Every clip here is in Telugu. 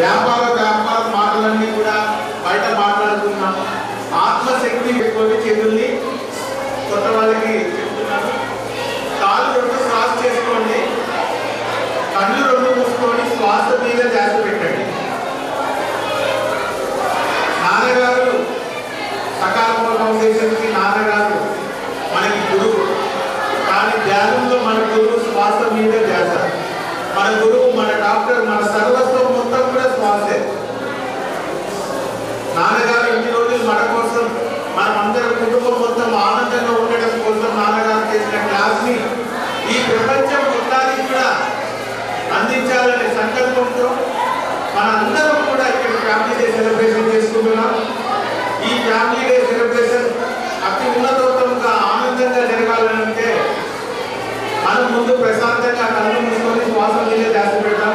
వ్యాపార మాటలన్నీ కూడా బయట మాట్లాడుతున్నాం. ఆత్మశక్తి పెట్టుకొని చేతుల్ని కొత్త వాళ్ళకి చెప్తున్నాను. కాళ్ళు రెండు శ్వాస చేసుకోండి, కళ్ళు రెండు మూసుకొని శ్వాస మీద ధ్యాస పెట్టండి. నాన్నగారు సకాలంలో ఫౌండేషన్కి నాన్నగారు మనకి గురువు, కానీ ధ్యానంలో మన గురువు శ్వాస మీద ధ్యాస. మన గురువు, మన డాక్టర్, మన సర్వస్వం మొత్తం కూడా శ్వాసే. నాన్నగారు ఇన్ని రోజులు మన కోసం, మనం అందరం కుటుంబం మొత్తం ఆనందంగా ఉండడం కోసం నాన్నగారు చేసిన క్లాస్ని ఈ ప్రపంచం మొత్తానికి కూడా అందించాలనే సంకల్పంతో మనందరం కూడా ఇక్కడ ఫ్యామిలీ డే సెలబ్రేషన్ చేసుకుంటున్నాం. ఈ ఫ్యామిలీ డే సెలబ్రేషన్ అతి ఉన్నతోత్తమంగా ఆనందంగా జరగాలంటే మనం ముందు ప్రశాంతంగా కళ్ళు మూసుకొని శ్వాస మీద ధ్యాస పెడతాం.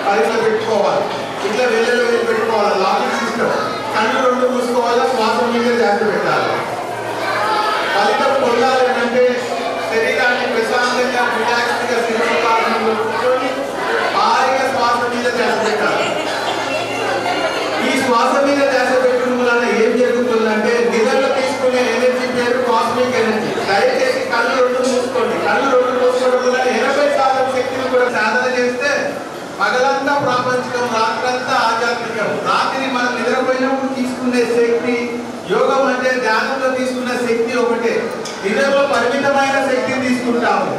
పరీక్ష పెట్టుకోవాలి, ఇట్లా వెళ్ళలు వెళ్ళి పెట్టుకోవాలి. Logic system. కళ్ళు రెండు మూసుకోవాలా, శ్వాస మీద ధ్యాస పెట్టాలి. ఫలితం పొందాలి అంటే శరీరాన్ని ప్రశాంతంగా రిలాక్స్గా సింహకాలంలో కూర్చొని హాయిగా శ్వాస మీద ధ్యాస పెట్టాలి. ఈ శ్వాస మీద ధ్యాస పెట్టడం వలన ఏం జరుగుతుందంటే నిద్రలో తీసుకునే ఎనర్జీ పేరు కాస్మిక్ ఎనర్జీ. దయచేసి కళ్ళు రెండు మూసుకోండి. కళ్ళు రెండు మూసుకోవడం వల్ల 80% శక్తిని కూడా సాధన చేస్తే పగలంతా ప్రాపంచికం, రాత్రంతా ఆధ్యాత్మికం. రాత్రి మనం నిద్రపోయినప్పుడు తీసుకునే శక్తి, యోగం అంటే ధ్యానంలో తీసుకున్న శక్తి ఒకటే. నిద్రలో పరిమితమైన శక్తిని తీసుకుంటాము.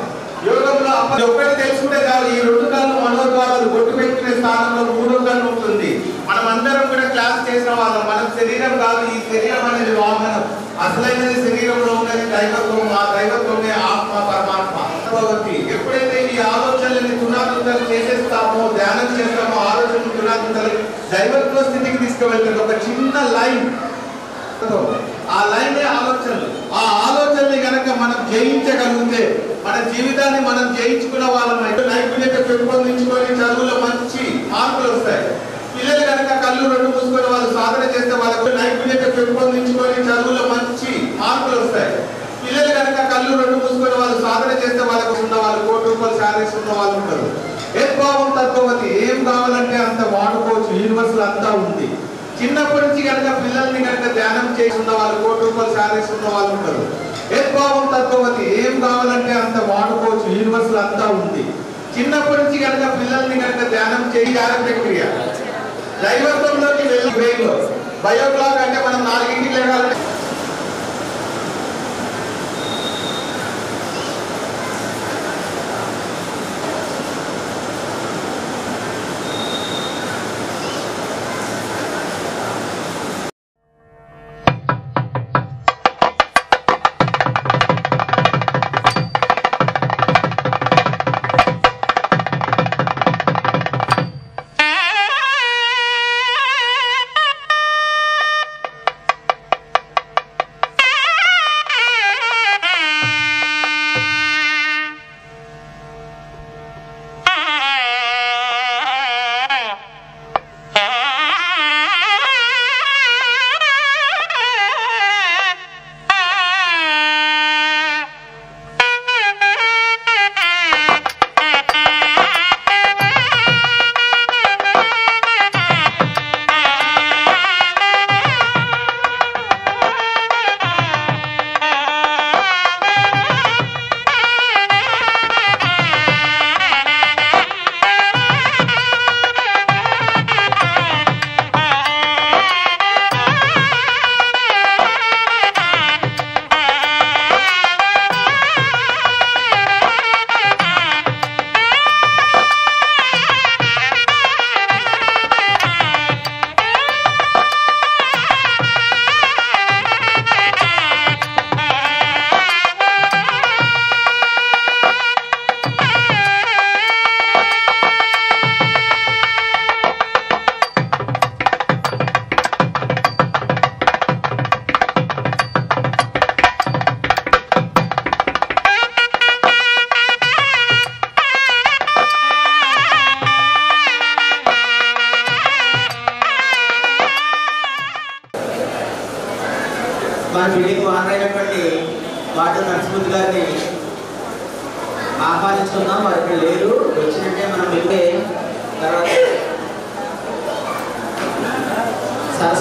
యోగంలో ఒక్కటి తెలుసుకుంటే కాదు, ఈ రెండు కళ్ళు మనోద్వారాలు బొట్టు పెట్టుకునే స్థానంలో మూడో కళ్ళు ఉంటుంది. మనం అందరం కూడా క్లాస్ చేసిన వాళ్ళం. మన శరీరం కాదు, ఈ శరీరం అనేది వాహనం. అసలైనది శరీరంలో ఉన్నది దైవత్వం. ఆ దైవత్వమే ఆత్మ, పరమాత్మ. ఎప్పుడైతే ఈ ఆలోచనలని తునాతుంతలు చేసేస్తామో, ధ్యానం చేస్తామో, ఆలోచనలు తునాతుంతలు దైవత్వ స్థితికి తీసుకువెళ్తుంది. ఒక చిన్న లైన్, ఆ లైనే ఆలోచనలు. ఆ ఆలోచనని కనుక మనం జయించగలిగితే మన జీవితాన్ని మనం జయించుకున్న వాళ్ళం అయితే నైపుణ్యత పెంపొందించుకొని చదువులో మంచి మార్కులు వస్తాయి. పిల్లలు కనుక కళ్ళు రెండు మూసుకొని వాళ్ళు సాధన చేస్తే వాళ్ళకు నైపుణ్యత పెంపొందించుకొని చదువులో మంచి మార్కులు వస్తాయి. పిల్లలు కనుక కళ్ళు రెండు మూసుకొని వాళ్ళు సాధన చేస్తే వాళ్ళకు ఉన్న వాళ్ళు ₹1 కోటి శాలరీస్ ఉన్న వాళ్ళు ఉంటారు. యద్భావం తత్వవతి. ఏం కావాలంటే అంత వాడుకోవచ్చు, యూనివర్సల్ అంతా ఉంది. చిన్నప్పటి నుంచి కనుక పిల్లల్ని కనుక ధ్యానం చేసుకున్న వాళ్ళు ₹1 కోటి శాలరీస్ ఉన్న వాళ్ళు ఉంటారు. యద్భావం తత్వవతి. ఏం కావాలంటే అంత వాడుకోవచ్చు, యూనివర్సల్ అంతా ఉంది. చిన్నప్పటి నుంచి కనుక పిల్లల్ని కనుక ధ్యానం చేయి ప్రక్రియ దైవత్వంలోకి వెళ్ళి బ్రెయిన్లో బయోక్లాక్ అంటే మనం 4ంటికి లేవాలంటే మన బిల్డింగ్ ఓనర్ అయినటువంటి వాటి నరసింహ గారిని ఆహ్వానిస్తున్నాం. వారు ఇక్కడ లేరు, వచ్చినట్టే మనం వెళ్ళే తర్వాత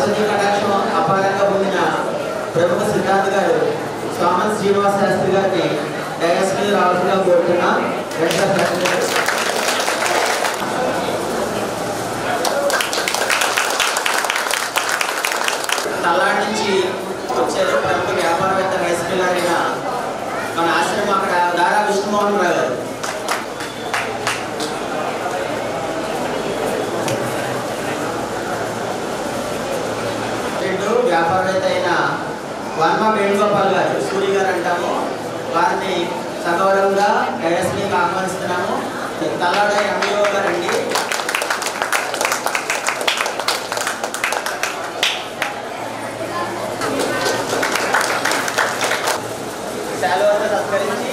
సరస్వతి కటాక్షం అపారంగా పొందిన ప్రముఖ సిద్ధాంత్ గారు స్వామి శ్రీనివాస శాస్త్రి గారిని డయాస్ మీద రావాల్సిందిగా కోరుతున్నాం. తల్లాడి నుంచి వచ్చారు ప్రముఖ వ్యాపారవేత్త రైతులైన మన ఆశ్రమం అక్కడ దారా విష్ణుమోహన్ రావు గారు. వ్యాపారవేత్త అయిన వర్మ వేణుగోపాల్ గారు సూరి గారు అంటాము. వారిని సగౌరవంగా డయాస్కి ఆహ్వానిస్తున్నాము. తల్లాడ ఎంఈఓ గారండి. శాలువాతో సత్కరించి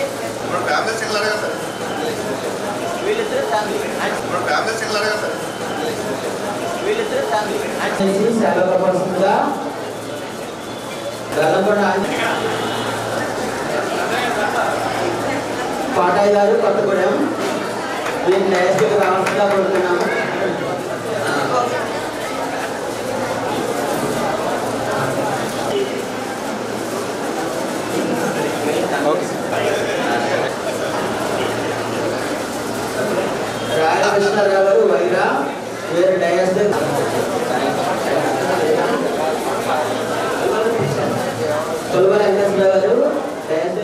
శాలువపరుస్తుందిగా పాటాయి గారు కొత్తగూడెం వీరిని డయాస్కి రావాల్సిందిగా కోరుతున్నాము. రాధాకృష్ణరావు గారు వైరా వేరే డయాస్ తొలవ వెంకటేశ్వర గారు డయాస్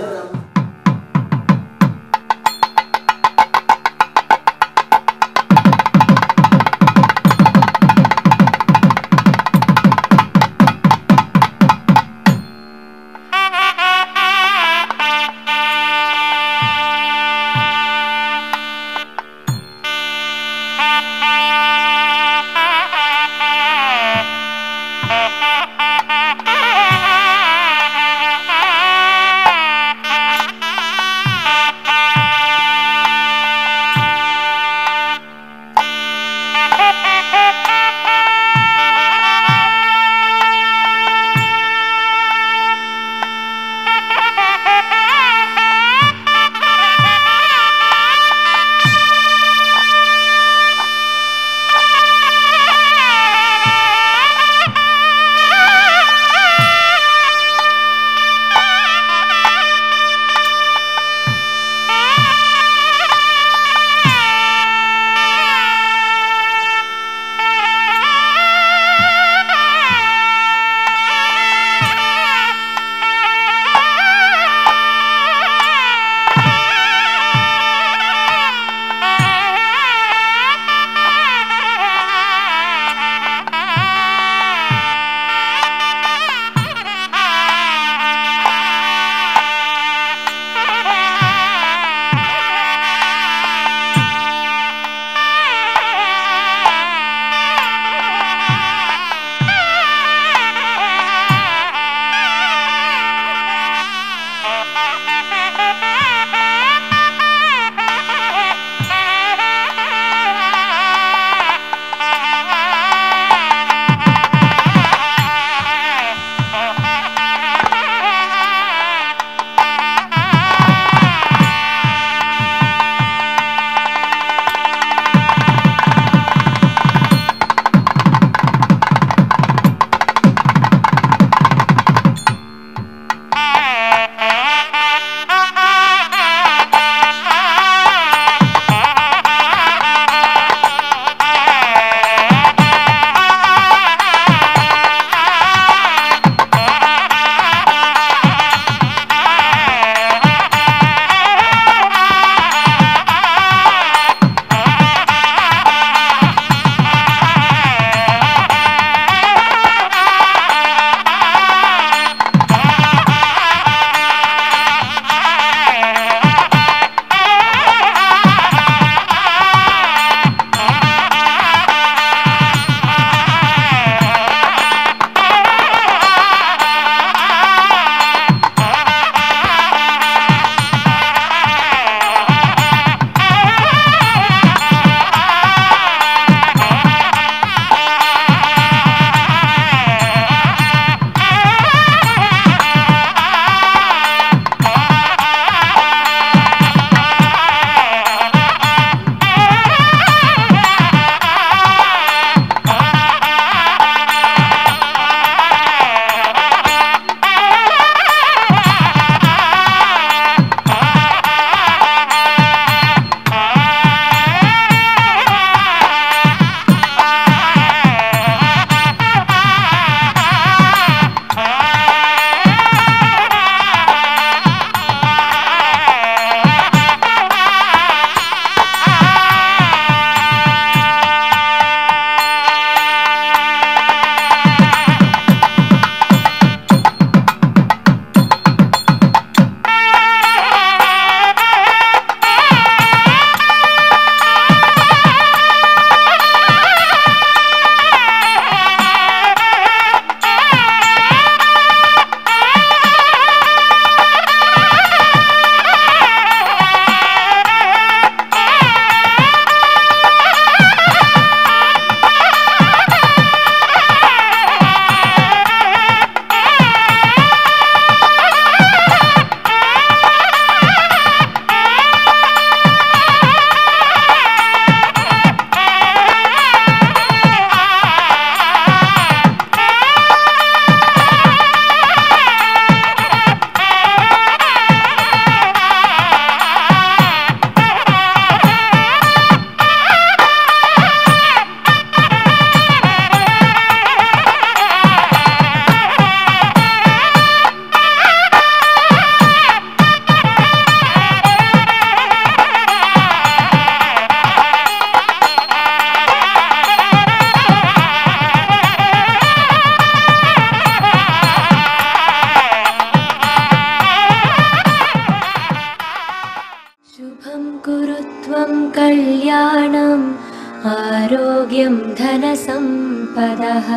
आरोग्यं धनसम्पदः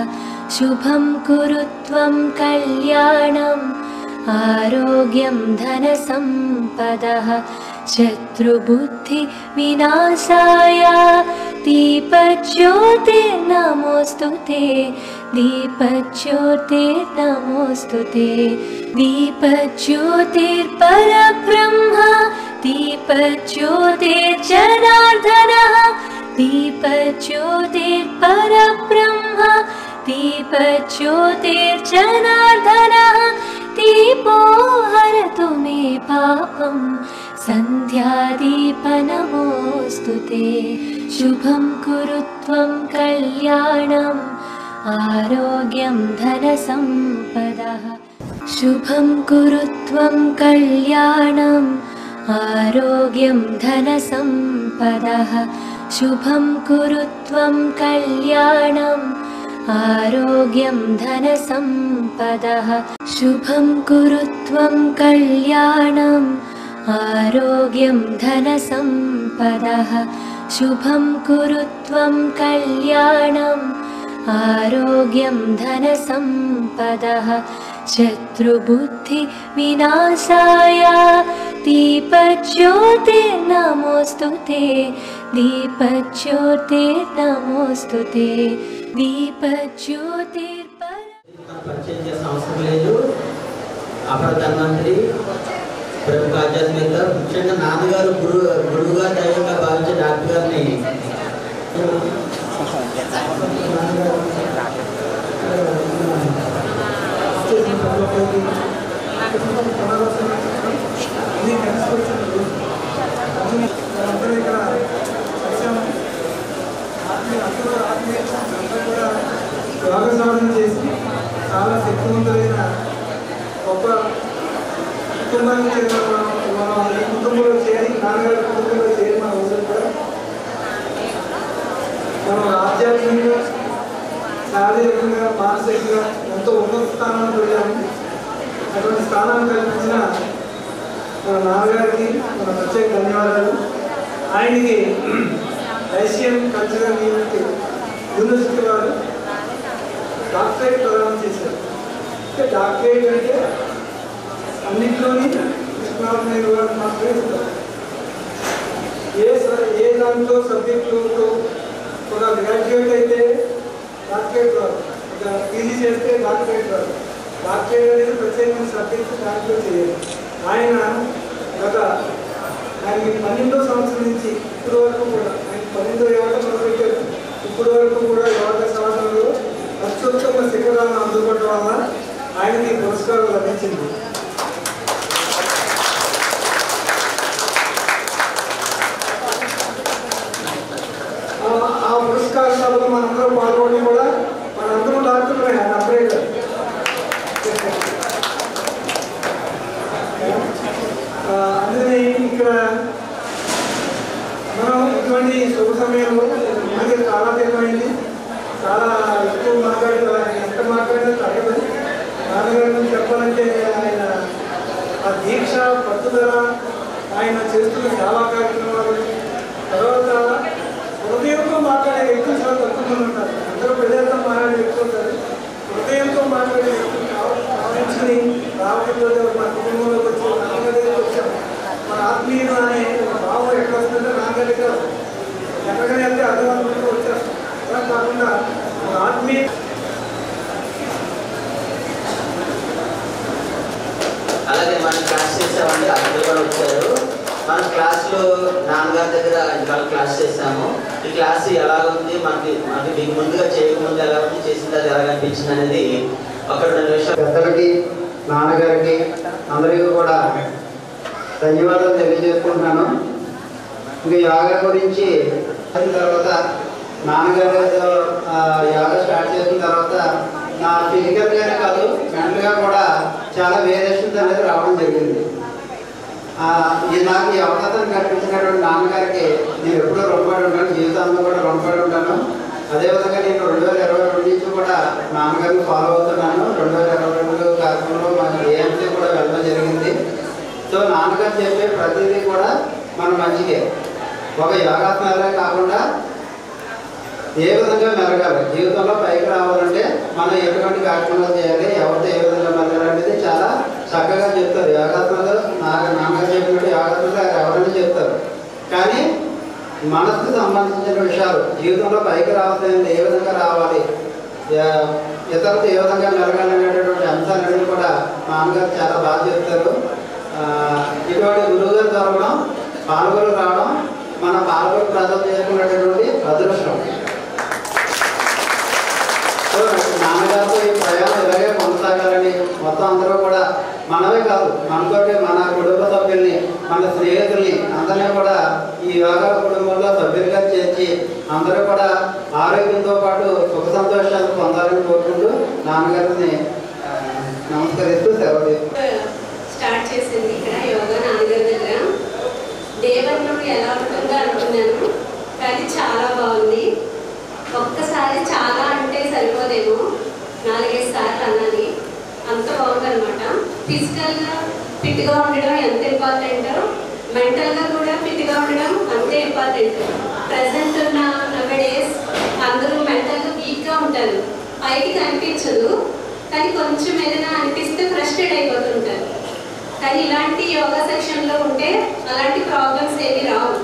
शुभं कुरु त्वं कल्याणम् आरोग्यं धनसम्पदः शत्रुबुद्धिविनाशाय दीपज्योतिर्नमोऽस्तु ते दीपज्योतिर्नमोऽस्तु ते दीपज्योतिर्परब्रह्म दीपज्योतिर्जनार्दनः दीपज्योतिर्परब्रह्म दीपज्योतिर्जनार्दनः दीपो हरतु मे पापं सन्ध्यादीपनमोऽस्तु ते शुभं कुरु त्वं कल्याणम् आरोग्यं धनसम्पदः शुभं कुरु त्वं कल्याणम् आरोग्यं धनसम्पदः शुभं कुरु त्वं कल्याणम् आरोग्यं धनसम्पदः शुभं कुरु त्वं कल्याणम् आरोग्यं धनसम्पदः शुभं कुरु त्वं कल्याणम् आरोग्यं धनसम्पदः शत्रुबुद्धिविनाशाय दीपज्योतिर्नमोऽस्तु ते दीपज्योतिर्नमोऽस्तु ते दीपज्योतिर्पर పరిచయం చేసిన అవసరం లేదు. అపర ధన్వంతరి ప్రముఖ ఆధ్యాత్మిక ముఖ్యంగా నాన్నగారు గురువుగా దైవంగా భావించే డాక్టర్ గారిని యోగ సాధన చేసి చాలా శక్తివంతులైన గొప్ప కుటుంబానికి చెందిన మనం ఈ కుటుంబంలో చేరి నాన్నగారి కుటుంబంలో చేరి మన ఊరు కూడా మనం ఆధ్యాత్మికంగా శారీరకంగా మానసికంగా ఎంతో ఉన్నత స్థానాన్ని వెళ్ళాము. అటువంటి స్థానాన్ని కల్పించిన మన నాన్నగారికి మన ప్రత్యేక ధన్యవాదాలు. ఆయనకి ఏషియన్ కల్చరల్ యూనివర్సిటీ వారు డాక్టరేట్ ప్రదానం చేశారు. అంటే డాక్టరేట్ అంటే అన్నింటిలోని కృష్ణారాయణ గారు మాత్రమే ఉంటారు. ఏ దాంట్లో సబ్జెక్టులో ఒక గ్రాడ్యుయేట్ అయితే డాక్టరేట్ రాదు, ఒక పీజీ చేస్తే డాక్టరేట్ రాదు. డాక్టరేట్ అనేది ప్రత్యేకమైన సబ్జెక్టు దాంట్లో చేయాలి. ఆయన ఆయనకి 12వ సంవత్సరం నుంచి ఇప్పటి వరకు కూడా ఆయన 12వ యోగ మొదలుపెట్టారు. ఇప్పటి వరకు కూడా యోగ సాధనలో అత్యుత్తమ శిఖరాలను అందుకోవడం వల్ల ఆయనకి పురస్కారం లభించింది. ఆ పురస్కార సభలో మనందరం పాల్గొని కూడా మనందరం డాక్టర్లు ఆయన అప్డేట్. అందుకని ఇక్కడ మనం ఇటువంటి శుభ సమయంలో మనకి చాలా తీవ్రమైంది, చాలా ఎక్కువ మాట్లాడారు. ఎంత మాట్లాడినా తగ్గదు. నాన్నగారి గురించి చెప్పాలంటే ఆయన ఆ దీక్ష పట్టుదల, ఆయన చేస్తున్న సేవా కార్యక్రమాలు, తర్వాత హృదయంతో మాట్లాడే వ్యక్తులు చాలా తక్కువ మంది ఉంటారు. అందరూ ప్రజలతో మాట్లాడే వ్యక్తులు ఉంటారు. హృదయంతో మాట్లాడే వ్యక్తులు కావాల్సింది రావట్లేదు. మా కుటుంబంలోకి వచ్చి నాన్నగారికి వచ్చాం. మన ఆత్మీయులు అనే భావం ఎక్కడ వస్తుందంటే నాన్నగారి దగ్గర ఎక్కడికైనా వెళ్తే అర్థవంతంగా వచ్చేస్తాం. అలా కాకుండా మన ఆత్మీయ అలాగే మనం క్లాస్ చేసామండి. అందరూ కూడా వచ్చారు. మన క్లాస్లో నాన్నగారి దగ్గర ఇవాళ క్లాస్ చేసాము. ఈ క్లాస్ ఎలా ఉంది, మనకి మీకు ముందుగా చేయకముందు ఎలా ఉంది, చేసిన తర్వాత ఎలా అనిపించింది అనేది ఒక 2 నిమిషాలు. పెద్దలకి, నాన్నగారికి అందరికీ కూడా ధన్యవాదాలు తెలియజేసుకుంటున్నాను. ఇంకా యోగా గురించి తర్వాత నాన్నగారు యోగా స్టార్ట్ చేసిన తర్వాత నా ఫిజికల్గానే కాదు మెంటల్గా కూడా చాలా వేరియేషన్స్ అనేది రావడం జరిగింది. నాకు ఈ అవకాశం కల్పించినటువంటి నాన్నగారికి నేను ఎప్పుడూ రుణపడి ఉంటాను, జీవితంలో కూడా రుణపడి ఉంటాను. అదేవిధంగా నేను 2022 నుంచి కూడా నాన్నగారిని ఫాలో అవుతున్నాను. 2022 కార్యక్రమంలో మన ఏఎంసీ కూడా వెళ్ళడం జరిగింది. సో నాన్నగారు చెప్పే ప్రతిదీ కూడా మన మంచికే. ఒక యోగాసనాలే కాకుండా ఏ విధంగా మెలగాలి, జీవితంలో పైకి రావాలంటే మనం ఎటువంటి కార్యక్రమాలు చేయాలి, ఎవరితో ఏ విధంగా మెలగాలి అనేది చాలా చక్కగా చెప్తారు. యోగాత్మలు నాన్నగారు చెప్పినట్టు యోగాత్మలు ఎవరైనా చెప్తారు. కానీ మనసుకు సంబంధించిన విషయాలు, జీవితంలో పైకి రావాలంటే ఏ విధంగా రావాలి, ఇతరులతో ఏ విధంగా మెలగాలి అనేటటువంటి అంశాలన్నీ కూడా మా నాన్నగారు చాలా బాగా చెప్తారు. ఇటువంటి గురువుగారు దొరకడం, పాల్గొలు రావడం మన పాల్గొలు ప్రజలు చేసుకునేటటువంటి అదృష్టం. సో నాన్నగారితో ఈ ప్రయాణం ఇలాగే కొనసాగాలని మొత్తం అందరూ కూడా మనమే కాదు, మనతోటి మన కుటుంబ సభ్యుల్ని, మన స్నేహితుల్ని అందరినీ కూడా ఈ యోగా కుటుంబంలో సభ్యులుగా చేర్చి అందరూ కూడా ఆరోగ్యంతో పాటు సుఖ సంతోషాలు పొందాలని కోరుకుంటూ నాన్నగారిని నమస్కరిస్తూ సెలవు స్టార్ట్ చేసింది ఇక్కడ యోగా నాన్నగారి దగ్గర. డే 1 నుండి ఎలా ఉంటుందో అనుకున్నాను, కానీ చాలా బాగుంది. ఒక్కసారి చాలా అంటే సరిపోదేమో, 4-5 సార్లు అన్నది, అంత బాగుందనమాట. ఫిజికల్గా ఫిట్గా ఉండడం ఎంత ఇంపార్టెంటో, మెంటల్గా కూడా ఫిట్గా ఉండడం అంతే ఇంపార్టెంట్. ప్రజెంట్ ఉన్న నవడేస్ అందరూ మెంటల్గా వీక్గా ఉంటారు, పైకి కనిపించదు, కానీ కొంచెం ఏదైనా అనిపిస్తే ఫ్రస్ట్రేట్ అయిపోతుంటారు. కానీ ఇలాంటి యోగా సెక్షన్లో ఉంటే అలాంటి ప్రాబ్లమ్స్ ఏమి రావు.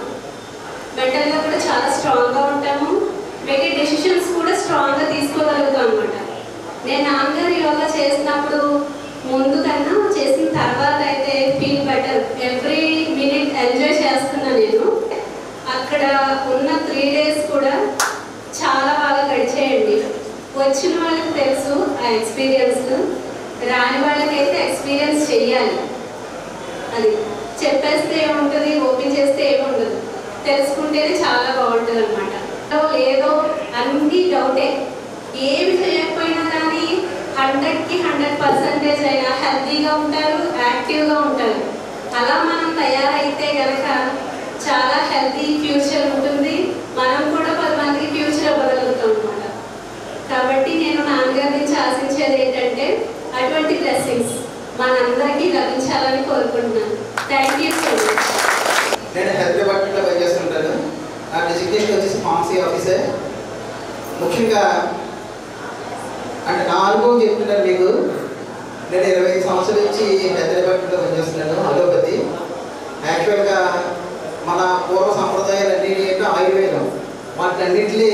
మెంటల్గా కూడా చాలా స్ట్రాంగ్గా ఉంటాము, వేరే డెసిషన్స్ కూడా స్ట్రాంగ్గా తీసుకోగలుగుతాం అనమాట. నేను నాన్నగారు యోగా చేసినప్పుడు ముందు కన్నా చేసిన తర్వాత అయితే feel better, every minute enjoy చేస్తున్నాను నేను. అక్కడ ఉన్న 3 days కూడా చాలా బాగా గడిచేయండి. వచ్చిన వాళ్ళకి తెలుసు ఆ ఎక్స్పీరియన్స్, రాని వాళ్ళకైతే ఎక్స్పీరియన్స్ చెయ్యాలి. అది చెప్పేస్తే ఏముంటుంది, ఓపెన్ చేస్తే ఏముండదు, తెలుసుకుంటేనే చాలా బాగుంటుంది అనమాట. లేదో అన్ని డౌటే, ఏమి చేయకపోయినా కానీ 100కి 100% అయినా హెల్తీగా ఉంటారు, యాక్టివ్గా ఉంటారు. అలా మనం తయారైతే కనుక చాలా హెల్తీ ఫ్యూచర్ ఉంటుంది, మనం కూడా 10 మందికి ఫ్యూచర్ ఇవ్వగలుగుతాం అనమాట. కాబట్టి నేను నాన్నగారి నుంచి ఆశించేది ఏంటంటే అటువంటి బ్లెస్సింగ్స్ మనందరికీ లభించాలని కోరుకుంటున్నాను. Thank you so much. నేను హెల్త్ డిపార్ట్మెంట్లో పనిచేస్తుంటాను. నా డెసిగ్నేషన్ వచ్చేసి ఫార్మసీ ఆఫీసర్. ముఖ్యంగా అంటే నా అనుభవం చెప్తున్నాను మీకు. నేను 25 సంవత్సరాల నుంచి హెల్త్ డిపార్ట్మెంట్లో పనిచేస్తున్నాను, అలోపతి. యాక్చువల్గా మన పూర్వ సంప్రదాయాలన్నీ ఏంటో ఆయుర్వేదం, వాటిన్నింటినీ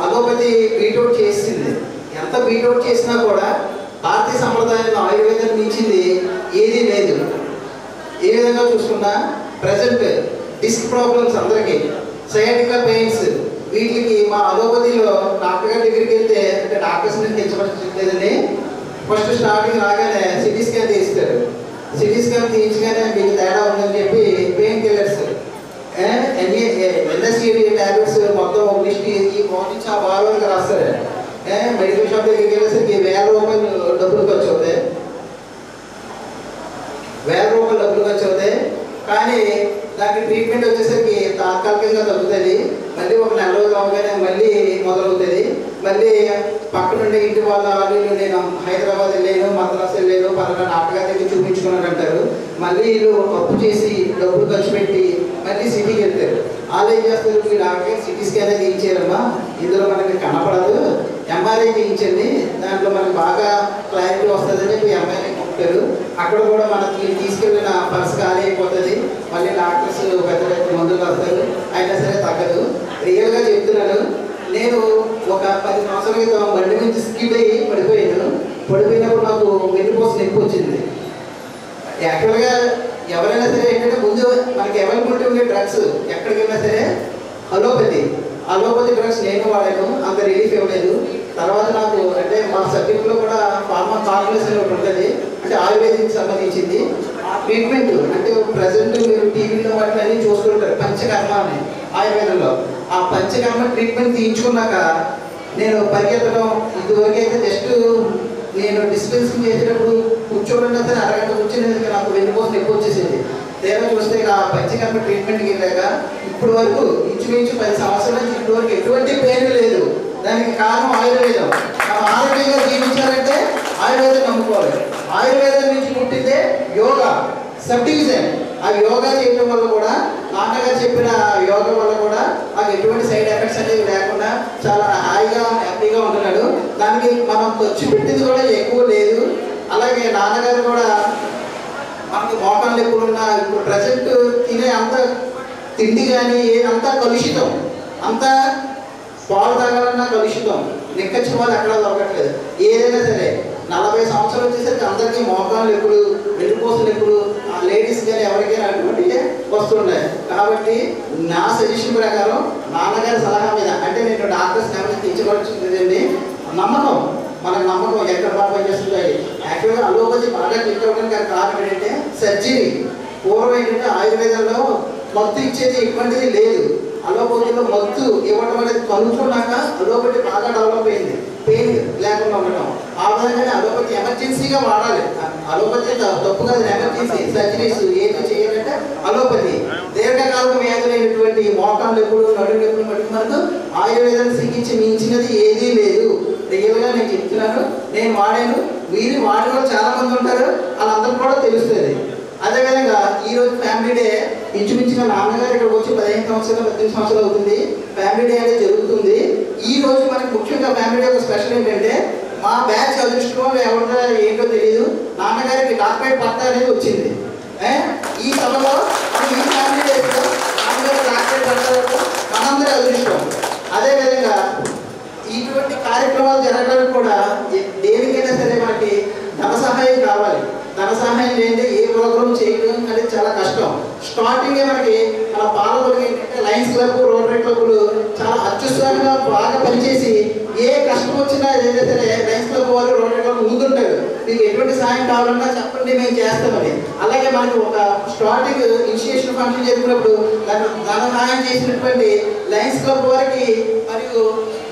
అలోపతి బీట్అవుట్ చేసింది. ఎంత బీట్అవుట్ చేసినా కూడా భారతీయ సంప్రదాయంలో ఆయుర్వేదం మించింది ఏదీ లేదు. ఏ విధంగా చూసుకున్నా ప్రజెంట్ డిస్క్ ప్రాబ్లమ్స్ అందరికీ, సయాటికా పెయిన్స్, వీటికి మా అలోపతిలో డాక్టర్ గారి దగ్గరికి వెళ్తే, అంటే డాక్టర్స్ నుంచి తెచ్చబడలేదండి, ఫస్ట్ స్టార్టింగ్ రాగానే సిటీ స్కాన్ తీస్తారు. సిటీ స్కాన్ తీయించగానే మీకు తేడా ఉందని చెప్పి పెయిన్ కిల్లర్స్, ఎన్ఎస్ఈడి ట్యాబ్లెట్స్ మొత్తం ఒక లిస్ట్ ఈ నుంచి ఆ వారం వరకు రాస్తారు. మెడికల్ షాప్ దగ్గరికి వెళ్ళేసరికి 1000 రూపాయలు డబ్బులు ఖర్చు అవుతాయి, 1000 రూపాయలు డబ్బులు ఖర్చు అవుతాయి. కానీ దానికి ట్రీట్మెంట్ వచ్చేసరికి తాత్కాలికంగా తగ్గుతుంది, మళ్ళీ ఒక 4 రోజులు అవగానే మళ్ళీ మొదలవుతుంది. మళ్ళీ పక్కనుండే ఇంటి వాళ్ళు నేను హైదరాబాద్ వెళ్ళాను, మద్రాసు వెళ్ళాను, పలానా డాక్టర్ దగ్గర చూపించుకున్నాను అంటారు. మళ్ళీ వీళ్ళు అప్పు చేసి డబ్బులు ఖర్చు పెట్టి మళ్ళీ సిటీకి వెళ్తారు. వాళ్ళు ఏం చేస్తారు, మీ డాక్టర్ సిటీ స్కాన్ తీయించారమ్మా, ఇందులో మనకి కనపడదు, ఎంఆర్ఐ తీయించండి, దాంట్లో మనకి బాగా క్లారిటీ వస్తుందని చెప్పి ఎంఆర్ఐ పంపుతారు. అక్కడ కూడా మనకి తీసుకెళ్ళిన పర్స్ ఖాళీ అయిపోతుంది, మళ్ళీ డాక్టర్స్ పెద్ద పెద్ద మందులు వస్తారు, అయినా సరే తగ్గదు. రియల్గా చెప్తున్నాను, నేను ఒక 10 సంవత్సరాల క్రితం బండి నుంచి స్కిడ్ అయ్యి పడిపోయాను. పడిపోయినప్పుడు నాకు వెన్నుపూస నొప్పి వచ్చింది. యాక్చువల్గా ఎవరైనా సరే ఏంటంటే ముందు మనకి అవైలబిలిటీ ఉండే డ్రగ్స్ ఎక్కడికి వెళ్ళినా సరే అలోపతి డ్రగ్స్ నేను వాడాను, అంత రిలీఫ్ ఇవ్వలేదు. తర్వాత నాకు అంటే మా సబ్జెక్ట్లో కూడా ఫార్మా కాంగ్రెస్ అని ఒకటి ఉంటుంది, అంటే ఆయుర్వేదికి సంబంధించింది. ఆ ట్రీట్మెంట్ అంటే ప్రజెంట్ మీరు టీవీలో వాటిని చూస్తుంటారు, పంచకర్మ అని ఆయుర్వేదంలో. ఆ పంచకర్మ ట్రీట్మెంట్ తీయించుకున్నాక నేను పరిగెత్తడం, ఇదివరకైతే జస్ట్ నేను డిస్పెన్సింగ్ చేసేటప్పుడు కూర్చోవడం సరే అరగంట కూర్చునేది నాకు వెన్నుపూస నొప్పి వచ్చేసింది. తేడా చూస్తే ఆ పంచకర్మ ట్రీట్మెంట్కి వెళ్ళాక ఇప్పటి వరకు ఇంచుమించు 10 సంవత్సరాల నుంచి ఇప్పటి వరకు ఎటువంటి పెయిన్ లేదు. దానికి కారణం ఆయుర్వేదం. మనం ఆరోగ్యంగా జీవించాలంటే ఆయుర్వేదం నమ్ముకోవాలి. ఆయుర్వేదం నుంచి పుట్టిందే యోగా, సబ్ డివిజన్. ఆ యోగా చేయడం వల్ల కూడా నాన్నగారు చెప్పిన యోగా వల్ల కూడా నాకు ఎటువంటి సైడ్ ఎఫెక్ట్స్ అనేవి లేకుండా చాలా హాయిగా హ్యాపీగా ఉంటున్నాడు. దానికి మనం ఖర్చు పెట్టింది కూడా ఎక్కువ లేదు. అలాగే నాన్నగారు కూడా మనకి మోకాళ్ళు ఎప్పుడు ఉన్నా ఇప్పుడు ప్రజెంట్ తినే అంత తిండి కానీ అంతా కలుషితం, అంతా పాలు తాగాలన్నా కలుషితం, నిక్కచ్చిన వాళ్ళు ఎక్కడ దొరకట్లేదు. ఏదైనా సరే 40 సంవత్సరాలు వచ్చేసరికి అందరికీ మోకాళ్ళు ఎప్పుడు, వెన్నుపూసలు ఎప్పుడు, లేడీస్ కానీ ఎవరికైనా అటువంటివి వస్తున్నాయి. కాబట్టి నా సజెషన్ ప్రకారం నాన్నగారి సలహా మీద, అంటే నేను డాక్టర్స్ ఎవరికి తెచ్చబడుతుందండి, నమ్మకం, మనకు నమ్మకం ఎక్కడ బాగా పనిచేస్తుంది. యాక్చువల్గా అలోపతి బాగా క్లిక్ అవ్వడానికి కారణం ఏంటంటే సర్జరీ. పూర్వం ఏంటంటే ఆయుర్వేదంలో మత్తు ఇచ్చేది ఎటువంటిది లేదు. అలోపతిలో మత్తు ఇవ్వడం అనేది కనుక్కున్నాక అలోపతి బాగా డెవలప్ అయింది, పెయిన్ లేకుండా ఉండటం. ఆ విధంగానే అలోపతి ఎమర్జెన్సీగా వాడాలి. అలోపతి తప్పు కాదు, ఎమర్జెన్సీ సర్జరీస్ ఏది చేయాలంటే అలోపతి. దీర్ఘకాలిక వ్యాధులైనటువంటి మోకాళ్ళు ఎప్పుడు, నడుము ఎప్పుడు మటుకు మనకు ఆయుర్వేదం చికిత్స మించినది ఏదీ లేదు. రియల్గా నేను చెప్తున్నాను, నేను వాడాను, మీరు వాడిన వాళ్ళు చాలా మంది ఉంటారు, వాళ్ళందరికీ కూడా తెలుస్తుంది. అదేవిధంగా ఈరోజు ఫ్యామిలీ డే ఇంచుమించుగా నాన్నగారు ఇక్కడికి వచ్చి 15 సంవత్సరాలు 18 సంవత్సరాలు అవుతుంది. ఫ్యామిలీ డే అనేది జరుగుతుంది. ఈ రోజు మనకి ముఖ్యంగా ఫ్యామిలీ డే ఒక స్పెషల్ ఏంటంటే, మా బ్యాచ్ అదృష్టం ఎవరిదో ఏంటో తెలియదు, నాన్నగారికి డాక్టరేట్ పట్టా అనేది వచ్చింది. ఈ సభలో ఈ ఫ్యామిలీ డేస్లో నాన్నగారికి డాక్టరేట్ పట్టాలకు మనందరి అదృష్టం. అదేవిధంగా ఇటువంటి కార్యక్రమాలు జరగడానికి కూడా దేనికైనా సరే మనకి ధన సహాయం కావాలి. ధన సహాయం లేదంటే ఏ ప్రోగ్రామ్ చేయడం అనేది చాలా కష్టం. స్టార్టింగే మనకి మన పాలకులకి ఏంటంటే లయన్స్ క్లబ్, రోటరీ క్లబ్లు చాలా అత్యుత్సాహంగా బాగా పనిచేసి ఏ కష్టం వచ్చినా ఏదైనా సరే లయన్స్ క్లబ్ వాళ్ళు, రోటరీ క్లబ్ ముందుంటారు. మీకు ఎటువంటి సహాయం కావాలన్నా చెప్పండి, మేము చేస్తామని. అలాగే మనకి ఒక స్టార్టింగ్ ఇనిషియేషన్ ఫంక్షన్ జరిగినప్పుడు దాన్ని ధన సహాయం చేసినటువంటి లయన్స్ క్లబ్ వారికి మరియు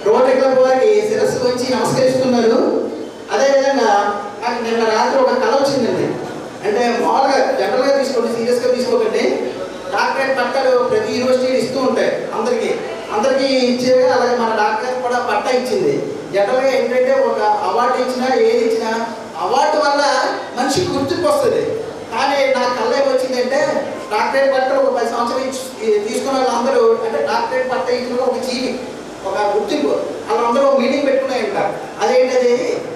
రోటరీ క్లబ్ వారికి శిరస్సు వచ్చి నమస్కరిస్తున్నారు. అదేవిధంగా నాకు నిన్న రాత్రి ఒక కళ వచ్చిందండి. అంటే మామూలుగా జనరల్గా తీసుకోండి, సీరియస్గా తీసుకోకండి. డాక్టరేట్ పట్టాలు ప్రతి యూనివర్సిటీ ఇస్తూ ఉంటాయి, అందరికీ ఇచ్చేవి. అలాగే మన డాక్టర్ కూడా పట్టా ఇచ్చింది. జనరల్గా ఏంటంటే ఒక అవార్డు ఇచ్చినా ఏది ఇచ్చినా అవార్డు వల్ల మనిషికి గుర్తింపు వస్తుంది. కానీ నా కళ ఏమొచ్చిందంటే, డాక్టరేట్ పట్ట ఒక 10 సంవత్సరాలు తీసుకున్న వాళ్ళందరూ, అంటే డాక్టరేట్ పట్ట ఇచ్చిన ఒక జీవి, ఒక గుర్తింపు, వాళ్ళందరూ మీటింగ్ పెట్టుకున్నాయి ఉంటారు. అదేంటది,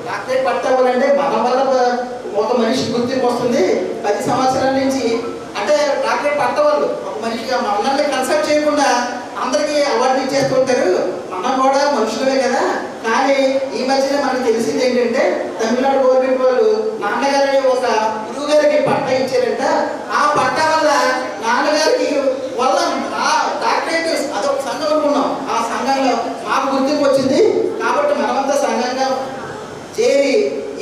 డాక్టరేట్ పట్ట అవ్వాలంటే మన వల్ల ఒక మనిషికి గుర్తింపు వస్తుంది. 10 సంవత్సరాల నుంచి అంటే డాక్టరేట్ పట్ట వాళ్ళు ఒక మనిషిగా మనల్ని కన్సల్ట్ చేయకుండా అందరికీ అవార్డు ఇచ్చేస్తుంటారు. మనం కూడా మనుషులమే కదా. కానీ ఈ మధ్యన మనకు తెలిసింది ఏంటంటే, తమిళనాడు గవర్నమెంట్ వాళ్ళు నాన్నగారి ఒక గురువు గారికి పట్టా ఇచ్చారంట. ఆ పట్టా వల్ల నాన్నగారికి వల్ల డాక్టరేట్ అదొక సంఘం అనుకున్నాం, ఆ సంఘంలో మాకు గుర్తింపు వచ్చింది. కాబట్టి మనమంతా సంఘంగా చేరి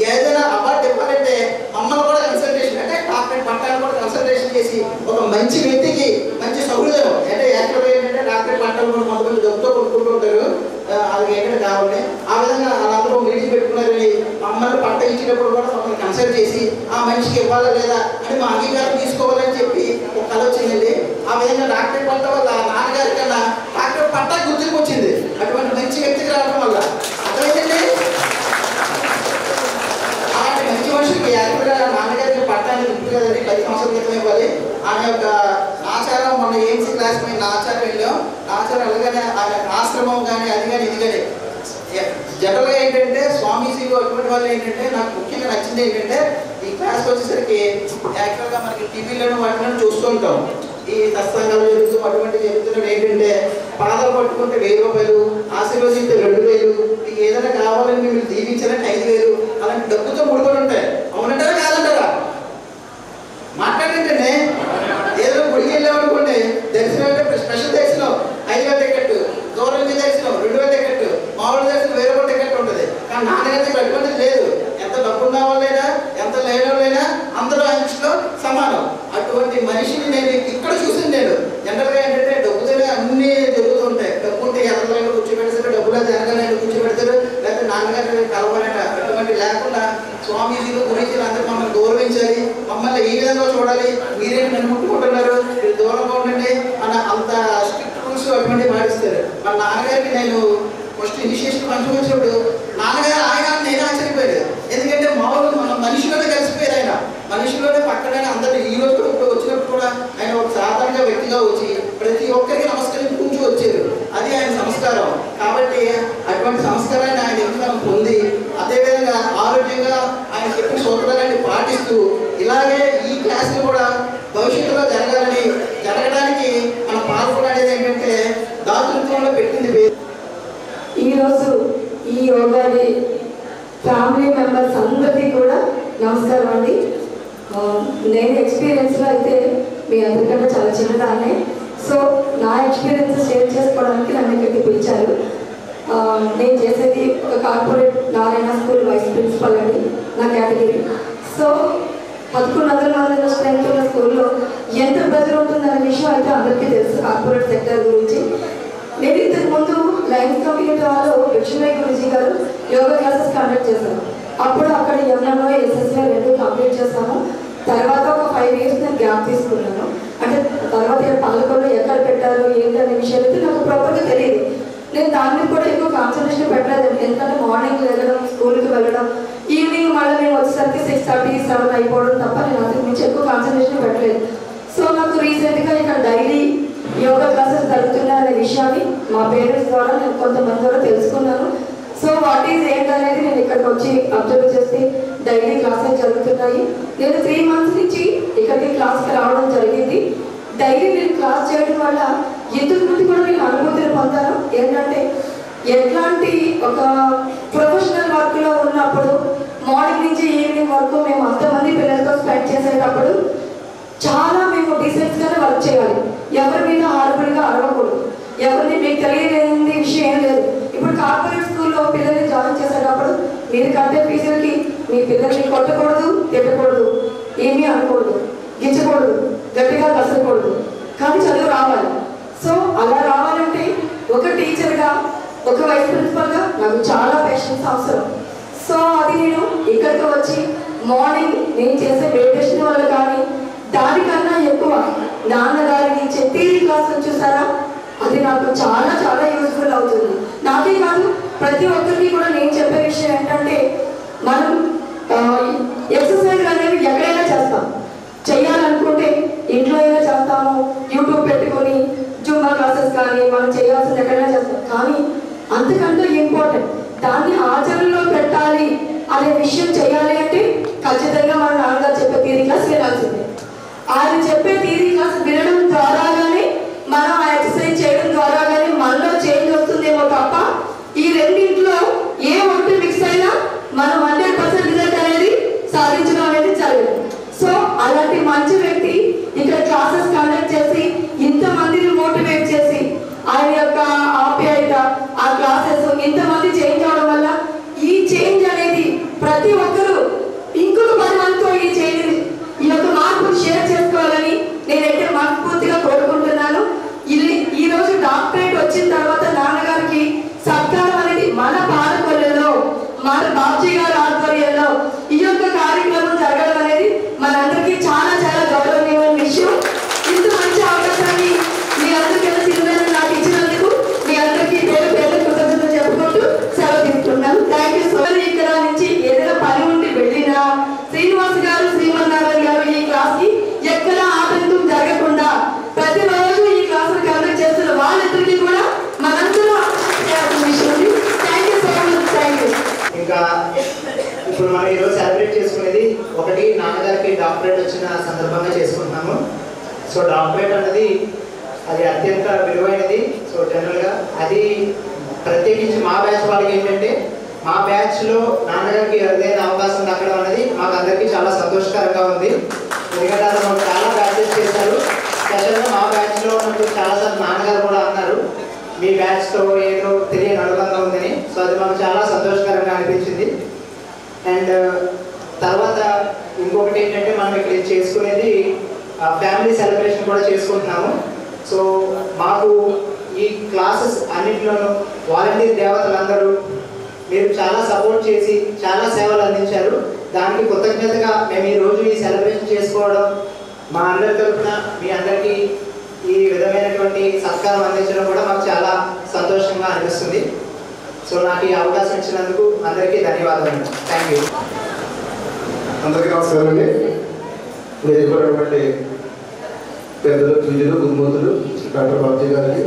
ఏదైనా అవార్డు ఇవ్వాలంటే మమ్మల్ని కూడా కన్సల్టేషన్, అంటే డాక్టరేట్ పట్టాలను కూడా కన్సల్టేషన్ చేసి ఒక మంచి వ్యక్తికి మంచి సౌకర్యం, అంటే యాక్చువల్గా ఏంటంటే డాక్టరేట్ పట్టాలు కూడా కొంతమంది డబ్బుతో కొనుక్కుంటూ ఉంటారు, అది ఏంటంటే కావాలి. ఆ విధంగా వాళ్ళందరూ మీటింగ్ పెట్టుకున్నారని మమ్మల్ని పట్ట ఇచ్చేటప్పుడు కూడా మమ్మల్ని కన్సల్ట్ చేసి ఆ మనిషికి ఇవ్వాలా లేదా అని మా అంగీకారం తీసుకోవాలని చెప్పి ఒక కళ వచ్చిందండి. ఆ విధంగా డాక్టరేట్ పట్ట వల్ల నాన్నగారి కన్నా డాక్టరేట్ పట్టా గుర్తింపు వచ్చింది, అటువంటి మంచి వ్యక్తికి రావడం వల్ల. అర్థమైందండి, అలాంటి మంచి మనుషులకి యాక్చువల్గా నాన్నగారికి పట్టాన్ని గుర్తు కదండి, 10 సంవత్సరాల క్రితం ఇవ్వాలి. ఆయన యొక్క ఆచారం, మొన్న ఏఎంసీ క్లాస్ మీద ఆచారం వెళ్ళాం, ఆచారం వెళ్ళగానే ఆయన ఆశ్రమం కానీ అది కానీ ఇది కానీ జనరల్గా ఏంటంటే స్వామీజీలు అటువంటి వాళ్ళు ఏంటంటే నాకు ముఖ్యంగా నచ్చింది ఏంటంటే, ఈ క్లాస్కి వచ్చేసరికి యాక్చువల్గా మనకి టీవీలను వాటిలను చూస్తూ ఉంటాం, ఈ సత్సంగాలు జరుగుతూ అటువంటి జరుగుతున్నప్పుడు ఏంటంటే పాదాలు పట్టుకుంటే 1000 రూపాయలు, ఆశీర్వదిస్తే 2000, మీకు ఏదైనా కావాలని మీరు దీవించాలంటే 5000, అలాంటి డబ్బుతో ముడిపడి ఉంటాయి. అవునంటారా కాదంటారా? మాట్లాడంటే ఏదో గుడికి వెళ్ళామనుకోండి, దర్శనం అంటే స్పెషల్ దర్శనం 5000 టికెట్, దూరం నుంచి దర్శనం 2000 టికెట్, మామూలు దర్శనం 1000 రూపాయల టికెట్ ఉంటుంది. కానీ నాన్నగారికి అటువంటిది లేదు. ఎంత డబ్బున్న వాళ్ళైనా ఎంత లేని వాళ్ళైనా అందరూ ఆయన దృష్టిలో సమానం. అటువంటి మనిషిని నేను ఇక్కడ చూసింది. నేను జనరల్గా ఏంటంటే డబ్బుతోనే అన్నీ జరుగుతుంటాయి. డబ్బు ఉంటే ఎదలైనా కూర్చోబెడతారు, డబ్బులో జరగాలని కూర్చోబెడతారు, లేకపోతే నాన్నగారిని కలవాలట. అటువంటి లేకుండా స్వామీజీలు, గురుజీలు అందరూ మమ్మల్ని గౌరవించాలి, మమ్మల్ని ఈ విధంగా చూడాలి. మీరేంటి నన్ను ముట్టుకుంటున్నారు, మీరు దూరంగా ఉండండి అన్న అంత స్ట్రిక్ట్ రూల్స్ అటువంటి పాటిస్తారు. మా నాన్నగారికి నేను ఫస్ట్ ఇనిషియేషన్ ఫంక్షన్ వచ్చినప్పుడు నాన్నగారు ఆయన నేను ఆశ్చర్యపోయాడు. ఎందుకంటే మామూలు మన మనిషిలోనే కలిసిపోయారు. ఆయన మనిషిలోనే పక్కన అందరూ ఈ రోజు కూడా వచ్చినప్పుడు కూడా ఆయన ఒక సాధారణ వ్యక్తిగా వచ్చి ఫ్యామిలీ మెంబర్స్ అందరికీ కూడా నమస్కారం అండి. నేను ఎక్స్పీరియన్స్లో అయితే మీ అందరికంటే చాలా చిన్నదాన్నే. సో నా ఎక్స్పీరియన్స్ షేర్ చేసుకోవడానికి నన్ను ఇక్కడికి పిలిచారు. నేను చేసేది ఒక corporate Narayana school vice principal అండి నా కేటగిరీ. సో 1100 మంది స్ట్రెంత్ ఉన్న స్కూల్లో ఎంత ప్రెజర్ ఉంటుందనే విషయం అయితే అందరికీ తెలుసు కార్పొరేట్ సెక్టర్ గురించి. నేను ఇంతకు ముందు లైన్స్ కమ్యూనిటీ వాళ్ళు లక్ష్మీ గురుజీ గారు యోగా క్లాసెస్ కండక్ట్ చేశారు. అప్పుడు అక్కడ ఎంఎంఓ ఎస్ఎస్ఏ 2 కంప్లీట్ చేస్తాము. తర్వాత ఒక 5 years నేను గ్యాప్ తీసుకున్నాను. అంటే తర్వాత పాలకొల్లో ఎక్కడ పెట్టారు ఏంటి అనే విషయాలు అయితే నాకు ప్రాపర్గా తెలియదు. నేను దాని మీద కూడా ఎక్కువ కాన్సన్ట్రేషన్ పెట్టలేదు. ఎందుకంటే మార్నింగ్ వెళ్ళడం, స్కూల్కి వెళ్ళడం, ఈవినింగ్ మళ్ళీ నేను వచ్చేసరికి 6:30, 7 అయిపోవడం తప్ప నేను అంతకు మించి ఎక్కువ కాన్సన్ట్రేషన్ పెట్టలేదు. సో నాకు రీసెంట్గా ఇక్కడ డైలీ యోగా క్లాసెస్ జరుగుతున్నాయనే విషయాన్ని మా పేరెంట్స్ ద్వారా నేను కొంతమంది ద్వారా తెలుసుకున్నాను. సో వాట్ ఈజ్ ఏంటనేది నేను ఇక్కడికి వచ్చి అబ్జర్వ్ చేస్తే డైలీ క్లాసెస్ జరుగుతున్నాయి. నేను 3 months నుంచి ఇక్కడికి క్లాస్కి రావడం జరిగింది. డైలీ నేను క్లాస్ చేయడం వల్ల ఇంతకు ముందు కూడా నేను అనుభూతిని పొందాను. ఏంటంటే ఎట్లాంటి ఒక ప్రొఫెషనల్ వర్క్లో ఉన్నప్పుడు మార్నింగ్ నుంచి ఈవినింగ్ వరకు మేము అంతమంది పిల్లలతో స్పెండ్ చేసేటప్పుడు చాలా మేము డీసెంట్గానే వర్క్ చేయాలి. ఎవరి మీద హార్బుల్గా అరవకూడదు. ఎవరిని మీకు తెలియలేని విషయం ఏం లేదు. ఇప్పుడు కార్పొరేట్ స్కూల్లో పిల్లల్ని జాయిన్ చేసేటప్పుడు మీరు కట్టే ఫీజులకి మీ పిల్లల్ని కొట్టకూడదు, తిట్టకూడదు, ఏమీ అనకూడదు, గిచ్చకూడదు, గట్టిగా కసరకూడదు, కానీ చదువు రావాలి. సో అలా రావాలంటే ఒక టీచర్గా, ఒక వైస్ ప్రిన్సిపల్గా నాకు చాలా పేషెన్స్ అవసరం. సో అది నేను ఇక్కడికి వచ్చి మార్నింగ్ నేను చేసే మెడిటేషన్ వల్ల కానీ దానికన్నా ఎక్కువ నాన్నగారికి ఇచ్చే థియరీ క్లాసులు చూసారా, అది నాకు చాలా చాలా యూజ్ఫుల్ అవుతుంది. నాకే కాదు ప్రతి ఒక్కరికి కూడా నేను చెప్పే విషయం ఏంటంటే మనం ఎక్సర్సైజ్ అనేవి ఎక్కడైనా చేస్తాం. చేయాలనుకుంటే ఇంట్లో అయినా చేస్తాము, యూట్యూబ్ పెట్టుకొని జుంబా క్లాసెస్ కానీ మనం చేయాల్సింది ఎక్కడైనా చేస్తాం. కానీ అంతకంటే ఇంపార్టెంట్ దాన్ని ఆచరణలో పెట్టాలి అనే విషయం చేయాలి అంటే ఖచ్చితంగా మన నాన్నగారు చెప్పే థియరీ క్లాస్ వినాల్సిందే. ఆయన చెప్పే థియరీ క్లాస్ వినడం ద్వారా కానీ మనం ఆ ఎక్సర్సైజ్ చేయడం ద్వారా కానీ మనలో చేంజ్ వస్తుందేమో తప్ప ఈ రెండింటిలో ఏ ఒకటి మిక్స్ అయినా మనం 100% రిజల్ట్ అనేది సాధించడం అనేది జరగదు. సో అలాంటి మంచి వ్యక్తి ఇక్కడ క్లాసెస్ కండక్ట్ చేసి ఇంతమందిని మోటివేట్ చేసి ఆయన యొక్క ఆప్యాయత, ఆ క్లాసెస్ ఇంతమంది చేంజ్ అవడం వల్ల ఈ చేంజ్ అనేది ప్రతి ఒక్కరూ ఇంకొక 10 మందితో ఈ యొక్క మార్పును షేర్ చేసుకోవాలని నేనైతే మనస్ఫూర్తిగా కోరుకుంటున్నాను. ఈ రోజు డాక్టరేట్ వచ్చిన తర్వాత నాన్నగారికి సత్కారం అనేది మన పాలకొల్లులో మన బాబ్జీ గారి ఆధ్వర్యంలో ఈ యొక్క కార్యక్రమం జరగడం అనేది మనందరికీ చాలా చాలా గౌరవనీయమైన విషయం. ఇంత మంచి అవకాశాన్ని మీ అందరికీ నాకు ఇచ్చినందుకు మీ అందరికీ పేరు పేరు కృతజ్ఞతలు చెప్పుకుంటూ సెలవు తీసుకున్నాను. Thank you so much. ఇక్కడ నుంచి ఏదైనా పని ఉండి వెళ్ళినా శ్రీనివాస్ గారు, శ్రీమన్నారాయణ గారు ఈ క్లాస్ కి ఎక్కడ ఆటంకం జరగకుండా ప్రతిరోజు ఈ క్లాసులు కండక్ట్ చేస్తున్న వాళ్ళిద్దరికీ కూడా మనందరూ విషయం. Thank you so much. Thank you. ఇంకా ఇప్పుడు మనం ఈరోజు సెలబ్రేట్ చేసుకునేది ఒకటి నాన్నగారికి డాక్టరేట్ వచ్చిన సందర్భంగా చేసుకుంటున్నాము. సో డాక్టరేట్ అనేది అది అత్యంత విలువైనది. సో జనరల్గా అది ప్రత్యేకించి మా బ్యాచ్ వాళ్ళకి ఏంటంటే మా బ్యాచ్లో నాన్నగారికి అరుదైన అవకాశం దక్కడం అనేది మాకు అందరికీ చాలా సంతోషకరంగా ఉంది. ఎందుకంటే అతను చాలా బ్యాచెస్ చేశారు. స్పెషల్గా మా బ్యాచ్లో ఉన్నప్పుడు చాలాసార్లు నాన్నగారు కూడా అన్నారు మీ బ్యాచ్తో ఏదో తెలియని అనుబంధం ఉందని. సో అది మాకు చాలా సంతోషకరంగా అనిపించింది. అండ్ తర్వాత ఇంకొకటి ఏంటంటే మనం ఇక్కడ చేసుకునేది ఫ్యామిలీ సెలబ్రేషన్ కూడా చేసుకుంటున్నాము. సో మాకు ఈ క్లాసెస్ అన్నింటిలోనూ వాలంటీర్ దేవతలందరూ మీరు చాలా సపోర్ట్ చేసి చాలా సేవలు అందించారు. దానికి కృతజ్ఞతగా మేము ఈరోజు ఈ సెలబ్రేషన్ చేసుకోవడం, మా అందరి తరఫున మీ అందరికీ ఈ విధమైనటువంటి సత్కారం అందించడం కూడా మాకు చాలా సంతోషంగా అనిపిస్తుంది. సో నాకు ఈ అవకాశం ఇచ్చినందుకు అందరికీ ధన్యవాదాలు. Thank you. అందరికీ నమస్కారం అండి. మీరు ఇవ్వనటువంటి పెద్దలు, పూజలు, గురుమూర్తులు డాక్టర్ బాబ్జీ గారికి,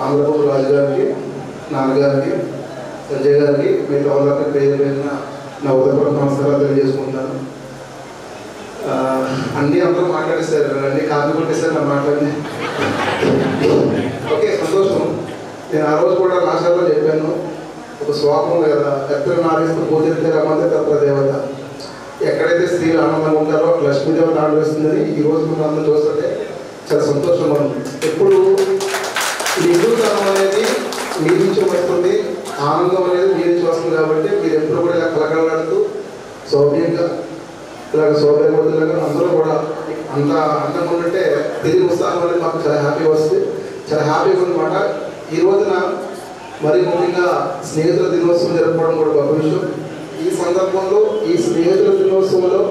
ఆంధ్రబాబు రాజు గారికి, నాన్నగారికి, సంజయ్ గారికి, మిగతా వాళ్ళకి పేరు పేరున నా ఉదయపూర్వక నమస్కారాలు తెలియజేసుకుంటాను. అందరూ మాట్లాడేస్తారు, అన్ని కాపీ కొట్టేస్తారు నా మాట్లాడి. ఓకే, సంతోషం. నేను ఆ రోజు కూడా లాస్ట్లో చెప్పాను ఒక శ్లోకం ఉంది కదా, ఎత్ర నారీస్తూ పూజిస్తే రమ్మంటే తత్ర దేవత. ఎక్కడైతే స్త్రీలు ఆనందంగా ఉంటారో లక్ష్మీదేవత ఆనందిస్తుందని ఈ రోజు మనం అందరం చూస్తుంటే చాలా సంతోషంగా ఉంది. ఎప్పుడు నిండుతనం అనేది మీ నుంచి వస్తుంది, ఆనందం అనేది మీ నుంచి వస్తుంది. కాబట్టి మీరు ఎప్పుడు కూడా ఇలా కలకలాడుతూ సౌభ్యంగా ఇలాగ సౌభ్యవంతులుగా అందరూ కూడా అంత అందంగా ఉంటే తిరిగి ఉత్సాహం అనేది మాకు చాలా హ్యాపీగా వస్తుంది. చాలా హ్యాపీగా ఉందన్నమాట. ఈ రోజున మరి ముఖ్యంగా స్నేహితుల దినోత్సవం జరుపుకోవడం కూడా గొప్ప విషయం. ఈ సందర్భంలో ఈ స్నేహితుల దినోత్సవంలో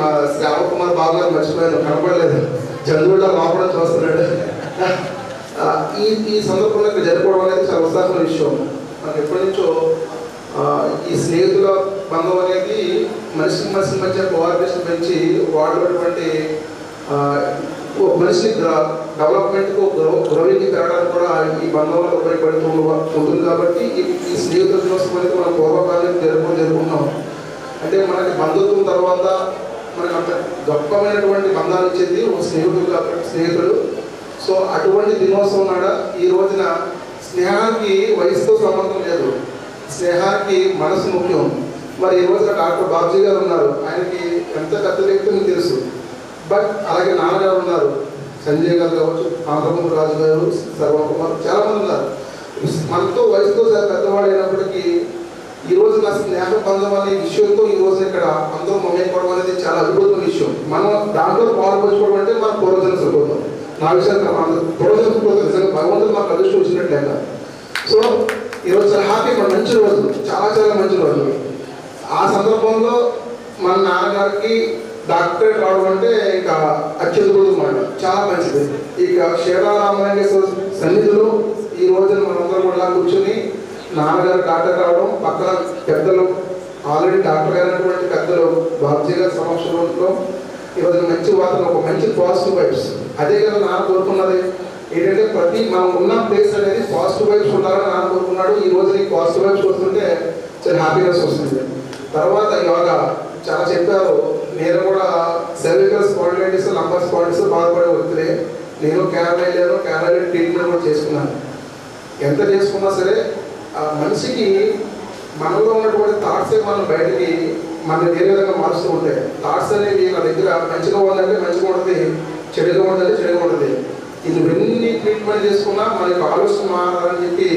మా శ్రావణ్ కుమార్ బాబు గారు మర్చిపోయాను, కనపడలేదు, చంద్రుడిలో లోపల చూస్తున్నాడు. ఈ సందర్భంలో ఇక్కడ జరుపుకోవడం అనేది చాలా ఉత్సాహమైన విషయం. మనకు ఎప్పటి నుంచో ఈ స్నేహితుల బంధం అనేది మనిషి మధ్య కోఆర్డినేషన్ పెంచి వాడుతున్నటువంటి మనిషి డెవలప్మెంట్కు గ్రోవింగ్కి పెరగడానికి కూడా ఈ బంధంలో ఉపయోగపడుతూ ఉంటుంది. కాబట్టి ఈ స్నేహితుల దినోత్సవం అనేది మనం పూర్వకాలం జరుపుకుంటున్నాం. అంటే మనకి బంధుత్వం తర్వాత మనకు అంత గొప్పమైనటువంటి బంధాలు ఇచ్చేది ఒక స్నేహితుడు. సో అటువంటి దినోత్సవం నాడ ఈ రోజున స్నేహానికి వయసుతో సంబంధం లేదు, స్నేహానికి మనసు ముఖ్యం. మరి ఈ రోజున డాక్టర్ బాబ్జీ గారు ఉన్నారు, ఆయనకి ఎంత పెద్ద వ్యక్తి మీకు తెలుసు. బట్ అలాగే నాన్నగారు ఉన్నారు, సంజయ్ గారు కావచ్చు, ఆంధ్రప్రదేశ్ రాజు గారు, శ్రవణ్ కుమార్, చాలామంది ఉన్నారు. మనతో వయసుతో చాలా పెద్దవాడు అయినప్పటికీ ఈ రోజు నా స్నేహ బంధం అనే విషయంతో ఈ రోజు ఇక్కడ అందరూ మమేకపడడం అనేది చాలా అద్భుతమైన విషయం. మనం దాంట్లో పాల్పంచుకోవడం అంటే మన పూర్వజన సరిపోతాం. నా విషయాన్ని పూర్వజన సరిపోతాం. నిజంగా భగవంతుడు మాకు అదృష్టం వచ్చినట్లేక. సో ఈరోజు చాలా హ్యాపీ, మంచి రోజు, చాలా చాలా మంచి రోజు. ఆ సందర్భంలో మన నాన్నగారికి డాక్టరేట్ రావడం అంటే ఇంకా అత్యద్భుతం మాట, చాలా మంచిది. ఇక శ్రీరామలింగేశ్వర సన్నిధిలో ఈ రోజున మనందరం కూడా కూర్చొని నాన్నగారు డాక్టర్ రావడం, పక్కన పెద్దలు ఆల్రెడీ డాక్టర్ అయినటువంటి పెద్దలు బాబ్జీ గారి సమక్షంలో ఈరోజు మంచి వాతావరణం, ఒక మంచి పాజిటివ్ వైబ్స్. అదే కదా నాన్న కోరుకున్నది ఏంటంటే ప్రతి మనం ఉన్న ప్లేస్ అనేది పాజిటివ్ వైబ్స్ ఉండాలని నాన్న కోరుకున్నాడు. ఈ రోజు ఈ పాజిటివ్ వైబ్స్ వస్తుంటే చాలా హ్యాపీనెస్ వస్తుంది. తర్వాత యోగా చాలా చెప్పారు. నేను కూడా సర్వికల్ స్పాండిలైటిస్, లంబర్ స్పాండిలైటిస్ బాధపడే వ్యక్తులే. నేను కేరళ ట్రీట్మెంట్ కూడా చేసుకున్నాను. ఎంత చేసుకున్నా సరే మనిషికి మనలో ఉన్నటువంటి థాట్సే మనం బయటికి మన వేరే విధంగా మారుస్తూ ఉంటాయి. థాట్స్ అనేవి నా దగ్గర మంచిగా ఉందంటే మంచిగా ఉంటుంది, చెడుగా ఉందంటే చెడుగా ఉంటుంది. ఇది ఎన్ని ట్రీట్మెంట్ చేసుకున్నా మన యొక్క ఆలోచన మారాలని చెప్పి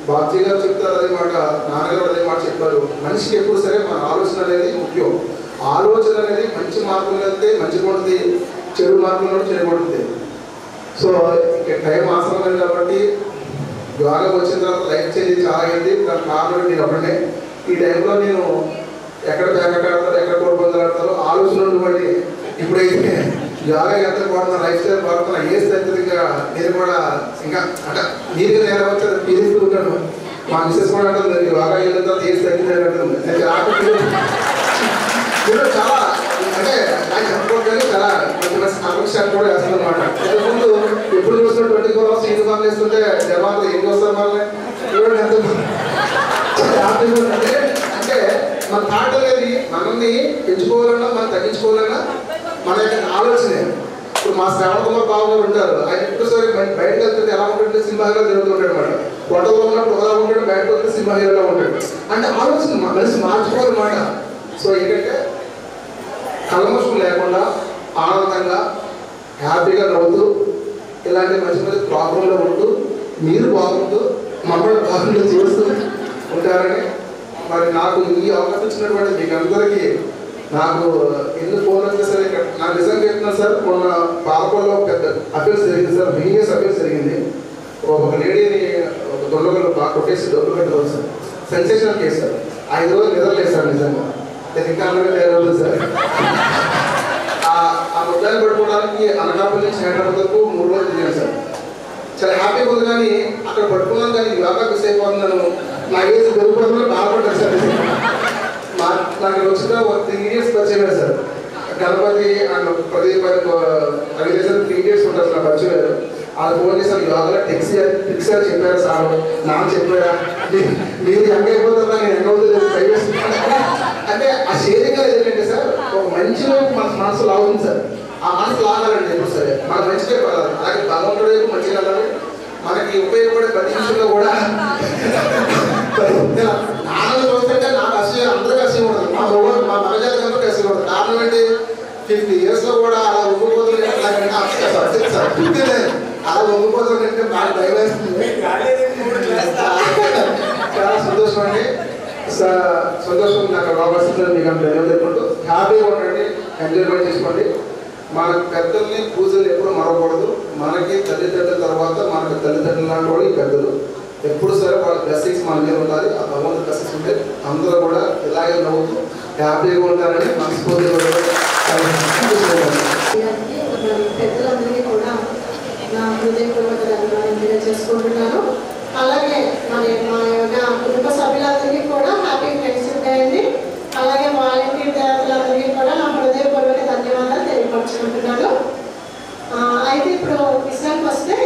బాబ్జీ గారు చెప్తారు. అదే మాట నాన్నగారు అదే మాట చెప్పారు. మనిషికి ఎప్పుడు సరే మన ఆలోచన అనేది ముఖ్యం. ఆలోచన అనేది మంచి మార్గంలో వెళ్తే మంచిగా ఉంటుంది, చెడు మార్గంలో చెడుగా ఉంటుంది. సో ఇక టైం ఆసనం కాబట్టి యోగా వచ్చిన తర్వాత లైఫ్ చేంజ్ చాలా అయింది. దాని కారణం నేను ఒకటే. ఈ టైంలో నేను ఎక్కడ బ్యాంక్ ఆడతారో, ఎక్కడ కోరుకుందాలు ఆడతారో ఆలోచన ఉండి ఇప్పుడైతే యోగా ఎంత వాడుతున్నా, లైఫ్ స్టైల్ వాడుతున్నా, ఏ స్థితిగా నేను కూడా ఇంకా అంటే మీరు నేను వచ్చి ఫీలింగ్ ఉంటాను. మా మిస్సెస్ కూడా అంటుంది యోగా వెళ్ళిన తర్వాత ఏజ్ తగ్గింది అంటుంది. చాలా అంటే నాకు చెప్పుకోవడానికి చాలా ఆకర్షణ కూడా వేస్తుంది అనమాట. ముందు ఎప్పుడు చూస్తున్నా 24 hours ఈజీ పనులు వేస్తుంటే జనాలు ఏం చూస్తారు మనల్ని చూడండి ఎంత అంటే మన థాట్ అనేది మనల్ని పెంచుకోవాలన్నా మనం తగ్గించుకోవాలన్నా మన యొక్క ఆలోచనే. ఇప్పుడు మా శ్రావణ్ కుమార్ బాబు గారు ఉంటారు, ఆయన ఎప్పుడు సరే బయటకు వెళ్తుంటే ఎలా ఉంటుంటే సినిమా హీరో జరుగుతుంటాడు అనమాట. హోటల్లో ఉన్నప్పుడు ఎలా ఉంటాడు, బయటకు వస్తే సినిమా హీరోలో ఉంటాడు. అంటే ఆలోచన మనిషి మార్చుకోవాలన్నమాట. సో ఏంటంటే కల్మషం లేకుండా ఆనందంగా హ్యాపీగా నవ్వుతూ ఇలాంటి మంచి మంచి ప్రోగ్రాంలో ఉంటూ మీరు బాగుంటూ మమ్మల్ని బాగుంటూ చూస్తూ ఉంటారని మరి నాకు ఈ అవకాశం ఇచ్చినటువంటి మీకు అందరికీ నాకు ఎన్ని ఫోన్ వచ్చినా సరే ఇక్కడ నాకు నిజంగా చెప్తున్నాను సార్. మొన్న పాలకొల్లో పెద్ద అఫేర్స్ జరిగింది సార్, బిజినెస్ అఫేర్స్ జరిగింది. ఒక లేడీని ఒక దొండగలు బాగా కొట్టేసి డబ్బులు కట్టుకోవాలి సార్. Sensational case sir. 5 రోజులు నిద్రలేదు సార్. నిజంగా ఇంకా అలాగే తయారవుతుంది సార్. ఆ ముద్దాన్ని పట్టుకోవడానికి అనకాపల్లి నుంచి హైదరాబాద్కు 3 రోజులు తిరిగాను సార్. చాలా హ్యాపీగా ఉంది. కానీ అక్కడ పట్టుకున్నాను కానీ యోగా మిస్ అయిపోతున్నాను. నా ఏజ్ పెరుగుకోవడంలో బాధపడ్డాను సార్. నాకు వచ్చిన ఒక 3 years పరిచయం సార్. గణపతి అండ్ ప్రదీప్ అవి చేసిన 3 years ఉంటారు సార్ పరిచయం. అది ఫోన్ చేశారు, యోగాలో ట్రిక్స్ చెప్పారు సార్. నాకు చెప్పారా మీరు ఎంగ అయిపోతారా, నేను ఎంగ అవుతుంది ట్రై చేస్తున్నాను అంటే ఆ షేరింగ్ అనేది ఏంటంటే సార్ ఒక మంచి మన మనసు లాగుతుంది సార్. ఆ మనసు లాగాలండి ఎప్పుడు సరే మన మంచిగా పడాలి. అలాగే భగవంతుడు వైపు మంచిగా వెళ్ళాలి. మనకి ఉపయోగపడే ప్రతి విషయంలో కూడా నాన్నలు చూస్తుంటే నాకు అసలు అందరికీ అసలు ఉండదు. మా మగజాతి అందరికీ అసలు ఉండదు. కారణం ఏంటి? 50 years కూడా అలా ఒంగిపోతుంది అలా ఒంగిపోతుంది అంటే నాకు భయం వేస్తుంది. చాలా సంతోషం అండి. సంతోషం నాకు రావాల్సింది మీకు అంత తెలియజేసుకుంటూ హ్యాపీగా ఉండండి, ఎంజాయ్మెంట్ చేసుకోండి. మన పెద్దల్ని పూజలు ఎప్పుడు మరవకూడదు. మనకి తల్లిదండ్రుల తర్వాత మనకు తల్లిదండ్రులు లాంటి వాళ్ళు ఈ పెద్దలు. ఎప్పుడు సరే వాళ్ళ బ్లెస్సింగ్స్ మన మీద ఉండాలి. ఆ భగవంతుడి బ్లెస్సింగ్స్ ఉంటే అందరూ కూడా ఇలాగే నవ్వుతూ హ్యాపీగా ఉంటారని మనస్ఫూర్తిగా పెద్దలందరికీ కూడా నా హృదయపూర్వక ధన్యవాదాలు తెలియజేసుకుంటున్నాను. అలాగే మరి మా యొక్క కుటుంబ సభ్యులందరికీ కూడా హ్యాపీ ఫ్రెండ్షిప్ డే అండి. అలాగే వాలంటీర్ దేవతలందరికీ కూడా నా హృదయపూర్వక ధన్యవాదాలు తెలియపరుచుకుంటున్నాను. అయితే ఇప్పుడు విషయానికి వస్తే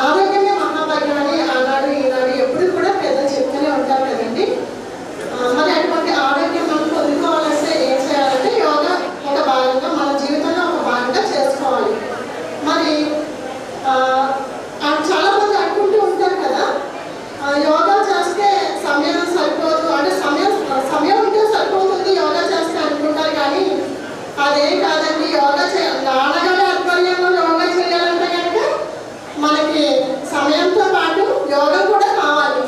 ఆరోగ్యమే మహాభాగ్యం అని ఆనాడు ఈనాడు ఎప్పుడు కూడా పెద్దలు చెప్తూనే ఉంటారు కదండి. మరి అటువంటి ఆరోగ్యం మనం పొందుకోవాలంటే ఏం చేయాలంటే యోగా ఒక భాగంగా మన జీవితంలో ఒక భాగంగా చేసుకోవాలి. మరి చాలా మంది అనుకుంటూ ఉంటారు కదా, యోగా చేస్తే సమయం సరిపోదు అంటే సమయం ఉంటే సరిపోతుంది యోగా చేస్తే అనుకుంటారు. కానీ అదేం కాదండి. యోగా నాన్నగారి ఆధ్వర్యంలో యోగా చేయాలంటే కనుక మనకి సమయంతో పాటు యోగా కూడా కావాలి.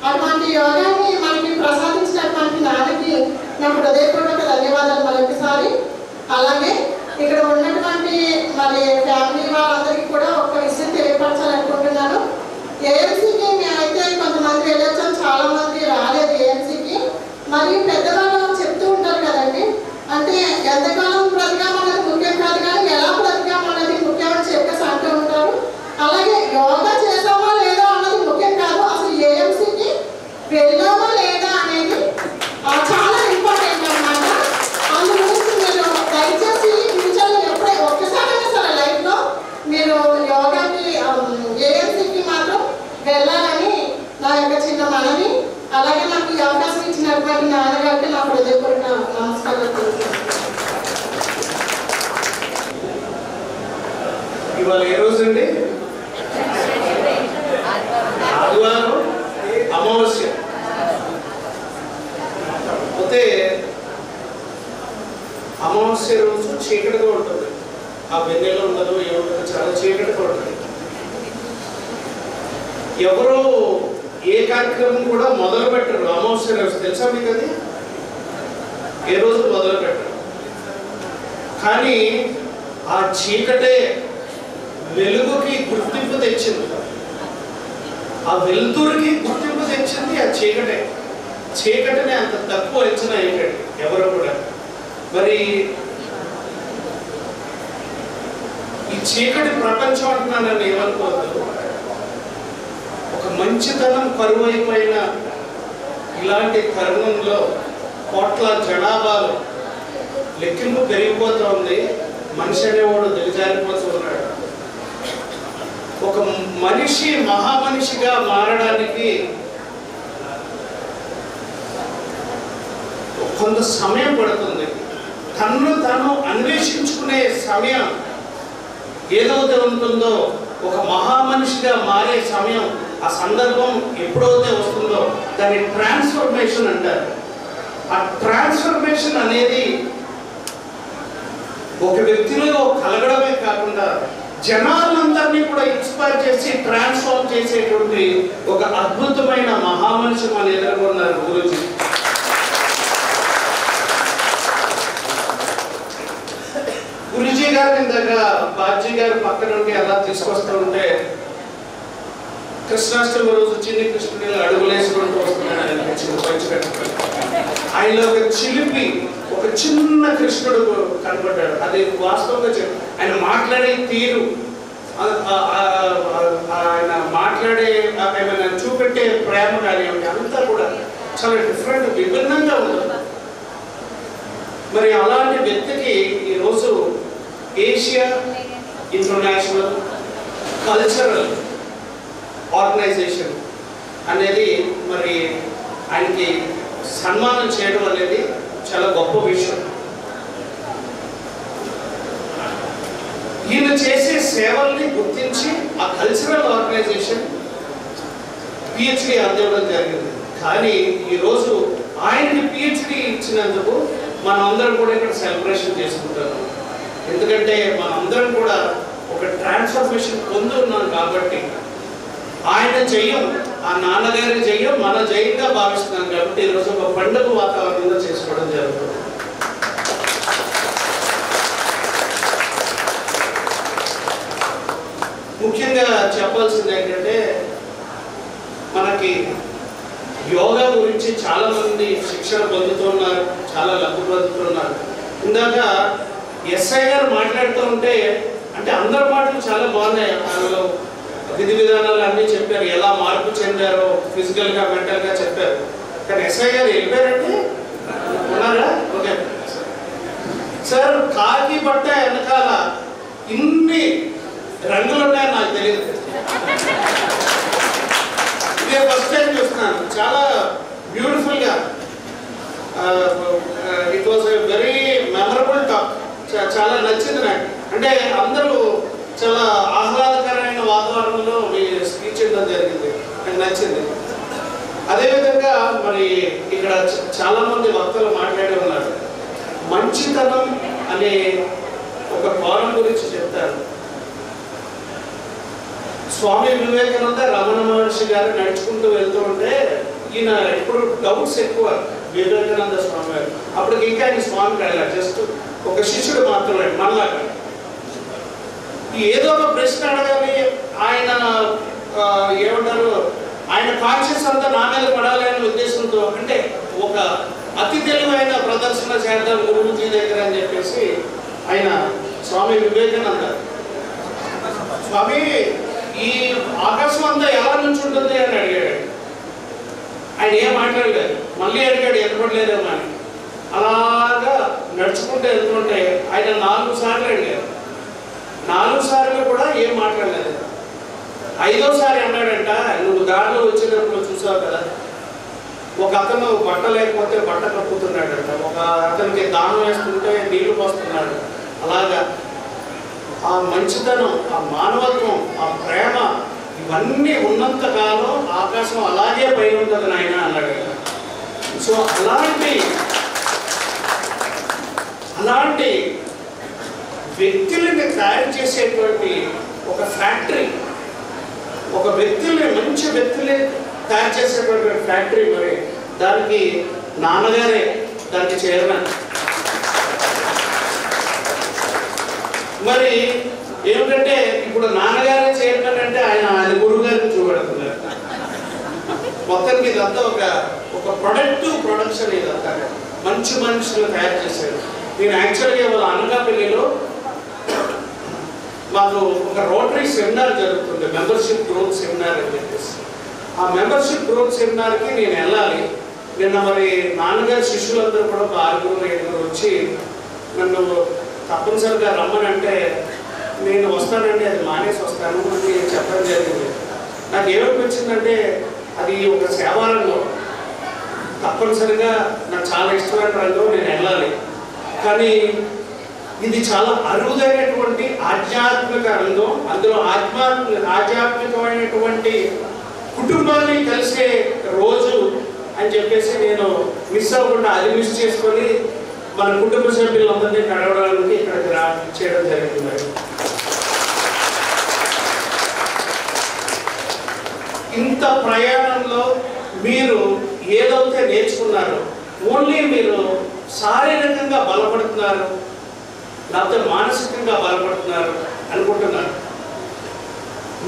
అటువంటి యోగాని మనకి ప్రసాదించినటువంటి నాన్నకి నా హృదయపూర్వక ధన్యవాదాలు మరొకసారి. అలాగే ఇక్కడ ఉన్నటువంటి మరి ఫ్యామిలీ వాళ్ళందరికీ కూడా ఒక విషయం తెలియపరచాలనుకుంటున్నాను. ఏఎంసీకి మేమైతే కొంతమంది వెళ్ళొచ్చాం, చాలా మంది రాలేదు ఏఎంసీకి. మరియు పెద్దవాళ్ళు చెప్తూ ఉంటారు కదండి, అంటే ఎంతకాలం బ్రతికామన్నది ముఖ్యం కాదు కానీ ఎలా బ్రతికామన్నది ముఖ్యం అని చెప్పేసి అంటూ ఉంటారు. అలాగే యోగా చేసామా లేదా అన్నది ముఖ్యం కాదు, అసలు ఏఎంసీకి వెళ్ళామా లేదా అనేది చాలా ఇంపార్టెంట్ అన్నమాట. అందుగురించి మీరు దయచేసి ఫ్యూచర్లో ఎప్పుడైనా ఒక్కసారైనా సరే లైఫ్లో మీరు యోగాకి ఏఎంసీకి మాత్రం వెళ్ళాలని నా యొక్క చిన్న మనవి. అలాగే నాకు ఈ అవకాశం ఇచ్చినటువంటి నాన్నగారికి నా హృదయపూర్వక నమస్కారాలు. ఇవాళ ఏ రోజు అండి? ఆదివారం అమావాస్య. పోతే అమావాస్య రోజు చీకటిగా ఉంటుంది. ఆ వెన్నెలో ఉండదు, ఏముండదు, చాలా చీకటిగా ఉంటుంది. ఎవరో ఏ కార్యక్రమం కూడా మొదలు పెట్టరు అమావాస్య రోజు. తెలుసా మీకు అది? ఏ రోజు మొదలు పెట్టరు. కానీ ఆ చీకటే వెలుగుకి గుర్తింపు తెచ్చింది. ఆ వెలుతురుకి గుర్తింపు తెచ్చింది ఆ చీకటే. చీకటిని అంత తక్కువ అంచనా ఏంటండి ఎవరో కూడా. మరి ఈ చీకటి ప్రపంచం అంటున్నానని ఏమనుకోవద్దు. ఒక మంచితనం కరువైపోయిన ఇలాంటి తరుణంలో కోట్ల జనాభాలు లెక్కింపు పెరిగిపోతుంది. మనిషి అనేవాడు దిగజారిపోతూ ఉన్నాడు. ఒక మనిషి మహామనిషిగా మారడానికి కొంత సమయం పడుతుంది. తనను తాను అన్వేషించుకునే సమయం ఏదైతే ఉంటుందో, ఒక మహామనిషిగా మారే సమయం, ఆ సందర్భం ఎప్పుడైతే వస్తుందో దాన్ని ట్రాన్స్ఫర్మేషన్ అంటారు. ఆ ట్రాన్స్ఫర్మేషన్ అనేది ఒక వ్యక్తిలో కలగడమే కాకుండా జనాలందరినీ కూడా ఇన్స్పైర్ చేసి ట్రాన్స్ఫార్మ్ చేసేటువంటి ఒక అద్భుతమైన మహామనిషి మన ఎదుర్కొన్నారు గురూజీ. గురూజీ గారి ఇందాక బాజీ గారు పక్క నుండి అలా తీసుకొస్తూ ఉంటే కృష్ణాష్టమి రోజు చిన్ని కృష్ణుడు అడుగులేసుకుంటూ వస్తున్నాడు అనిపించింది. ఆయనలో ఒక చిలిపి ఒక చిన్న కృష్ణుడు కనపడ్డాడు. అది వాస్తవంగా ఆయన మాట్లాడే తీరు, ఆయన మాట్లాడే ఏమైనా చూపెట్టే ప్రేమ కానీ అంతా కూడా చాలా డిఫరెంట్, విభిన్నంగా ఉంటుంది. మరి అలాంటి వ్యక్తికి ఈరోజు ఏషియా ఇంటర్నేషనల్ కల్చరల్ ఆర్గనైజేషన్ అనేది మరి ఆయనకి సన్మానం చేయడం అనేది చాలా గొప్ప విషయం. ఈయన చేసే సేవల్ని గుర్తించి ఆ కల్చరల్ ఆర్గనైజేషన్ పిహెచ్డి అందివ్వడం జరిగింది. కానీ ఈరోజు ఆయనకి పిహెచ్డి ఇచ్చినందుకు మనందరం కూడా ఇక్కడ సెలబ్రేషన్ చేసుకుంటాం. ఎందుకంటే మనందరం కూడా ఒక ట్రాన్స్ఫర్మేషన్ పొంది ఉన్నాం కాబట్టి ఆయన జయం, ఆ నాన్నగారి జయం మన జయంగా భావిస్తున్నాం కాబట్టి ఈరోజు ఒక పండుగ వాతావరణంలో చేసుకోవడం జరుగుతుంది. ముఖ్యంగా చెప్పాల్సింది ఏంటంటే మనకి యోగా గురించి చాలా మంది శిక్షణ పొందుతున్నారు, చాలా లబ్ధి పొందుతున్నారు. ఇందాక ఎస్ఐ గారు మాట్లాడుతూ ఉంటే అంటే అందరి మాటలు చాలా బాగున్నాయి. అందులో విధి విధానాలు అన్నీ చెప్పారు, ఎలా మార్పు చెందారో ఫిజికల్గా మెంటల్గా చెప్పారు. కానీ ఎస్ఐ గారు వెళ్ళిపోయారంటే ఉన్నారా? ఓకే సార్, కాకి బట్ట వెనకాల ఇన్ని రంగులు ఉన్నాయని నాకు తెలియదు. ఇదే ఫస్ట్ టైం చూస్తున్నాను. చాలా బ్యూటిఫుల్గా, it was a very memorable talk. చాలా నచ్చింది నాకు. అంటే అందరూ చాలా ఆహ్లాదకరమైన వాతావరణంలో మీ స్పీచ్ ఇవ్వడం జరిగింది, నాకు నచ్చింది. అదేవిధంగా మరి ఇక్కడ చాలామంది వక్తలు మాట్లాడి ఉన్నారు. మంచితనం అనే ఒక కోణం గురించి చెప్తారు. స్వామి వివేకానంద రమణ మహర్షి గారు నడుచుకుంటూ వెళ్తూ ఉంటే ఈయన ఇప్పుడు డౌట్స్ ఎక్కువ వివేకానంద స్వామి గారు. అప్పటికి ఇంకా ఆయన స్వామి అడగారు, జస్ట్ ఒక శిష్యుడు మాత్రమే మనలాగా. ఏదో ఒక ప్రశ్న అడగాలి, ఆయన ఏమంటారు, ఆయన కాన్షియస్ అంతా నా మీద పడాలి అనే ఉద్దేశంతో, అంటే ఒక అతి తెలివైన ప్రదర్శన చేద్దాం గురువుజీ దగ్గర అని చెప్పేసి ఆయన స్వామి వివేకానంద, స్వామి ఈ ఆకాశం అంతా ఎలా నుంచి ఉంటుంది అని అడిగాడు. ఆయన ఏం మాట్లాడలేదు. మళ్ళీ అడిగాడు, ఎనపడలేదేమో అని. అలాగా నడుచుకుంటూ వెళ్తుంటే ఆయన 4 సార్లు అడిగారు. 4 సార్లు కూడా ఏం మాట్లాడలేదు. 5వసారి అన్నాడంట, నువ్వు దారిలో వచ్చేటప్పుడు చూసావు కదా, ఒక అతను బట్ట లేకపోతే బట్ట కప్పుతున్నాడంట, ఒక అతనికి దానం వేస్తుంటే నీళ్లు పోస్తున్నాడు. అలాగా ఆ మంచితనం, ఆ మానవత్వం, ఆ ప్రేమ, ఇవన్నీ ఉన్నంత కాలం ఆకాశం అలాగే పైన ఉంటుంది నాయన అన్నాడు. సో అలాంటి వ్యక్తులని తయారు చేసేటువంటి ఒక ఫ్యాక్టరీ, ఒక వ్యక్తుల్ని, మంచి వ్యక్తులే తయారు చేసేటువంటి ఫ్యాక్టరీ, మరి దానికి నాన్నగారే దానికి చైర్మన్. మరి ఏమిటంటే ఇప్పుడు నాన్నగారే చైర్మన్ అంటే ఆయన గురువు గారిని చూపెడుతున్నారు. మొత్తానికి ఇదంతా ఒక ప్రొడక్షన్. ఇదంతా మంచి మనుషులు తయారు చేశారు. నేను యాక్చువల్గా వాళ్ళ అనకాపల్లిలో మాకు ఒక రోటరీ సెమినార్ జరుగుతుంది, మెంబర్షిప్ గ్రోత్ సెమినార్ అని చెప్పేసి. ఆ మెంబర్షిప్ గ్రోత్ సెమినార్కి నేను వెళ్ళాలి. నిన్న మరి నాన్నగారి శిష్యులందరూ కూడా ఒక 6-7 వచ్చి నన్ను తప్పనిసరిగా రమ్మని అంటే నేను వస్తానండి, అది మానేసి వస్తాను అని చెప్పడం జరిగింది. నాకు ఏమనిపించిందంటే అది ఒక సేవారంగం, తప్పనిసరిగా నాకు చాలా ఇష్టమైన రంగం, నేను వెళ్ళాలి. కానీ ఇది చాలా అరుదైనటువంటి ఆధ్యాత్మిక రంగం. అందులో ఆధ్యాత్మికమైనటువంటి కుటుంబాన్ని కలిసే రోజు అని చెప్పేసి నేను మిస్ అవ్వకుండా అది మిస్ చేసుకొని మన కుటుంబ సభ్యులందరినీ కలవడానికి ఇక్కడికి చేయడం జరిగింది. ఇంత ప్రయాణంలో మీరు ఏదైతే నేర్చుకున్నారో, ఓన్లీ మీరు శారీరకంగా బలపడుతున్నారు, లేకపోతే మానసికంగా బలపడుతున్నారు అనుకుంటున్నారు.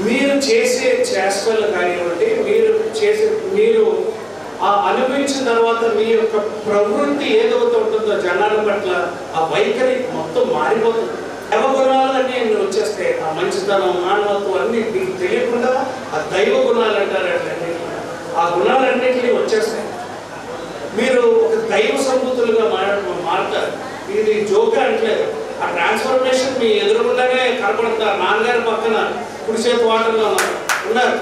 మీరు చేసే చేష్టలు కానివ్వండి, మీరు ఆ అనుభవించిన తర్వాత మీ యొక్క ప్రవృత్తి ఏదైతే ఉంటుందో జనాల పట్ల, ఆ వైఖరి మొత్తం మారిపోతుంది. దేవగుణాలు అన్నీ వచ్చేస్తాయి. ఆ మంచితనం, మానవత్వం అన్నీ మీకు తెలియకుండా ఆ దైవ గుణాలు అంటారంటే ఆ గుణాలన్నింటినీ వచ్చేస్తాయి. మీరు ఒక దైవ సంబూతులుగా మారుతారు. ఇది జోక్ అంటలేదు. ఆ ట్రాన్స్ఫర్మేషన్ మీ ఎదురుగుండానే కనపడతారు. నాన్నగారి పక్కన కుడి చేతి వాటర్లో ఉన్నారు.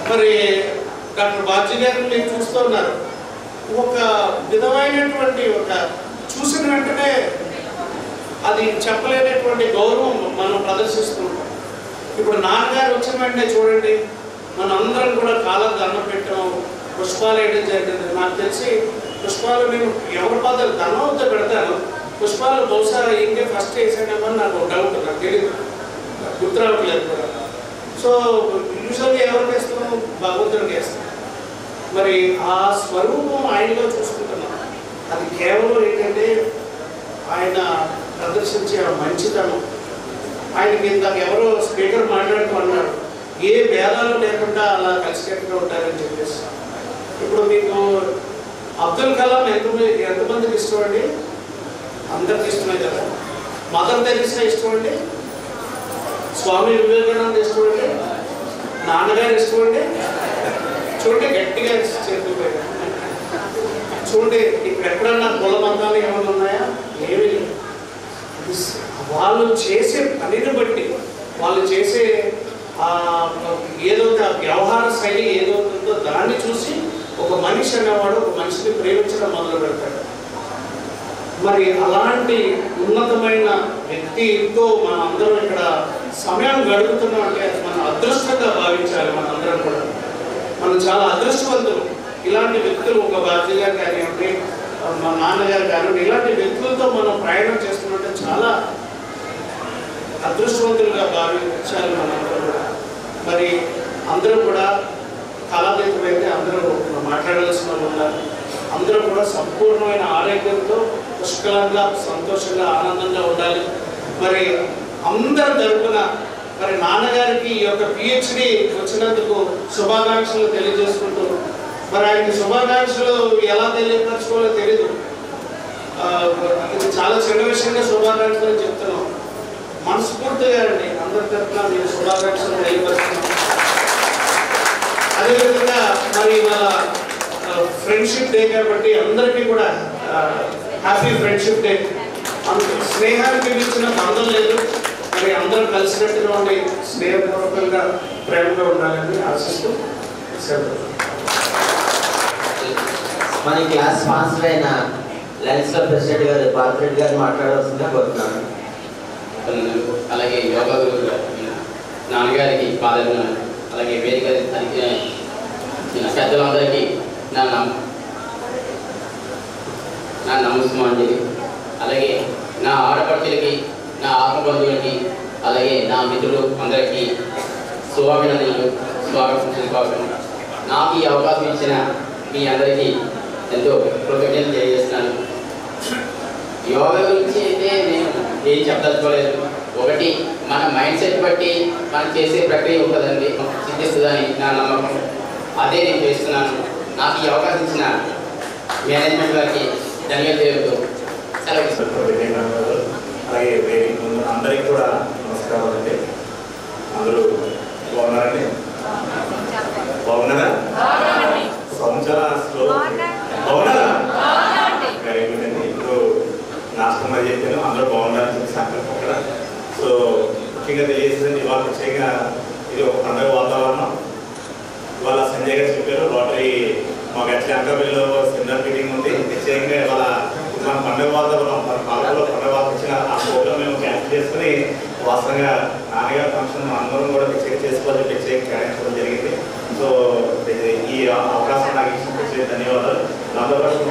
మరి డాక్టర్ బాజీ గారిని మీరు చూస్తున్నారు. ఒక విధమైనటువంటి చూసిన వెంటనే అది చెప్పలేనటువంటి గౌరవం మనం ప్రదర్శిస్తుంటాం. ఇప్పుడు నాన్నగారు వచ్చిన వెంటనే చూడండి మనందరం కూడా కాలం దండం పెట్టాం, పుష్పాలు వేయడం జరిగింది. నాకు తెలిసి పుష్పాలు నేను ఎవరి పాదాలు దండంతో పెడతాను, పుష్పాలు బహుశా ఇంకే ఫస్ట్ వేసానేమో నాకు డౌట్, నాకు తెలియదు, గుర్తు రావట్లేదు కూడా. సో యూజువల్గా ఎవరికి వేస్తాము? భగవంతుడికి వేస్తాం. మరి ఆ స్వరూపం ఆయనలో చూసుకుంటున్నాం. అది కేవలం ఏంటంటే ఆయన ప్రదర్శించే ఆ మంచితనం. ఆయనకి ఇందాక ఎవరో స్పీకర్ మాట్లాడుతూ అన్నారు, ఏ భేదాలు లేకుండా అలా కలిసికట్టుగా ఉంటారని చెప్పేసి. ఇప్పుడు మీకు అబ్దుల్ కలాం ఎంతమందికి ఇష్టం అండి? అందరికి ఇష్టమే కదా. మదర్ తెరీసా ఇష్టం అండి, స్వామి వివేకానంద ఇష్టం అండి, నాన్నగారు ఇష్టం అండి. చూడండి గట్టిగా చేతులు పోయారు. చూడండి ఇక్కడ ఎక్కడన్నా కుల మతాలు ఏమైనా ఉన్నాయా? ఏమీ లేదు. వాళ్ళు చేసే పనిని బట్టి, వాళ్ళు చేసే ఏదైతే ఆ వ్యవహార శైలి ఏదవుతుందో దాన్ని చూసి ఒక మనిషి అనేవాడు ఒక మనిషిని ప్రేమించడం మొదలు పెడతాడు. మరి అలాంటి ఉన్నతమైన వ్యక్తితో మనం అందరం ఇక్కడ సమయం గడుపుతున్నాం అంటే మనం అదృష్టంగా భావించాలి. మనందరం కూడా మనం చాలా అదృష్టవంతులు. ఇలాంటి వ్యక్తులు ఒక బాధ్య గారు కానివ్వండి, మా నాన్నగారు కానివ్వండి, ఇలాంటి వ్యక్తులతో మనం ప్రయాణం చేస్తున్నట్టే చాలా అదృష్టవంతులుగా భావించాలి మనందరం కూడా. మరి అందరూ కూడా కాలాతీతమైతే అందరూ మాట్లాడాల్సిన వాళ్ళు ఉన్నారు. అందరూ కూడా సంపూర్ణమైన ఆరోగ్యంతో పుష్కలంగా సంతోషంగా ఆనందంగా ఉండాలి. మరి అందరి తరపున మరి నాన్నగారికి ఈ యొక్క పిహెచ్డి వచ్చినందుకు శుభాకాంక్షలు తెలియజేసుకుంటూ, మరి ఆయనకి శుభాకాంక్షలు ఎలా తెలియపరచుకోవాలో తెలీదు. ఇది చాలా చిన్న విషయంగా శుభాకాంక్షలు చెప్తున్నాం. మనస్ఫూర్తిగా అండి అందరి తరఫున మీరు శుభాకాంక్షలు తెలియపరుస్తున్నాం. అదేవిధంగా మరి ఇవాళ ఫ్రెండ్షిప్ డే కాబట్టి అందరికీ కూడా హ్యాపీ ఫ్రెండ్షిప్ డే. స్నేహానికి మించిన బంధం లేదు. మరి అందరూ కలిసినట్టుగా ఉండి స్నేహపూర్వకంగా ప్రేమగా ఉండాలని ఆశిస్తూ మన క్లాస్ స్పాన్సర్ అయిన లయన్స్ క్లబ్ ప్రెసిడెంట్ గారు భారతరెడ్డి గారు మాట్లాడాల్సిందిగా కోరుతున్నాను. అలాగే యోగా గురువు నాన్నగారికి పాదలు, అలాగే వేదిక పెద్దలందరికీ నా నమస్కారం. అలాగే నా ఆడపడుచులకి, నా ఆత్మబంధువులకి, అలాగే నా మిత్రులు అందరికీ శుభాభినందనలు, స్వాగతం. నాకు ఈ అవకాశం ఇచ్చిన మీ అందరికీ ఎంతో కృతజ్ఞతలు తెలియజేస్తున్నాను. యోగా గురించి అయితే నేను ఏం చెప్పదలుచుకోలేదు. ఒకటి, మన మైండ్ సెట్ బట్టి మనం చేసే ప్రక్రియ ఉంటుందండి, సిద్ధిస్తుందని నా నమ్మకం. అదే నేను చేస్తున్నాను. నాకు ఈ అవకాశం ఇచ్చిన మేనేజ్మెంట్ గారికి ధన్యవాదాలు సెలవు. అలాగే వేదిక ముందు అందరికీ కూడా నమస్కారం అండి. అందరూ బాగున్నారండి? బాగున్నారా? సంవత్సరాలు బాగున్నారా? వెరీ గుడ్ అండి. ఇప్పుడు నాశనం అది చెప్పాను, అందరూ బాగుండాలని చెప్పి సంకల్పం కూడా. సో ముఖ్యంగా తెలియజేసింది ఇవాళ ముఖ్యంగా ఇది ఒక పండుగ వాతావరణం. ఇవాళ సంజయ్ గారు చెప్పారు రోటరీ మాకు ఎట్లా అంకబిల్లో సెమినార్ మీటింగ్ ఉంది. నిశ్చయంగా ఇవాళ మన పండుగ వాతావరణం, మన పాలకులో పండుగ వచ్చిన ఆ ప్రోగ్రాం మేము క్యాన్సిల్ చేసుకుని వాస్తవంగా నాన్నగారి ఫంక్షన్ అందరం కూడా చెక్ చేసుకోవాలి, చెక్ కేటాయించడం జరిగింది. సో ఈ అవకాశం నాకు ఇచ్చిన ధన్యవాదాలు. దాంతోపాటు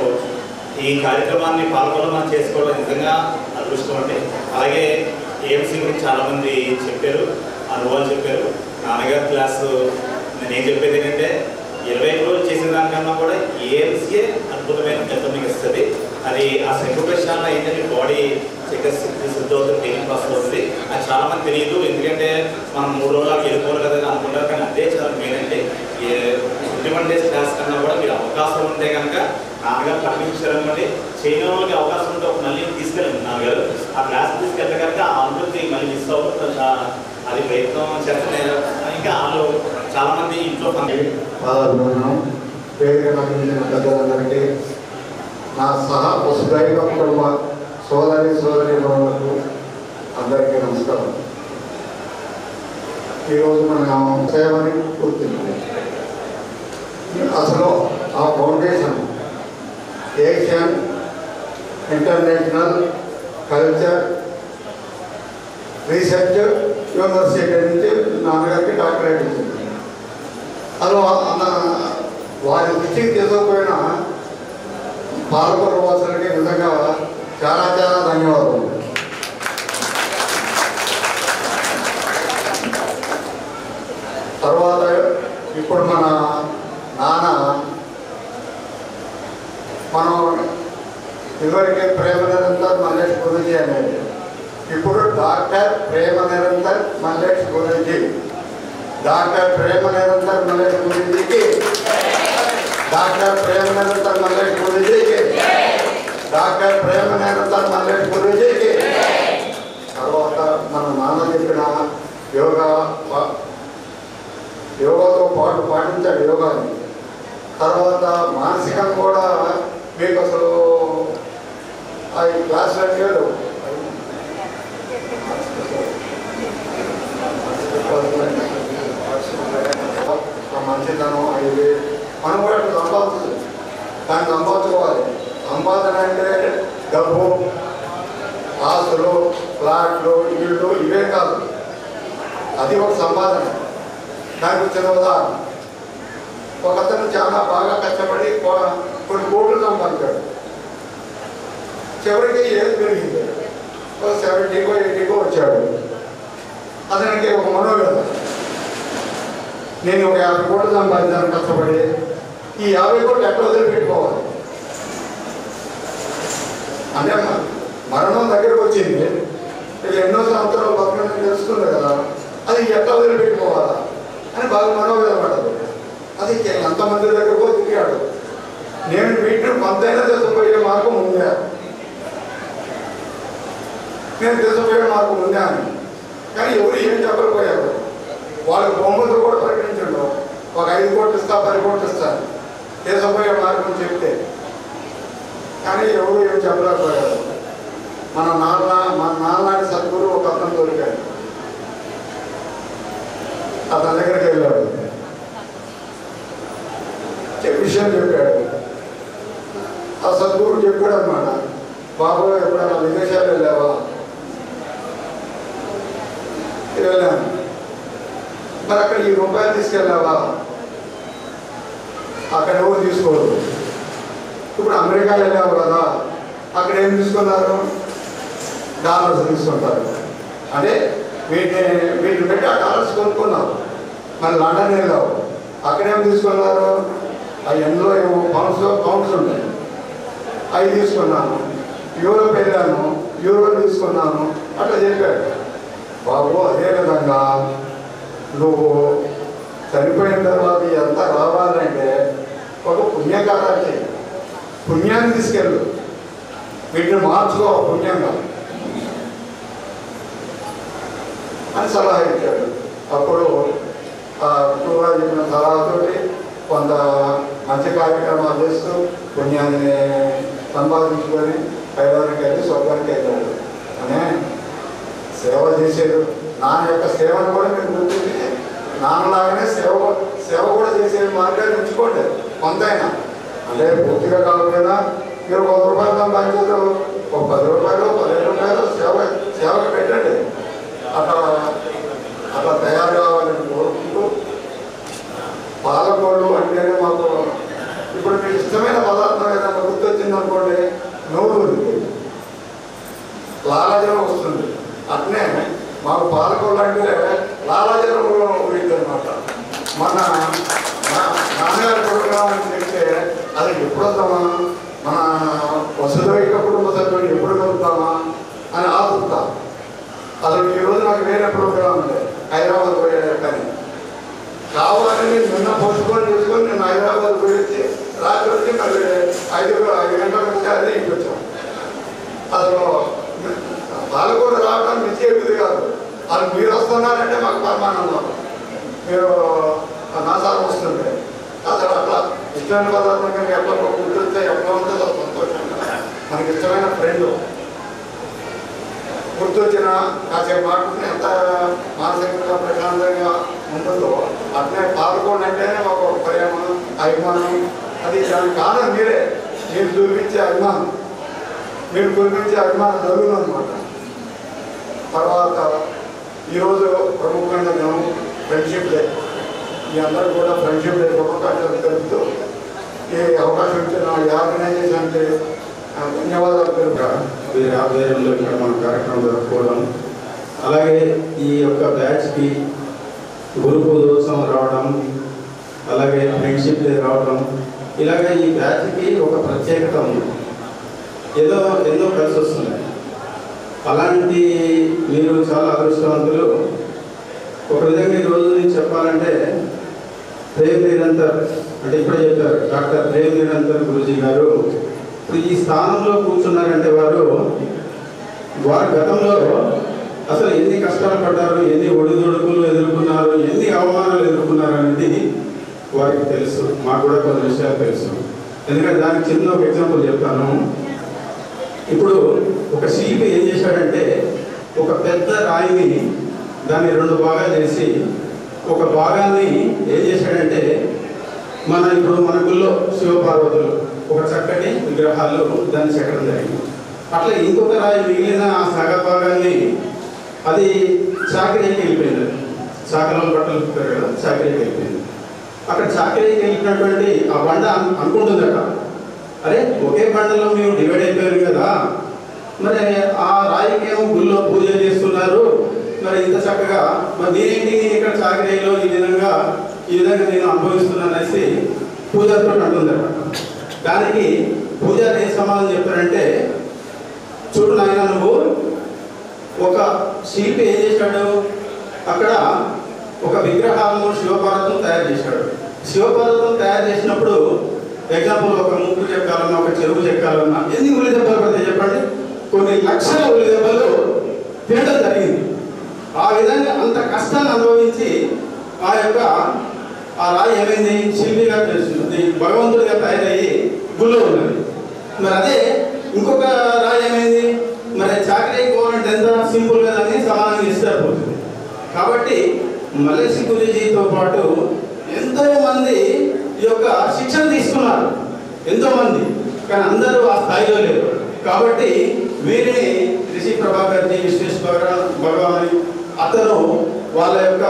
ఈ కార్యక్రమాన్ని పాల్గొనడం చేసుకోవడం నిజంగా అదృష్టం అండి. అలాగే ఏఎంసీ గురించి చాలామంది చెప్పారు, అనుభవాలు చెప్పారు. నాన్నగారి క్లాసు నేనేం చెప్పేది ఏంటంటే 20 రోజులు చేసిన దానికన్నా కూడా ఏఎంసీయే అద్భుతమైన ఫలితం మీకు ఇస్తుంది. అది ఆ శంకుప్రశాల ఏంటంటే బాడీ సిద్ధవుతుంది, ట్రైనింగ్ ప్రాసెస్ అవుతుంది. అది చాలామంది తెలియదు. ఎందుకంటే మనం 3 రోజులు వెళ్ళిపోవాలి కదా అనుకుంటారు, కానీ అదే చాలా మెయిన్ అంటే 21 days క్లాస్ కన్నా కూడా మీరు అవకాశం ఉంటే కనుక నాన్నగారు పంపించారనుకోండి, చేయని వాళ్ళకి అవకాశం ఉంటే ఒక మళ్ళీ తీసుకెళ్ళండి. నాన్నగారు ఆ క్లాస్ తీసుకెళ్తే కనుక ఆ అనుభూతి మళ్ళీ మిస్ అవుతుంది. అది ప్రయత్నం చేస్తున్నారు. ఇంకా వాళ్ళు చాలామంది ఇంట్లో పెద్దలందరికీ నా సహా వసుదైవ కుటుంబ సోదరులకు అందరికీ నమస్కారం. ఈరోజు మనం సేవని గుర్తింది. అసలు ఆ foundation Asian international culture research university నుంచి నాన్నగారికి డాక్టరేట్ ఇచ్చింది. అలా వారి దృష్టికి తీసుకుపోయిన పాలకొల్లు వాసులకి నిజంగా చాలా చాలా ధన్యవాదాలు. తర్వాత ఇప్పుడు మన నాన్న మనం ఇదివరకే ప్రేమ నిరంతర్ మల్లేష్ గురూజీ అనేది, ఇప్పుడు డాక్టర్ ప్రేమ నిరంతర్ మల్లేష్ గురూజీ. డాక్టర్ ప్రేమ నిరంతర్ మల్లేష్ గురూజీకి, డాక్టర్ ప్రేమ నిరంతర్ మల్లేష్ గురూజీకి, డాక్టర్ ప్రేమ నిరంతర్ మల్లేష్ గురూజీకి. తర్వాత మన నాన్న చెప్పిన యోగాతో పాటు పాటించాడు యోగాని. తర్వాత మానసికంగా కూడా మీకు అసలు ఈ క్లాసులు లేడు, మంచితనం అవి మనం కూడా సంపాదించదు, దాన్ని సంపాదించుకోవాలి. సంపాదన అంటే డబ్బు, ఆస్తులు, ఫ్లాట్లు, ఇళ్ళు ఇవే కాదు, అది ఒక సంపాదన. దానికి వచ్చిన ఉదాహరణ, ఒక అతను చాలా బాగా కష్టపడి కొన్ని కోట్లు సంపాదించాడు. చివరికి ఏది పెరిగింది, ఒక 70కో 80కో వచ్చాడు. అతనికి ఒక మనోవేదన, నేను ఒక 50 కోట్లు సంపాదించాను కష్టపడి, ఈ 50 కోట్లు ఎక్కడ వదిలిపెట్టుకోవాలి అంటే మరణం దగ్గరకు వచ్చింది, ఇక ఎన్నో సంవత్సరాలు బతకడం తెలుస్తుంది కదా, అది ఎట్లా వదిలిపెట్టుకోవాలా అని బాగా మనోవేదన పడదు. అది ఎంతమంది దగ్గరకు తిరిగాడు. నేను వీటిని కొంతైనా తీసుకుపోయే మార్గం ఉందా, నేను తీసుకుపోయే మార్గం ఉందా అని. కానీ ఎవరు ఏం చెప్పలేకపోయారు. వాళ్ళకి బొమ్మలతో కూడా ప్రకటించండు, ఒక 5 కోట్లు ఇస్తా 10 కోట్లు ఇస్తాను తీసుకుపోయే మార్గం చెప్తే. కానీ ఎవరు ఏం చెప్పలేకపోయారు. మన నాన్నలాంటి సద్గురు ఒక అతను దొరికాడు. అతని దగ్గరికి వెళ్ళాడు, విషయం చెప్పాడు. ఆ సద్గురు చెప్పాడు అనమాట, బాబు ఎప్పుడైనా విదేశాలు వెళ్ళావా? వెళ్ళాను. మరి అక్కడ ఈ రూపాయలు తీసుకెళ్ళావా? అక్కడ ఎవరు తీసుకోరు. ఇప్పుడు అమెరికా వెళ్ళావు కదా, అక్కడ ఏం తీసుకున్నారు? డాలర్స్ తీసుకుంటారు. అంటే వీటిని పెట్టి ఆ డాలర్స్ కొనుక్కున్నారు. మరి లండన్ వెళ్ళావు, అక్కడేం తీసుకున్నారు? ఎందులో ఏమో పౌండ్స్ ఉంటాయి, అవి తీసుకున్నాను. యూరోప్ వెళ్ళాను, యూరో తీసుకున్నాను అట్లా చెప్పాడు. బాబు అదే విధంగా నువ్వు చనిపోయిన తర్వాత ఎంత రావాలంటే ఒక పుణ్యకారాన్ని, పుణ్యాన్ని తీసుకెళ్ళు, వీటిని మార్చుకో పుణ్యంగా అని సలహా ఇచ్చాడు. అప్పుడు ఎక్కువగా చెప్పిన సలహాతోటి కొంత మంచి కార్యక్రమాలు చేస్తూ పుణ్యాన్ని సంపాదించుకొని కైలానికి వెళ్ళి స్వర్గానికి వెళ్ళాడు అనే సేవ చేసేది. నాన్న యొక్క సేవను కూడా మీరు గుర్తించి నాన్నలాగానే సేవ కూడా చేసే మార్గాన్ని ఉంచుకోండి. కొంతైనా అంటే పూర్తిగా కాకపోయినా మీరు 100 రూపాయలు సంపాదించారు, ఒక 10 రూపాయలు 15 రూపాయలు సేవకు పెట్టండి. అట్లా తయారు కావాలని కోరుకుంటూ, పాలకోళ్ళు అంటేనే మాకు ఇప్పుడు మీకు ఇష్టమైన పదార్థం ఏదైనా గుర్తొచ్చింది అనుకోండి, నోరు ఉరికింది, లాలాజలం వస్తుంది. అట్నే మాకు పాలకోళ్ళు అంటే లాలాజలం ఉరికింది అనమాట. మన నాన్నగారి ప్రోగ్రాం అని చెప్తే అది ఎప్పుడు వద్దామా, మన వసుదైక కుటుంబ సభ్యులు ఎప్పుడు కలుగుతామా అని ఆదుకుంటాం. అసలు ఈరోజు నాకు వేరే ప్రోగ్రాం ఉంది, హైదరాబాద్ పోయే. కానీ కావాలని నిన్న పోస్ట్పోన్ చేసుకొని నేను హైదరాబాద్ పోయి రాత్రి వచ్చి మళ్ళీ 5 గంటలకు వచ్చి అదే ఇంటికి వచ్చాం. అసలు పాలకూర రావడానికి మిస్ అయిపోయింది కాదు, అది మీరు వస్తున్నారంటే మాకు పరమానందం. మీరు నా సార్ వస్తుంటే అసలు అట్లా ఇష్టమైన పదార్థం కానీ ఎట్లా గుర్తొస్తే ఎట్లా ఉంటుందో సంతోషంగా మనకి ఇష్టమైన ఫ్రెండ్ గుర్తొచ్చిన కాసేపు మాట్లాడుకుని ఎంత మానసికంగా ప్రశాంతంగా ఉంటుందో అట్లే పాల్గొండి అంటేనే మాకు ఒక ప్రేమ అభిమానం. అది దానికి కారణం మీరే, మీరు చూపించే అభిమానం, మీరు కురిపించే అభిమానం జరుగుతుంది అనమాట. తర్వాత ఈరోజు ప్రముఖమైన దినం ఫ్రెండ్షిప్ డే. మీ అందరూ కూడా ఫ్రెండ్షిప్ డే శుభాకాంక్షలు తెలుపుతూ ఈ అవకాశం ఇచ్చిన ఈ ఆర్గనైజేషన్కి ధన్యవాదాలు తెలుపుతాను. వేరే ఆధ్వర్యంలో ఇక్కడ మన కార్యక్రమం జరుపుకోవడం, అలాగే ఈ యొక్క బ్యాచ్కి గురు పూజోత్సవం రావడం, అలాగే ఫ్రెండ్షిప్ డే రావడం, ఇలాగే ఈ బ్యాచ్కి ఒక ప్రత్యేకత ఉంది. ఎన్నో కలిసి వస్తున్నాయి. అలాంటి మీరు చాలా అదృష్టవంతులు. ఒక విధంగా ఈ రోజు నుంచి చెప్పాలంటే ప్రేమ్ నిరంతర్ అంటే ఇప్పుడే చెప్పారు డాక్టర్ ప్రేమ్ నిరంతర్ గురూజీ గారు ఇప్పుడు ఈ స్థానంలో కూర్చున్నారంటే వారు గతంలో అసలు ఎన్ని కష్టాలు పడ్డారు, ఎన్ని ఒడిదుడుకులు ఎదుర్కొన్నారు, ఎన్ని అవమానాలు ఎదుర్కొన్నారు అనేది వారికి తెలుసు. మాకు కూడా కొన్ని విషయాలు తెలుసు. ఎందుకంటే దానికి చిన్న ఒక ఎగ్జాంపుల్ చెప్తాను. ఇప్పుడు ఒక శిల్పి ఏం చేశాడంటే ఒక పెద్ద రాయిని దాన్ని 2 భాగాలు చేసి ఒక భాగాన్ని ఏం చేశాడంటే ఇప్పుడు మన గుళ్ళో శివపార్వతులు ఒక చక్కటి విగ్రహాలు దాన్ని చెక్కడం జరిగింది. అట్లా ఇంకొక రాయి మిగిలిన ఆ సగ భాగాన్ని అది చాకరీకి వెళ్ళిపోయింది. చాకలో బట్టలు పెట్టారు కదా, చాకరీకి వెళ్ళిపోయింది. అక్కడ చాకరీకి వెళ్ళినటువంటి ఆ బండ అనుకుంటుందట, అరే ఒకే బండలో మేము డివైడ్ అయిపోయారు కదా, మరి ఆ రాయికి ఏమో గుళ్ళో పూజ చేస్తున్నారు, మరి ఇంత చక్కగా మరి నేనేంటి నేను ఇక్కడ చాకరీలో ఈ విధంగా నేను అనుభవిస్తున్నాను అనేసి పూజారితో అంటుందట. దానికి పూజారి ఏ సమాధానం చెప్పారంటే, చూడు నాయన, నువ్వు ఒక శిల్పి ఏం చేశాడు, అక్కడ ఒక విగ్రహాలను శివపార్వతం తయారు చేశాడు. శివపార్వతం తయారు చేసినప్పుడు ఎగ్జాంపుల్ ఒక ముగ్గు చెక్కాలన్నా ఒక చెరువు చెక్కాలన్నా ఎన్ని ఉల్లి దెబ్బలు పడితే చెప్పండి, కొన్ని లక్షల ఉల్లి దెబ్బలు తినడం జరిగింది. ఆ విధంగా అంత కష్టాన్ని అనుభవించి ఆ రాయి ఏమైంది, శిల్పిగా తెలుస్తుంది, భగవంతుడిగా తయారయ్యి గుళ్ళో ఉన్నది. మరి అదే ఇంకొక రాయి ఏమైంది, మరి చాకరీ గవర్నమెంట్ ఎంత సింపుల్గా దాన్ని సమానంగా ఇస్తారు పోతుంది. కాబట్టి మల్లేశి గురూజీతో పాటు ఎంతో మంది ఈ యొక్క శిక్షణ తీసుకున్నారు, ఎంతో మంది, కానీ అందరూ ఆ స్థాయిలో లేరు. కాబట్టి వీరిని రిషి ప్రభాకర్జీ, విశ్వేష్ భగవాన్ అతను వాళ్ళ యొక్క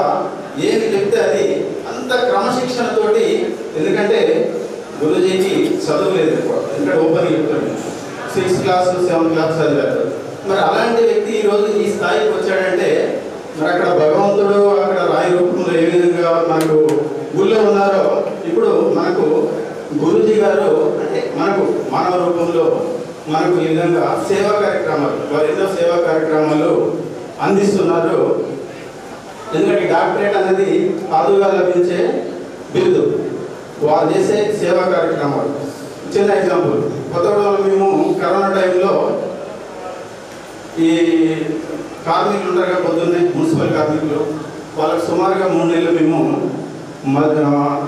ఏమి చెప్తే అది అంత క్రమశిక్షణతోటి, ఎందుకంటే గురూజీకి చదువు లేదు ఎక్కువ, ఎందుకంటే ఓపెన్ చెప్తాడు, 6th క్లాస్ 7th క్లాస్ చదివారు. మరి అలాంటి వ్యక్తి ఈరోజు ఈ స్థాయికి వచ్చాడంటే మరి అక్కడ భగవంతుడు అక్కడ రాయి రూపంలో ఏ విధంగా మనకు గుళ్ళో ఉన్నారో, ఇప్పుడు మనకు గురూజీ గారు అంటే మనకు మానవ రూపంలో మనకు ఈ విధంగా సేవా కార్యక్రమాలు, వారు ఎన్నో సేవా కార్యక్రమాలు అందిస్తున్నారు. ఎందుకంటే డాక్టరేట్ అనేది అదుగా లభించే బిరుదు, వారు చేసే సేవా కార్యక్రమాలు. చిన్న ఎగ్జాంపుల్, కొత్తగూడలో మేము కరోనా టైంలో ఈ కార్మికులు ఉంటారు కదా, పొద్దున్నే మున్సిపల్ కార్మికులు, వాళ్ళకి సుమారుగా 3 నెలలు మేము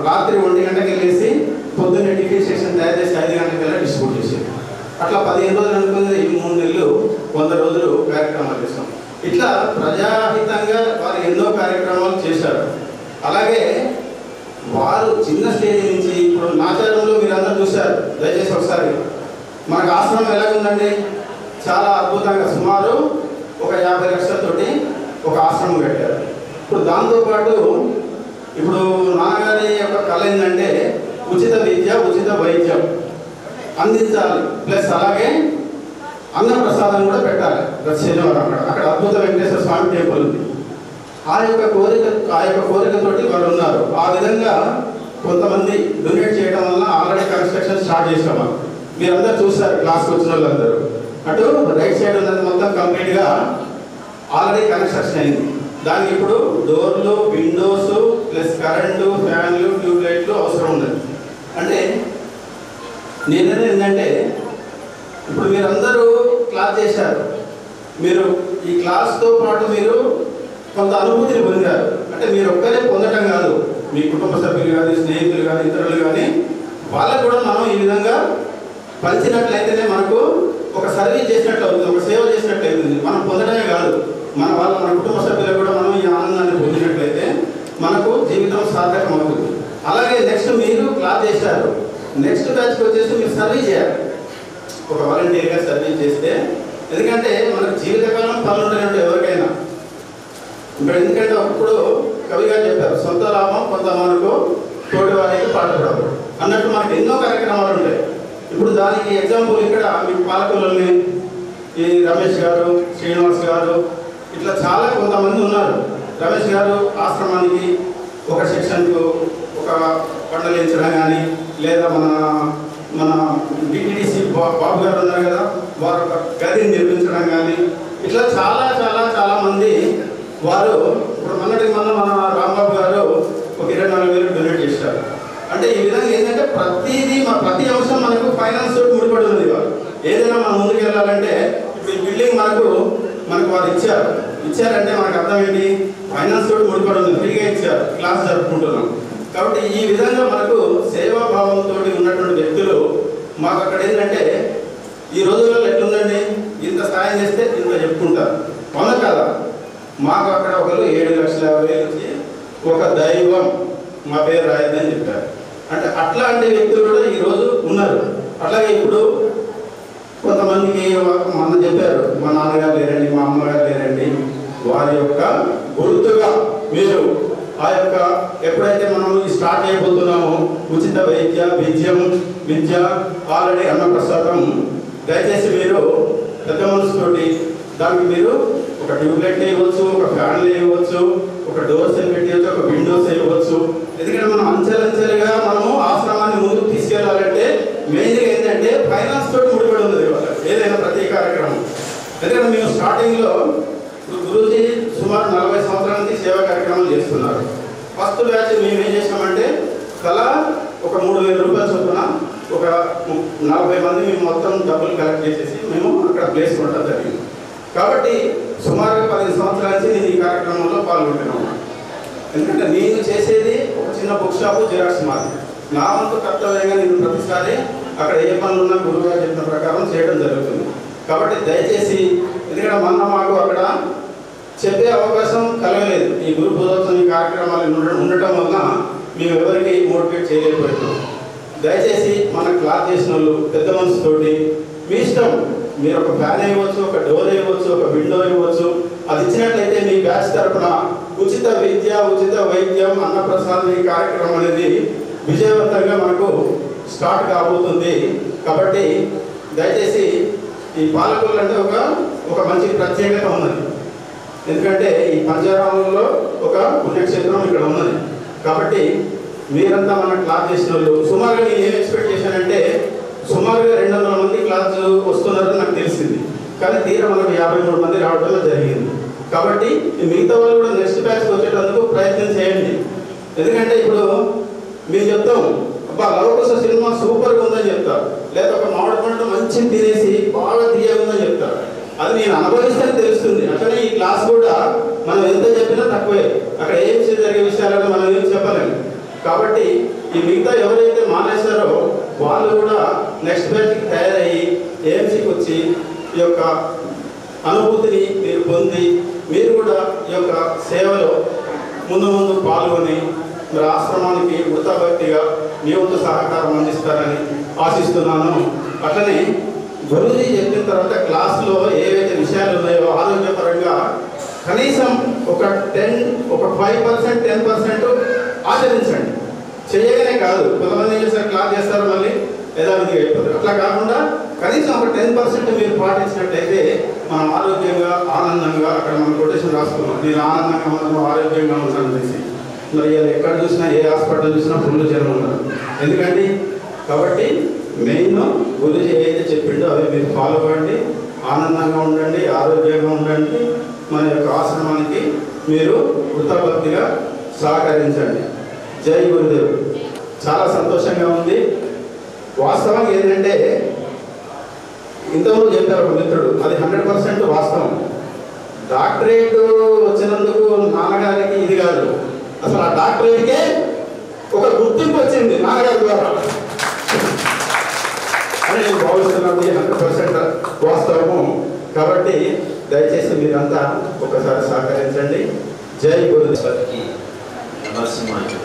రాత్రి 1 గంటకి వెళ్ళేసి పొద్దున్నే టిఫిన్ స్టేషన్ తయారు చేసి 5 గంటలకల్లా డిస్ట్రిబ్యూట్ చేసేది. అట్లా 15 రోజులు అనుకున్నది, ఈ 3 నెలలు 100 రోజులు కార్యక్రమాలు చేస్తాం. ఇట్లా ప్రజాహితంగా వారు ఎన్నో కార్యక్రమాలు చేశారు. అలాగే వారు చిన్న స్టేజ్ నుంచి ఇప్పుడు నాచారంలో మీరు అందరూ చూశారు, దయచేసి ఒకసారి మనకు ఆశ్రమం ఎలాగుందండి, చాలా అద్భుతంగా సుమారు ఒక 50 లక్షలతోటి ఒక ఆశ్రమం కట్టారు. ఇప్పుడు దాంతోపాటు ఇప్పుడు నాన్నగారి యొక్క కళ ఏంటంటే ఉచిత విద్య, ఉచిత వైద్యం అందించాలి, ప్లస్ అలాగే అన్నప్రసాదం కూడా పెట్టాలి ప్రతి శనివారం. అక్కడ అద్భుత వెంకటేశ్వర స్వామి టెంపుల్ ఉంది. ఆ యొక్క కోరికతోటి వారు ఉన్నారు. ఆ విధంగా కొంతమంది డొనేట్ చేయడం వల్ల ఆల్రెడీ కన్స్ట్రక్షన్ స్టార్ట్ చేసాము. మీరందరూ చూస్తారు, క్లాస్కి వచ్చిన వాళ్ళందరూ. అటు రైట్ సైడ్ ఉన్నది మొత్తం కంప్లీట్గా ఆల్రెడీ కన్స్ట్రక్షన్ అయింది. దానికి ఇప్పుడు డోర్లు, విండోస్, ప్లస్ కరెంటు, ఫ్యాన్లు, ట్యూబ్ లైట్లు అవసరం ఉన్నది. అంటే నేనేది ఏంటంటే, ఇప్పుడు మీరందరూ క్లాస్ చేశారు, మీరు ఈ క్లాస్తో పాటు మీరు కొంత అనుభూతిని పొందారు. అంటే మీరు ఒక్కరే పొందడం కాదు, మీ కుటుంబ సభ్యులు కానీ, స్నేహితులు కానీ, ఇతరులు కానీ, వాళ్ళకు కూడా మనం ఈ విధంగా పంచినట్లయితేనే మనకు ఒక సర్వీస్ చేసినట్లు అవుతుంది, ఒక సేవ చేసినట్లు అవుతుంది. మనం పొందడమే కాదు, మన కుటుంబ సభ్యులకు కూడా మనం ఈ ఆనందాన్ని పొందినట్లయితే మనకు జీవితం సార్థకం అవుతుంది. అలాగే నెక్స్ట్ మీరు క్లాస్ చేశారు, నెక్స్ట్ బ్యాచ్కి వచ్చేసి మీరు సర్వీస్ చేయాలి, ఒక వాలంటీర్గా సర్వీస్ చేస్తే. ఎందుకంటే మనకు జీవితకాలం పనులు ఉంటాయి ఎవరికైనా. ఇప్పుడు ఎందుకంటే అప్పుడు కవి గారు చెప్పారు, సొంత లాభం కొంత మనకు తోటి వారికి పాటుపడదు అన్నట్టు మనకు ఎన్నో కార్యక్రమాలు ఉంటాయి. ఇప్పుడు దానికి ఎగ్జాంపుల్ ఇక్కడ మీకు పాలకొల్లుని ఈ రమేష్ గారు, శ్రీనివాస్ గారు, ఇట్లా చాలా కొంతమంది ఉన్నారు. రమేష్ గారు ఆశ్రమానికి ఒక సెక్షన్కు ఒక పండలించడం కానీ, లేదా మన డిటిడిసి బాబు గారు ఉన్నారు కదా, వారు ఒక గదిని నిర్మించడం కానీ, ఇట్లా చాలా చాలా చాలా మంది వారు ఇప్పుడు మన రాంబాబు గారు ఒక 24,000 డొనేట్ చేశారు. అంటే ఈ విధంగా ఏంటంటే ప్రతి అంశం మనకు ఫైనాన్స్ తోటి ముడిపడి ఉంది. వారు ఏదైనా మనం ముందుకు వెళ్ళాలంటే ఇప్పుడు ఈ బిల్డింగ్ మనకు వారు ఇచ్చారంటే మనకు అర్థం ఏంటి, ఫైనాన్స్ తోటి ముడిపడి ఉంది, ఫ్రీగా ఇచ్చారు, క్లాస్ జరుపుకుంటున్నాం. కాబట్టి ఈ విధంగా మనకు సేవాభావంతో ఉన్నటువంటి వ్యక్తులు మాకు అక్కడ ఏంటంటే ఈ రోజులలో ఎట్లుందండి, ఇంత సాయం చేస్తే ఇంత చెప్పుకుంటారు, అవునా కదా. మాకు అక్కడ ఒకరు 7,50,000 ఇచ్చి ఒక దైవం మా పేరు రాయద్దని చెప్పారు. అంటే అట్లాంటి వ్యక్తులు కూడా ఈరోజు ఉన్నారు. అట్లాగే ఇప్పుడు కొంతమందికి మన చెప్పారు, మా నాన్నగారు లేరండి, మా అమ్మగారు లేరండి, వారి యొక్క గుర్తుగా మీరు ఆ యొక్క ఎప్పుడైతే మనం స్టార్ట్ అయిపోతున్నామో ఉచిత విద్య ఆల్రెడీ అన్నప్రసాదం, దయచేసి మీరు పెద్ద మనసుతోటి దానికి మీరు ఒక ట్యూబ్లైట్ వేయవచ్చు, ఒక ఫ్యాన్లు వేయవచ్చు, ఒక డోర్స్ పెట్టవచ్చు, ఒక విండోస్ వేయవచ్చు. ఎందుకంటే మనం అంచెలంచెలుగా మనము ఆశ్రమాన్ని ముందుకు తీసుకెళ్లాలంటే మెయిన్గా ఏంటంటే ఫైనాన్స్ తోటి ముడిపడి ఉంది ఏదైనా ప్రతి కార్యక్రమం. ఎందుకంటే మేము స్టార్టింగ్లో గురూజీ సుమారు 40 సంవత్సరాల నుంచి సేవా కార్యక్రమాలు చేస్తున్నారు. ఫస్ట్ బ్యాచ్ మేము ఏం చేసామంటే తలా ఒక 3,000 రూపాయలు చొప్పున ఒక 40 మంది మేము మొత్తం డబ్బులు కలెక్ట్ చేసేసి మేము అక్కడ ప్లేస్ కొట్టడం జరిగింది. కాబట్టి సుమారుగా 15 సంవత్సరాల నుంచి నేను ఈ కార్యక్రమంలో పాల్గొంటున్నాను. ఎందుకంటే నేను చేసేది ఒక చిన్న బుక్ షాపు, జిరాక్స్ మాది. నా వంతు కర్తవ్యంగా నేను ప్రతిసారి అక్కడ ఏ పనులు ఉన్నా గురువు గారు చెప్పిన ప్రకారం చేయడం జరుగుతుంది. కాబట్టి దయచేసి, ఎందుకంటే మాకు అక్కడ చెప్పే అవకాశం కలగలేదు. ఈ గురు పూజోత్సవం ఈ కార్యక్రమాలు ఉండటం వల్ల మేము ఎవరికి మోటివేట్ చేయలేకపోతున్నాం. దయచేసి మన క్లాస్ చేసిన వాళ్ళు పెద్ద మనసుతోటి మీ ఇష్టం, మీరు ఒక ఫ్యాన్ వేయవచ్చు, ఒక డోర్ వేయవచ్చు, ఒక విండో వేయవచ్చు. అది ఇచ్చినట్లయితే మీ బ్యాచ్ తరఫున ఉచిత విద్య, ఉచిత వైద్యం, అన్నప్రసాదం ఈ కార్యక్రమం అనేది విజయవంతంగా మనకు స్టార్ట్ కాబోతుంది. కాబట్టి దయచేసి ఈ పాలకొల్లు అంటే ఒక మంచి ప్రత్యేకత ఉన్నది. ఎందుకంటే ఈ పంచారామంలో ఒక పుణ్యక్షేత్రం ఇక్కడ ఉన్నది. కాబట్టి మీరంతా మన క్లాస్ చేసిన వాళ్ళు సుమారుగా నేను ఏం ఎక్స్పెక్ట్ చేశానంటే సుమారుగా 200 మంది క్లాస్ వస్తున్నారని నాకు తెలిసింది. కానీ తీరా మనకు 53 మంది రావడం జరిగింది. కాబట్టి మిగతా వాళ్ళు కూడా నెక్స్ట్ బ్యాచ్కి వచ్చేటందుకు ప్రయత్నం చేయండి. ఎందుకంటే ఇప్పుడు మేము చెప్తాం, అబ్బా లవకుశ సినిమా సూపర్గా ఉందని చెప్తారు, లేదా ఒక మామిడి పండు మంచి తినేసి బాగా తీయగుందని చెప్తారు. అది నేను అనుభవిస్తే తెలుస్తుంది. అట్లనే ఈ క్లాస్ కూడా మనం ఎంత చెప్పినా తక్కువే, అక్కడ ఏం జరిగే విషయాలను మనం ఏం చెప్పలేము. కాబట్టి ఈ మిగతా ఎవరైతే మానేశారో వాళ్ళు కూడా నెక్స్ట్ బ్యాచ్కి తయారయ్యి ఏఎంసీకి వచ్చి ఈ యొక్క అనుభూతిని మీరు పొంది మీరు కూడా ఈ యొక్క సేవలో ముందు పాల్గొని మరి ఆశ్రమానికి వృతాభక్తిగా మీ వంతు సహకారం అందిస్తారని ఆశిస్తున్నాను. అట్లనే గురూజీ చెప్పిన తర్వాత క్లాస్లో ఏవైతే విషయాలు ఉన్నాయో ఆరోగ్యపరంగా కనీసం ఒక 5%, 10% ఆచరించండి. చేయగానే కాదు, కొంతమంది ఏం చేస్తారు, క్లాస్ చేస్తారు మళ్ళీ యథావిధిగా అయిపోతారు. అట్లా కాకుండా కనీసం ఒక 10% మీరు పాటించినట్లయితే మనం ఆరోగ్యంగా ఆనందంగా, అక్కడ మనం కొటేషన్ రాసుకున్నాం, నేను ఆనందంగా ఉన్నాను, ఆరోగ్యంగా ఉన్నాను అనేసి. మరి ఎక్కడ చూసినా ఏ హాస్పిటల్ చూసినా ఫుల్ జనం ఉన్నారు. ఎందుకండి? కాబట్టి మెయిన్ గురూజీ ఏదైతే చెప్పిండో అవి మీరు ఫాలో అవ్వండి, ఆనందంగా ఉండండి, ఆరోగ్యంగా ఉండండి, మన యొక్క ఆశ్రమానికి మీరు వృతాభక్తిగా సహకరించండి. జై గురుదేవ్. చాలా సంతోషంగా ఉంది. వాస్తవం ఏంటంటే ఇంతకుముందు చెప్పారు ఒక మిత్రుడు, అది 100% వాస్తవం. డాక్టరేట్ వచ్చినందుకు నాన్నగారికి ఇది కాదు, అసలు ఆ డాక్టరేట్కే ఒక గుర్తింపు వచ్చింది నాన్నగారి ద్వారా అని నేను భావిస్తున్నాను. 100% వాస్తవము. కాబట్టి దయచేసి మీరంతా ఒకసారి సహకరించండి. జై గురుదేవ్కి నమస్కారం.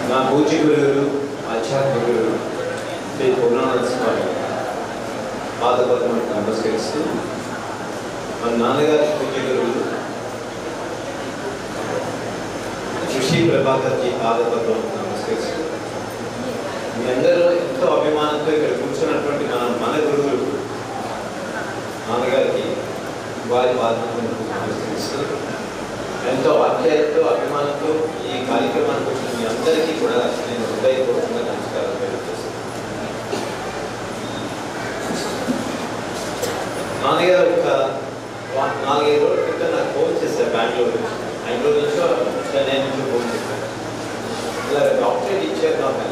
నా పూజ్య గురువులు, ఆధ్యాత్మిక గురువులు శ్రీ పూర్ణానంద స్వామి పాదపద్మకు నమస్కరిస్తూ మన నాన్నగారి పూజ్య గురువులు ఋషి ప్రభాకర్జీ పాదపద్మం నమస్కరిస్తూ మీ అందరూ ఎంతో అభిమానంతో ఇక్కడ కూర్చున్నటువంటి మన గురువులు నాన్నగారికి వారి పాదపద్మం నమస్కరిస్తూ ఎంతో ఆప్యాయతతో అభిమానంతో ఈ కార్యక్రమానికి వచ్చిన మీ అందరికీ కూడా నేను హృదయపూర్వకంగా నమస్కారం తెలియజేస్తున్నాను. నాన్నగారు ఒక 4-5 రోజుల క్రితం నాకు ఫోన్ చేశారు బెంగళూరు నుంచో చెన్నై నుంచో ఫోన్ చేశారు. ఇలా డాక్టరేట్ ఇచ్చారు నాకు.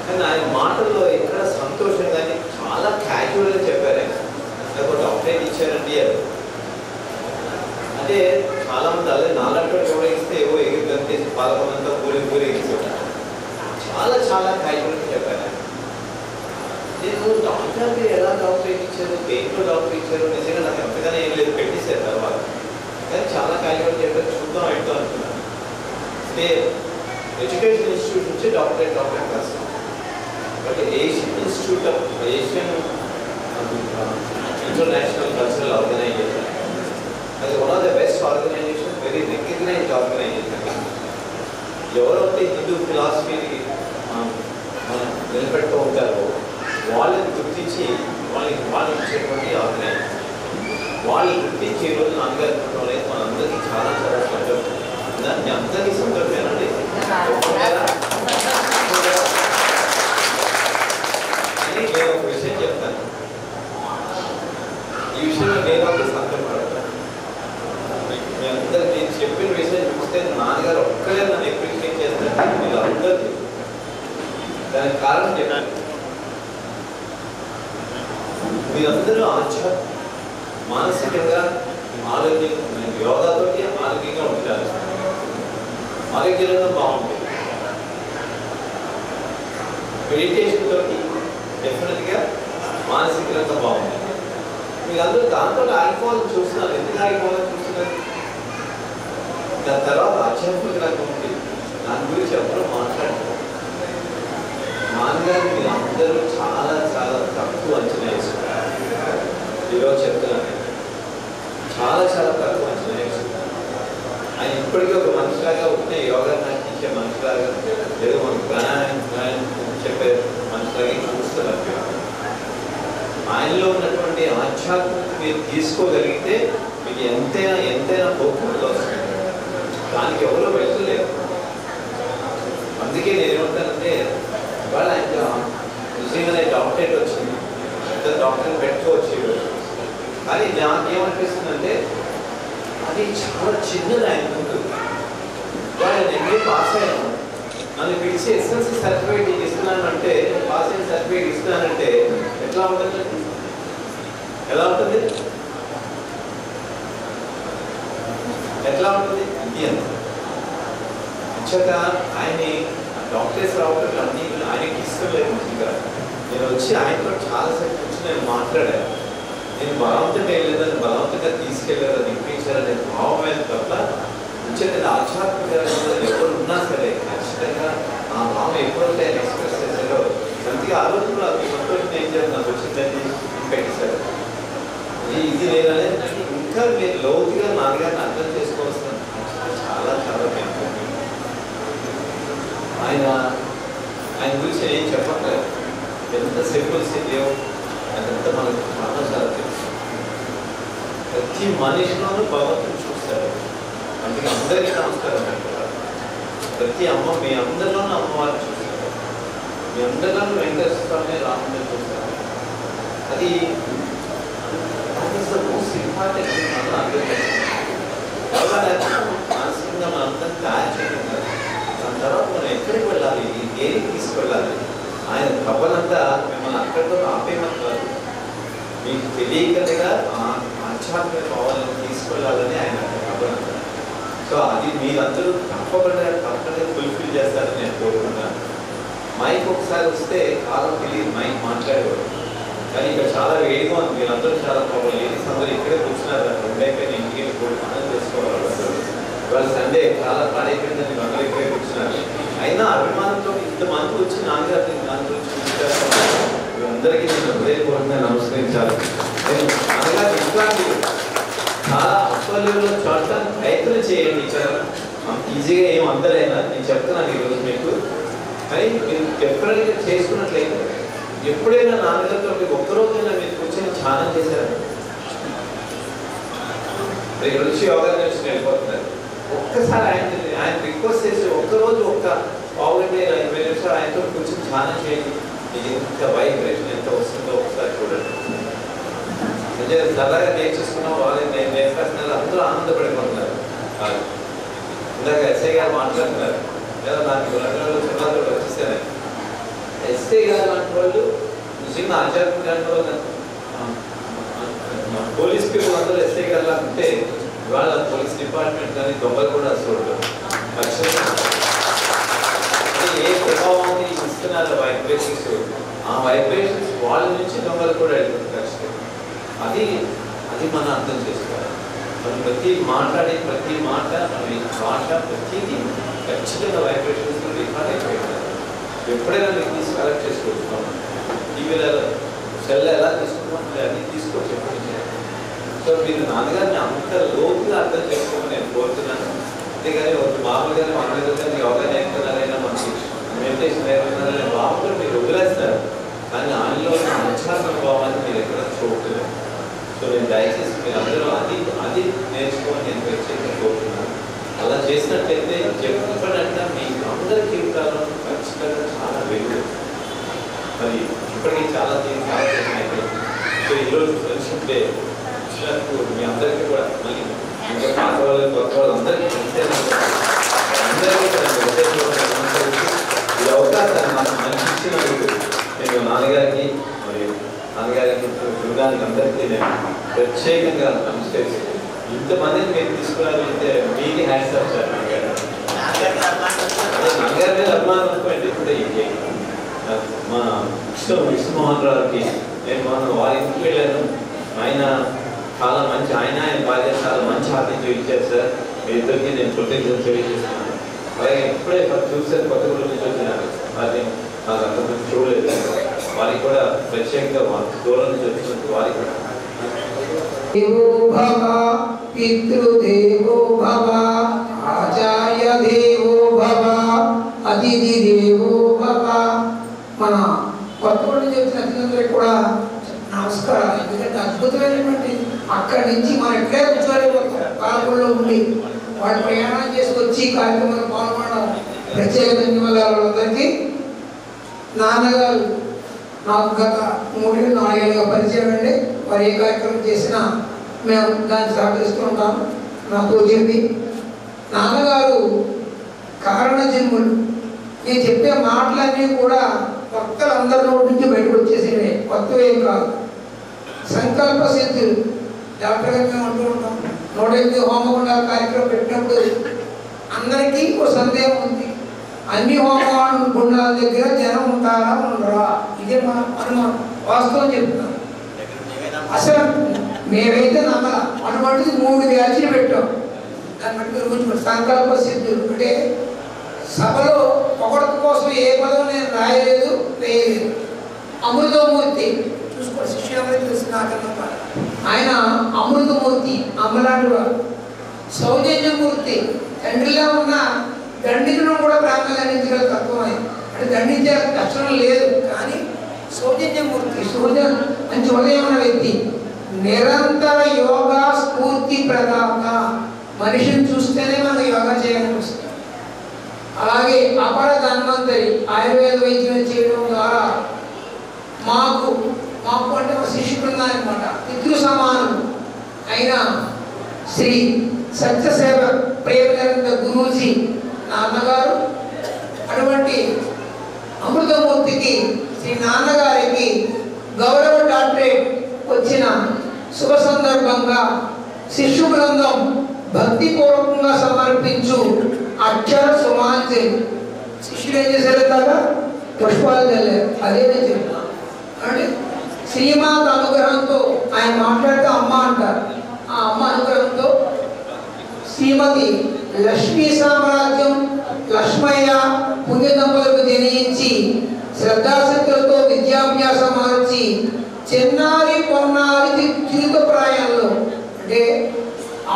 కానీ ఆయన మాటల్లో ఎక్కడ సంతోషం కానీ చాలా క్యాజువల్గా చెప్పారు. నాకు డాక్టరేట్ ఇచ్చారండి అని. అంటే చాలామంది అలా నాలుగు కూడా ఇస్తే ఏవో ఎగిరితే పాలకొండంతా పూరి ఎగిరిపోతారు. చాలా క్యాజువల్గా చెప్పారు. నేను డాక్టర్కి ఎలా డాక్టరేట్ ఇచ్చారు, పెయిన్లో డాక్టర్ ఇచ్చారు, నిజంగా నాకు ఎంతగానే ఏం లేదు పెట్టేశారు తర్వాత. కానీ చాలా క్యాజువల్ చెప్పారు, చూద్దాం ఏంటో అనుకున్నాను. అంటే ఎడ్యుకేషన్ ఇన్స్టిట్యూట్ నుంచి డాక్టరేట్ రాస్తాం. But Asian institute of Asian international cultural organisation, అది one of the best organisation, very recognised organisation. ఎవరైతే హిందూ ఫిలాసఫీని మనం నిలబెడుతూ ఉంటారో వాళ్ళని గుర్తించి వాళ్ళకి ఇచ్చేటువంటి ఆర్గనైజేషన్. వాళ్ళు గుర్తించి ఈరోజు నాన్నగారు అనేది మనందరికీ చాలా సంతోషం. దాన్ని అందరికీ సంతోషమేనండి. అని నేను ఒక విషయం చెప్తాను. ఈ విషయంలో నేను ఒక సంతోషపడతాను. మీ అందరూ నేను చెప్పిన విషయం చూస్తే నాన్నగారు ఒక్కడే నన్ను అప్రిషియేట్ చేస్తారు. మీరు అందరూ దానికి కారణం చెప్పాను. మీరందరూ మానసికంగా యోగాతో ఆరోగ్యంగా ఉంటారు. ఆరోగ్యంగా బాగుంటుంది. మెడిటేషన్ తోటి డెఫినెట్గా మానసికంగా బాగుంటుంది. మీరందరూ దాంతో ఆగిపోవాలని చూస్తున్నారు. ఎందుకు ఆగిపోవాలని చూస్తున్నారు? దాని తర్వాత ఆధ్యాత్మిక రంగం ఉంది. దాని గురించి ఎవరు మాట్లాడతారు. నాన్నగారు మీరు అందరూ చాలా తక్కువ అంచనా వేసుకుంటారు. ఈరోజు చెప్తున్నాను, చాలా తక్కువ అంచనా వేసుకుంటారు. ఆయన ఇప్పటికీ ఒక మనిషిలాగా ఉంటే యోగా నాకు ఇచ్చే మనిషిలాగా ఏదో మన ప్రాణాయామం చెప్పే మనిషిలాగా చూస్తున్నారు. ఆయనలో ఉన్నటువంటి ఆధ్యాత్మిక మీరు తీసుకోగలిగితే మీకు ఎంతైనా గొప్పగా వస్తుంది. దానికి ఎవరో వెళ్ళలేరు. అందుకే నేను ఏమంటానంటే ఇవాళ ఆయన నిజంగానే డాక్టరేట్ వచ్చింది, డాక్టర్ని పెట్టుకోవచ్చు. కానీ నాకేమనిపిస్తుందంటే అది చాలా చిన్నది ఆయన ముందు. వాళ్ళు ఎంఏ పాస్ అయ్యాను, నన్ను పిలిచి ఎస్ఎల్సీ సర్టిఫికేట్ ఇస్తున్నానంటే, పాస్ అయిన సర్టిఫికేట్ ఇస్తున్నానంటే ఎట్లా ఉంటుంది? ఎలా ఉంటుంది? ఇది అంచాక ఆయన్ని డాక్టర్స్ రావటం అన్నీ ఆయనకి ఇష్టం లేదు. మంచిగా నేను వచ్చి ఆయనతో చాలాసేపు వచ్చి నేను మాట్లాడాను. నేను బలవంతంగా వెళ్ళలేదని, బలవంతంగా తీసుకెళ్ళాలని, ఇప్పించాలని భావమే తప్ప మంచిగా ఆధ్యాత్మిక ఎవరు ఉన్నా సరే ఖచ్చితంగా ఆ భావం ఎప్పుడైతే ఆయన ఎక్స్ప్రెస్ చేశారో మంచిగా ఆ రోజు కూడా అది సంతోషం ఏం చేయాలి నాకు వచ్చిందని పెట్టేశారు. ఇది నేననేది ఇంకా మీరు లోతుగా నాన్నగారిని అర్థం చేసుకోవాల్సిన చాలా ఆయన గురించి ఏం చెప్పట్లేదు. ఎంత సింపుల్ సిటీయో అదంతా మనకు చాలా తెలుసు. ప్రతి మనిషిలోనూ భగవంతుని చూస్తారు. అందుకే అందరికీ నమస్కారం అంటారు. ప్రతి అమ్మ మీ అందరిలోనూ అమ్మవారిని చూస్తారు. మీ అందరిలోనూ వెంకటేశ్వర స్వామి రాముని చూస్తారు. అది మోస్ట్ ఇంపార్టెంట్. మనం అర్థం మానసికంగా మనం అందరం తయారు చేయడం కాదు. దాని తర్వాత మనం ఎక్కడికి వెళ్ళాలి, దేనికి తీసుకెళ్ళాలి, ఆయన కవ్వలంతా మిమ్మల్ని అక్కడితో ఆపేయమని కాదు, మీకు తెలియకగా ఆధ్యాత్మిక భావాలను తీసుకెళ్ళాలని ఆయన కవ్వలంతా. సో అది మీరందరూ తప్పకుండా ఫుల్ఫిల్ చేస్తారని నేను కోరుకుంటున్నాను. మైక్ ఒకసారి వస్తే కాలం తెలియదు, మైక్ మాట్లాడేవాడు. కానీ ఇక్కడ చాలా వేడిగా ఉంది. మీరందరూ చాలా ప్రాబ్లం. లేడీస్ అందరూ ఇక్కడే కూర్చున్నారు. రెండైపోయిన ఇంటికి కూడా పనులు చేసుకోవాలి. ఇవాళ సండే చాలా పాడైపోయిందని అందరూ ఇక్కడే కూర్చున్నారు. అయినా అభిమానంతో ఇంతమంది వచ్చి నాన్నగారిని దాని గురించి అందరికీ నేను హృదయపూర్వకంగా నమస్కరించాలి. నేను నాన్నగారు ఇట్లాంటి చాలా అప్పర్ లెవెల్లో చూడటానికి ప్రయత్నం చేయండి. చాలా ఈజీగా ఏం అందరైనా నేను చెప్తున్నాను ఈరోజు మీకు. కానీ మీరు డెఫినెట్గా చేసుకున్నట్లయితే ఎప్పుడైనా నాన్నగారితో ఒక్కరోజైనా మీరు కూర్చొని ధ్యానం చేశారు, రేపు నుంచి యోగా నుంచి వెళ్ళిపోతున్నారు. ఒక్కసారి ఆయన రిక్వెస్ట్ చేసి ఒక్కరోజు ఒక్క పావు గంట 20 నిమిషాలు ఆయనతో కూర్చొని ధ్యానం చేయండి. ఇది ఎంత వైబ్రేషన్ ఎంత వస్తుందో ఒకసారి చూడండి. నిజంగా సరదాగా నేర్చేసుకున్నాం, వాళ్ళని నేను నేర్పేస్తున్నారు, అందరూ ఆనందపడిపోతున్నారు. ఇందాక ఎస్ఐ గారు మాట్లాడుతున్నారు, లేదా నాకు చిన్నది వచ్చేసాను. ఎస్ఐ గారు లాంటి వాళ్ళు నిజంగా ఆధ్యాత్మిక లాంటి వాళ్ళు పోలీస్ పీపుల్ అందరూ ఎస్ఐ గారు లాగా ఉంటే ఇవాళ పోలీస్ డిపార్ట్మెంట్ కానీ దొంగలు కూడా అసలు ఏ ప్రభావాన్ని ఇస్తున్నారు వైబ్రేషన్స్, ఆ వైబ్రేషన్స్ వాళ్ళ నుంచి దొంగలు కూడా వెళ్ళిపోతారు. అది మనం అర్థం చేసుకోవాలి. మనం ప్రతి మాట్లాడే ప్రతి మాట మన భాష ప్రతిదీ ఖచ్చితంగా వైబ్రేషన్స్ రికార్డ్ అయిపోయింది. ఎప్పుడైనా మీకు తీసి కలెక్ట్ చేసుకుంటున్నాం, టీవీలో సెల్ ఎలా తీసుకుంటాం అన్నీ తీసుకొచ్చి ఎప్పుడు. సో మీరు నాన్నగారిని అంత లోతుగా అర్థం చేసుకోమని నేను కోరుతున్నాను. అంతేగాని ఒక మామూలుగా మామూలుగా యోగా నేర్పుతున్నారైనా మనకి మెడిటేషన్ నేర్పుతున్నారనే భావంలో మీరు వదిలేస్తారు, కానీ ఆయనలో ఆధ్యాత్మిక భావాన్ని మీరు ఎక్కడ చూడలేదు. సో నేను దయచేసి మీరు అందరూ అది నేర్చుకోని నేను ప్రత్యేకంగా కోరుతున్నాను. అలా చేసినట్లయితే చెప్పినట్టు మీ అందరి జీవితాల్లో ఖచ్చితంగా చాలా వెలుగు. మరి ఇప్పటికీ చాలా అయిపోయింది. సో ఈరోజు ఫ్రెండ్షిప్ డే వచ్చినప్పుడు మీ అందరికీ కూడా మళ్ళీ ఇంకా పాత వాళ్ళు కొత్త వాళ్ళు అందరికీ అందరికీ ఈ అవకాశాన్ని నాకు మంచి ఇచ్చినందుకు నేను నాన్నగారికి మరియు నాన్నగారికి బృందానికి అందరికీ నేను ప్రత్యేకంగా నమస్కరిస్తాను. ఇంతమందిని మీరు తీసుకురాగలిగితే మీకే హ్యాండ్స్ ఆఫ్ సార్. నాన్నగారి మీద అభిమానం అనుకోండి. ఇప్పుడు మా విష్ణుమోహన్ రావుకి నేను వారి ఇంటికి వెళ్ళాను. ఆయన చాలా మంచి ఆయన భార్య చాలా మంచి ఆతిథ్యం ఇచ్చారు సార్. మీ ఇద్దరికి నేను కృతజ్ఞతలు తెలియజేస్తున్నాను. అలాగే ఇప్పుడే చూసారు కొత్తగూడెం నుంచి వచ్చినారు, వారిని నాకు అంతకుముందు చూడలేదు. వారికి కూడా ప్రత్యేకంగా దూరం నుంచి వచ్చినట్టు వారికి కూడా దేవో భవ పితృదేవో భవ ఆచార్య దేవో భవ అతిథి దేవో భవ. మన కొత్తగూడెం నుంచి వచ్చిన అతిథులందరికీ కూడా నమస్కారాలు. ఎందుకంటే అద్భుతమైనటువంటి అక్కడి నుంచి మనం ఎక్కడే కూర్చోలేకపోతాం. పాలకొల్లో ఉండి వాళ్ళు ప్రయాణం చేసుకొచ్చి కార్యక్రమంలో పాల్గొనడం ప్రత్యేక ధన్యవాదాలు వాళ్ళందరికీ. నాన్నగారు నాకు గత 3-4 ఏళ్ళుగా పరిచయం అండి. వారు ఏ కార్యక్రమం చేసినా మేము దాన్ని సహకరిస్తూ ఉంటాం. నాకు చెప్పి నాన్నగారు కారణ జన్ములు. నేను చెప్పే మాటలన్నీ కూడా భక్తులు అందరి నోటి నుంచి బయటకు వచ్చేసేవే, కొత్తవేం కాదు. సంకల్ప సిద్ధులు డాక్టర్ గారు మేము అంటూ ఉంటాం. 108 హోమగుండాల కార్యక్రమం పెట్టినప్పుడు అందరికీ ఒక సందేహం ఉంది, అన్ని హోమగుండాల దగ్గర జనం ఉంటారా ఉండరా? ఇదే మన అనుమానం. వాస్తవం చెప్తున్నాం. అసలు మేమైతే నమ్మల. అటువంటిది 3 బ్యాచ్లు పెట్టాం. దాన్ని బట్టి మీరు గుర్తుపెట్టు. సంకల్ప సిద్ధులు అంటే సభలో పొగడత కోసం ఏ పదం నేను రాయలేదు, వేయలేదు. అమృతమూర్తి చూసుకోండి, శిష్యులందరికీ తెలిసిన నాకన్నా ఆయన అమృతమూర్తి, అమ్మలాంటి వారు. సౌజన్యమూర్తి, తండ్రిలో ఉన్న దండితులను కూడా ప్రాంతంగా దండించగల తత్వం ఆయన. అంటే దండించే కష్టం లేదు, కానీ సౌజన్యమూర్తి, మంచి ఉదయం ఉన్న వ్యక్తి. నిరంతర యోగా స్ఫూర్తి ప్రదాత. మనిషిని చూస్తేనే మనకు యోగా చేయాలనిపిస్తుంది. అలాగే అపర ధన్వంతరి, ఆయుర్వేద వైద్యం చేయడం ద్వారా మాకు అంటే మా శిష్యు బృందాన్ని అనమాట పితృ సమానం అయిన శ్రీ సత్యసేవ ప్రేమనిరంత గురూజీ నాన్నగారు. అటువంటి అమృతమూర్తికి శ్రీ నాన్నగారికి గౌరవ డాక్టరేట్ వచ్చిన శుభ సందర్భంగా శిష్యు బృందం భక్తిపూర్వకంగా సమర్పించు అక్షర సుమాంజలి. శిష్యులు ఏం చేశారు కదా, పుష్పాలు చల్లారు. అదే నేను చెప్తాను. అంటే శ్రీమాత అనుగ్రహంతో ఆయన మాట్లాడితే అమ్మ అంటారు. ఆ అమ్మ అనుగ్రహంతో శ్రీమతి లక్ష్మీ సామ్రాజ్యం లక్ష్మయ్య పుణ్య దంపతులకు జనించి శ్రద్ధాశక్తులతో విద్యాభ్యాసం మార్చి చిన్నారి పొన్నారి జీవిత ప్రాయంలో అంటే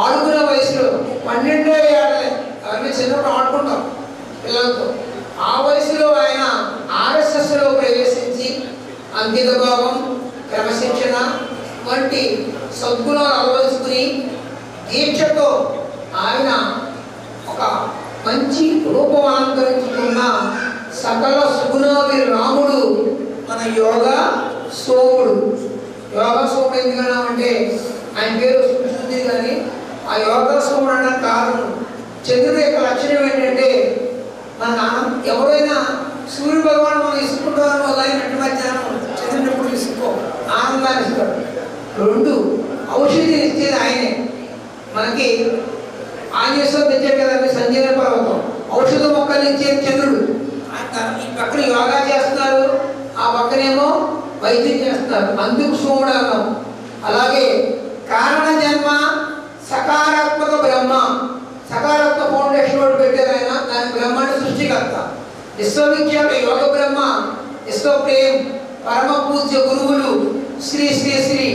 ఆడుకునే వయసులో 12 ఏళ్ళే అవన్నీ చిన్నప్పుడు ఆడుకుంటాం పిల్లలతో. ఆ వయసులో ఆయన ఆర్ఎస్ఎస్లో ప్రవేశించి అంకిత భావం, క్రమశిక్షణ వంటి సద్గుణాలు అలవరుచుకుని దీక్షతో ఆయన ఒక మంచి రూపం అలంకరించుకున్న సకల సుగుణాది రాముడు మన యోగా సోముడు. యోగా సోముడు ఎందుకన్నామంటే ఆయన పేరు సూచిస్తుంది, కానీ ఆ యోగా సోముడు అన్న కారణం చంద్రుడి యొక్క లక్షణం ఏంటంటే మన ఎవరైనా సూర్య భగవాన్ మనం ఇసుకుంటామో కానీ నటి మధ్యాహ్నం చంద్రుని ఎప్పుడు ఇసుకో ఆనందాన్ని ఇస్తాడు. 2 ఔషధి ఇచ్చేది ఆయనే. మనకి ఆంజనేశ్వరం తెచ్చాడు కదండి సంజీవన పర్వతం, ఔషధ మొక్కలు ఇచ్చేది చంద్రుడు. ఈ పక్కన యోగా చేస్తున్నారు, ఆ పక్కనేమో వైద్యం చేస్తున్నారు, అందుకు సోముడు అన్నాం. అలాగే కారణ జన్మ సకారాత్మక బ్రహ్మ, సకారాత్మక ఫౌండేషన్ వాడు పెట్టారు ఆయన, దాని బ్రహ్మాండ సృష్టికర్త. విశ్వవిఖ్యాత యోగ బ్రహ్మ విశ్వప్రేమ్ పరమ పూజ్య గురువులు శ్రీ శ్రీ శ్రీ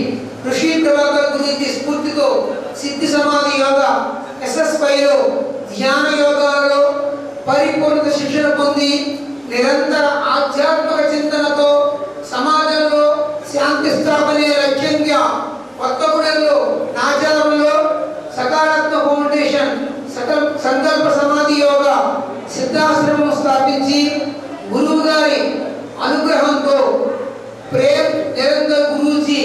ఋషి ప్రభాకర్ గురించి స్ఫూర్తితో సిద్ధి సమాధి యోగ SSపైలో ధ్యాన యోగాలలో పరిపూర్ణ శిక్షణ పొంది నిరంతర ఆధ్యాత్మిక చింతనతో సమాజంలో శాంతి స్థాపనే లక్ష్యంగా కొత్తగూడెంలో నాచారంలో సకారాత్మక ఫౌండేషన్ సంకల్ప సమాధి యోగ సిద్ధాశ్రమం స్థాపించి గురువు గారి అనుగ్రహంతో ప్రేమ్ నిరంతర్ గురూజీ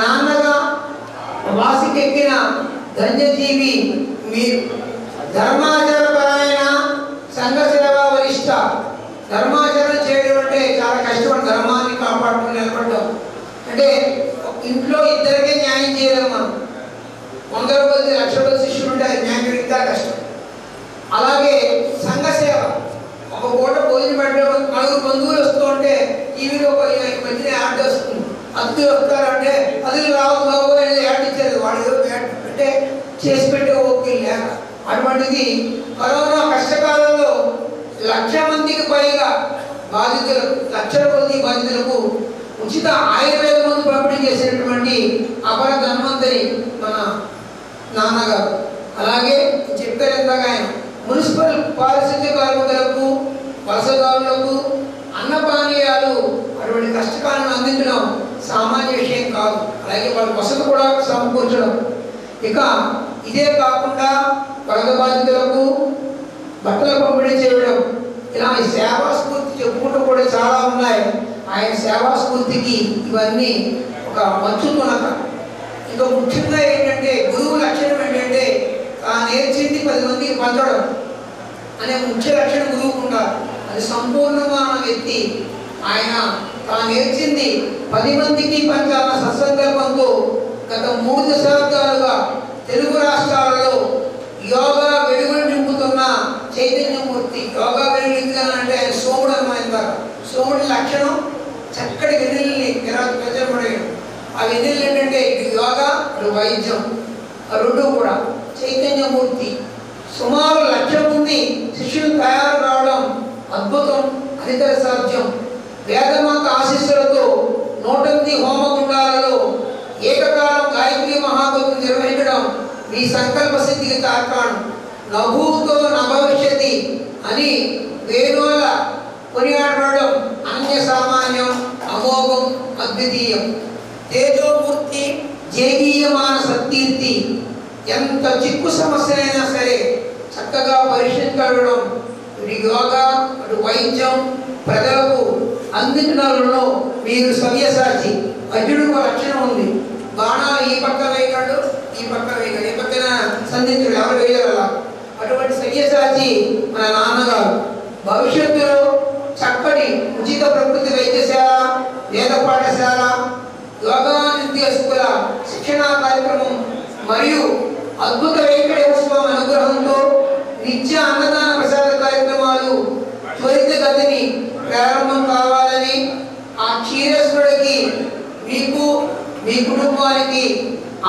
నాన్నగా వాసికెక్కిన ధన్యజీవి మీరు. ధర్మాచరణపరాయణ సంఘ సేవా వరిష్ట. ధర్మాచరణ చేయడం అంటే చాలా కష్టపడి ధర్మాన్ని కాపాడుకుని నిలబడడం అంటే ఇంట్లో ఇద్దరికే న్యాయం చేయలేము మనం. 100 రూపాయలు 1,00,000 రూపాయలు శిష్యులు ఉంటే అది న్యాయం ఇంకా కష్టం. అలాగే సంఘ సేవ, ఒక పూట భోజనం పెట్టడం, 4 బంధువులు వస్తూ ఉంటే టీవీలో మధ్యన యాడ్ వస్తుంది, అతిథులు వస్తారంటే అతిథులు రావద్దు బాబు అనేది యాడ్ ఇచ్చారు, వాడు అంటే చేసి పెట్టే ఓకే లేక. అటువంటిది కరోనా కష్టకాలంలో 1,00,000 మందికి పైగా బాధితులు, 1,00,000 మంది బాధితులకు ఉచిత ఆయుర్వేద మందు పంపిణీ చేసినటువంటి అపర ధన్వంతరి మన నాన్నగారు. అలాగే చెప్పారు ఇందాక ఆయన మున్సిపల్ పారిశుద్ధ్య కార్మికులకు, వలసదారులకు అన్నపానీయాలు అటువంటి కష్టకాలను అందించడం సామాన్య విషయం కాదు. అలాగే వాళ్ళ వసతి కూడా సమకూర్చడం. ఇక ఇదే కాకుండా వరద బాధితులకు బట్టల పంపిణీ చేయడం, ఇలా ఈ సేవా స్ఫూర్తి చెప్పుకుంటూ కూడా చాలా ఉన్నాయి. ఆయన సేవా స్ఫూర్తికి ఇవన్నీ ఒక మంచుతునక. ఇంకా ముఖ్యంగా ఏంటంటే గురువు లక్షణం ఏంటంటే నేర్చింది 10 మందికి పంచడం అనే ముఖ్య లక్షణం గురువుకు ఉండాలి. అది సంపూర్ణంగా ఉన్న వ్యక్తి. ఆయన తాను నేర్చింది 10 మందికి పంచాలన్న సత్సంకల్పంతో గత 3 దశాబ్దాలుగా తెలుగు రాష్ట్రాలలో యోగా వెలుగులు నింపుతున్న చైతన్యమూర్తి. యోగా వెలుగులు ఎందుకనంటే ఆయన సోముడు అన్నమాట. సోముడి లక్షణం చక్కటి వెన్నెల్ని ప్రజలపడేయడం. ఆ వెన్నెల్లు ఏంటంటే ఇటు యోగా ఇటు వైద్యం, ఆ 2 కూడా చైతన్యమూర్తి. సుమారు 1,00,000 మంది శిష్యులు తయారు కావడం అద్భుతం, అనితర సాధ్యం. వేదమాత ఆశీస్సులతో 108 హోమగుండాలలో ఏకకాలం గాయత్రి మహాగతులు నిర్వహించడం మీ సంకల్ప సిద్ధికి తార్కాణం. నభూతో నభవిష్యతి అని వేణువుల కొనియాడడం అన్య సామాన్యం, అమోఘం, అద్వితీయం. తేజోమూర్తి, జేగీయమాన సత్కీర్తి. ఎంత చిక్కు సమస్యలైనా సరే చక్కగా పరిష్కరించడం. ఇటు యోగా అటు వైద్యం ప్రజలకు అందించడంలో మీరు సవ్యసాచి. అర్జునుడికి ఒక లక్షణం ఉంది, బాణాలు ఈ పక్క వేయగలడు, ఈ పక్క వేయగలడు, ఈ పక్కన సంధించడు, ఎవరు వేయగల. అటువంటి సవ్యసాచి మన నాన్నగారు. భవిష్యత్తులో చక్కటి ఉచిత ప్రకృతి వైద్యశాల, వేద పాఠశాల, యోగా నిర్దేశకుల శిక్షణా కార్యక్రమం మరియు అద్భుత వెంకటేశ్వర స్వామి అనుగ్రహంతో నిత్య అన్నదాన ప్రసాద కార్యక్రమాలు త్వరితగతిని ప్రారంభం కావాలని, ఆ క్షీరేశ్వరుడికి మీకు మీ కుటుంబానికి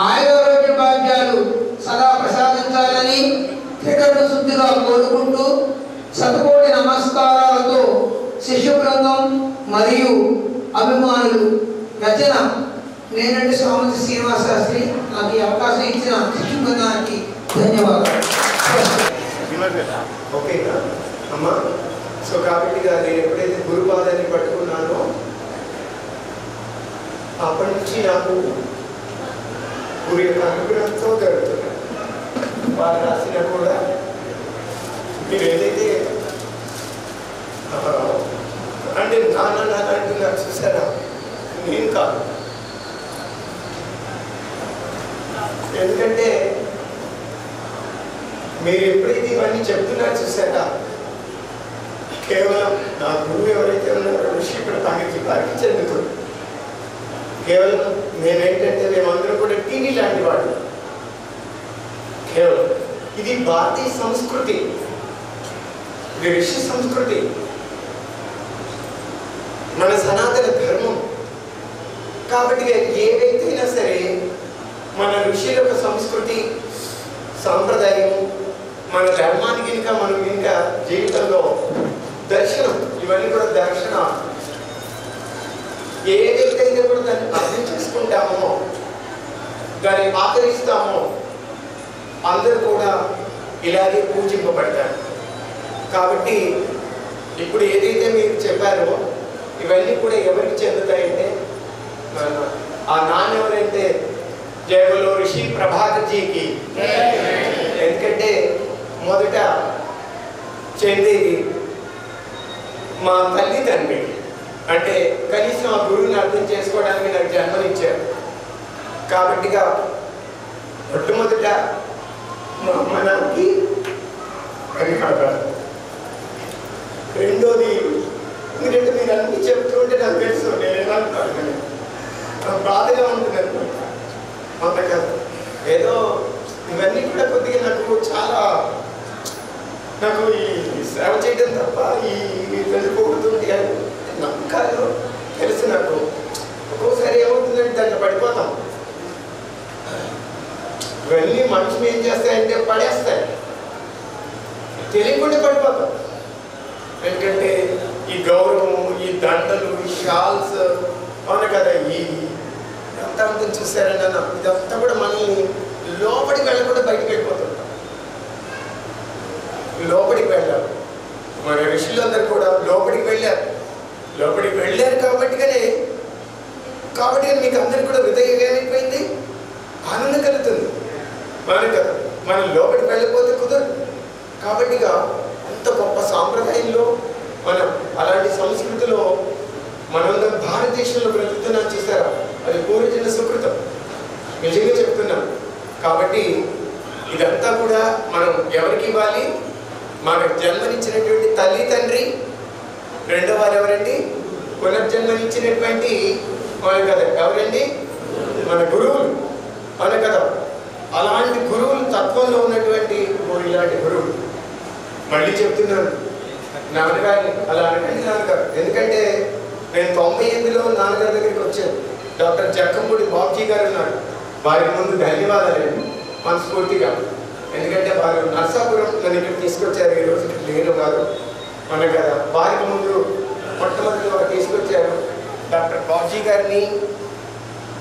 ఆయురారోగ్య భాగ్యాలు సదా ప్రసాదించాలని త్రికరణ శుద్ధిగా కోరుకుంటూ శతకోటి నమస్కారాలతో శిష్య బృందం మరియు అభిమానులు. రచన నేనంటే స్వామి శ్రీనివాస శాస్త్రి. నాకు ఈ అవకాశం ఇచ్చిన శిశు బృందానికి ధన్యవాదాలు. ఓకేనా అమ్మా? సో కాబట్టి నేను ఎప్పుడైతే గురుపాదాన్ని పట్టుకున్నానో అప్పటి నుంచి నాకు గురు యొక్క అనుగ్రహంతో జరుగుతున్నాయి. వారు రాసినా కూడా మీరు ఏదైతే అంటే నాన్న అంటున్నారు చూసారా, నేను కాదు. ఎందుకంటే మీరు ఎప్పుడైతే ఇవన్నీ చెప్తున్నారు చూసారా, కేవలం నా గురువు ఎవరైతే ఉన్నారో ఋషి ప్రతానికి వారికి చెందుతుంది. కేవలం మేమేంటంటే మేమందరం కూడా టీవీ లాంటి వాడు. కేవలం ఇది భారతీయ సంస్కృతి, ఇది ఋషి సంస్కృతి, మన సనాతన ధర్మం. కాబట్టి ఏవైతేనా సరే మన ఋషుల యొక్క సంస్కృతి సాంప్రదాయం మన ధర్మానికి ఇంకా మనం ఇంకా జీవితంలో దర్శనం, ఇవన్నీ కూడా దర్శన ఏదైతే కూడా దాన్ని అర్థం చేసుకుంటామో దాన్ని ఆచరిస్తామో అందరూ కూడా ఇలాగే పూజింపబడతారు. కాబట్టి ఇప్పుడు ఏదైతే మీరు చెప్పారో ఇవన్నీ కూడా ఎవరికి చెందుతాయంటే ఆ నాన్న ఎవరంటే జయబలో ఋషి ప్రభాకర్ జీకి. ఎందుకంటే మొదట చెందేది మా తల్లిదండ్రులకి, అంటే కనీసం ఆ గురువుని అర్థం చేసుకోవడానికి నాకు జన్మనిచ్చారు. కాబట్టిగా మొట్టమొదట మా అమ్మ నాన్నకి అని కాదు. రెండోది ఎందుకంటే మీరు అన్ని చెప్తుంటే నాకు తెలుసు నేను ఎలా అంటాను, బాధగా ఉంటుంది అనమాట. కాదు ఏదో ఇవన్నీ కూడా కొద్దిగా నాకు చాలా నాకు ఈ సేవ చేయడం తప్ప ఈ వెళ్ళిపోతుంది అని నమ్మకాలు తెలుసు. నాకు ఒక్కోసారి ఏమవుతుందంటే దాంట్లో పడిపోతాం. ఇవన్నీ మనుషులు ఏం చేస్తాయంటే పడేస్తాయి, తెలియకుండా పడిపోతాం. ఎందుకంటే ఈ గౌరవం, ఈ దండలు, ఈ షాల్స్, అవును కదా, ఈ అంతా ఉంటుంది చూసారని అన్న, ఇదంతా కూడా మనల్ని లోపలికి వెళ్ళకుండా బయటకు వెళ్ళిపోతుంటాం. లోపలికి వెళ్ళారు మన ఋషులందరూ కూడా లోపలికి వెళ్ళారు. లోపలికి వెళ్ళారు కాబట్టి మీకు అందరికి కూడా హృదయం ఏమైపోయింది, ఆనందం కలుగుతుంది. మనం కదా మనం లోపలికి వెళ్ళిపోతే కుదరదు. కాబట్టిగా అంత గొప్ప సాంప్రదాయంలో మనం అలాంటి సంస్కృతిలో మనందరం భారతదేశంలో బ్రతుకుతున్నాం చూసారా, అది పూర్వజన్మ సుకృతం, నిజంగా చెప్తున్నాం. కాబట్టి ఇదంతా కూడా మనం ఎవరికి ఇవ్వాలి? మనకు జన్మనిచ్చినటువంటి తల్లి తండ్రి, రెండో వారు ఎవరండి? పునర్జన్మనిచ్చినటువంటి మన కదా ఎవరండి? మన గురువులు, మన కదా. అలాంటి గురువులు తత్వంలో ఉన్నటువంటి ఇలాంటి గురువులు. మళ్ళీ చెప్తున్నాను, నాన్నగారిని అలా అనకండి నాన్నగారు. ఎందుకంటే నేను 98లో నాన్నగారి దగ్గరికి వచ్చాను. డాక్టర్ జక్కంపూడి బాబ్జీ గారు ఉన్నారు, వారికి ముందు ధన్యవాదాలండి మనస్ఫూర్తిగా. ఎందుకంటే వారు నర్సాపురం నన్ను ఇక్కడ తీసుకొచ్చారు, ఈరోజు లేను వారు మన కదా. వారికి ముందు మొట్టమొదటి వారు తీసుకొచ్చారు డాక్టర్ బాబ్జీ గారిని,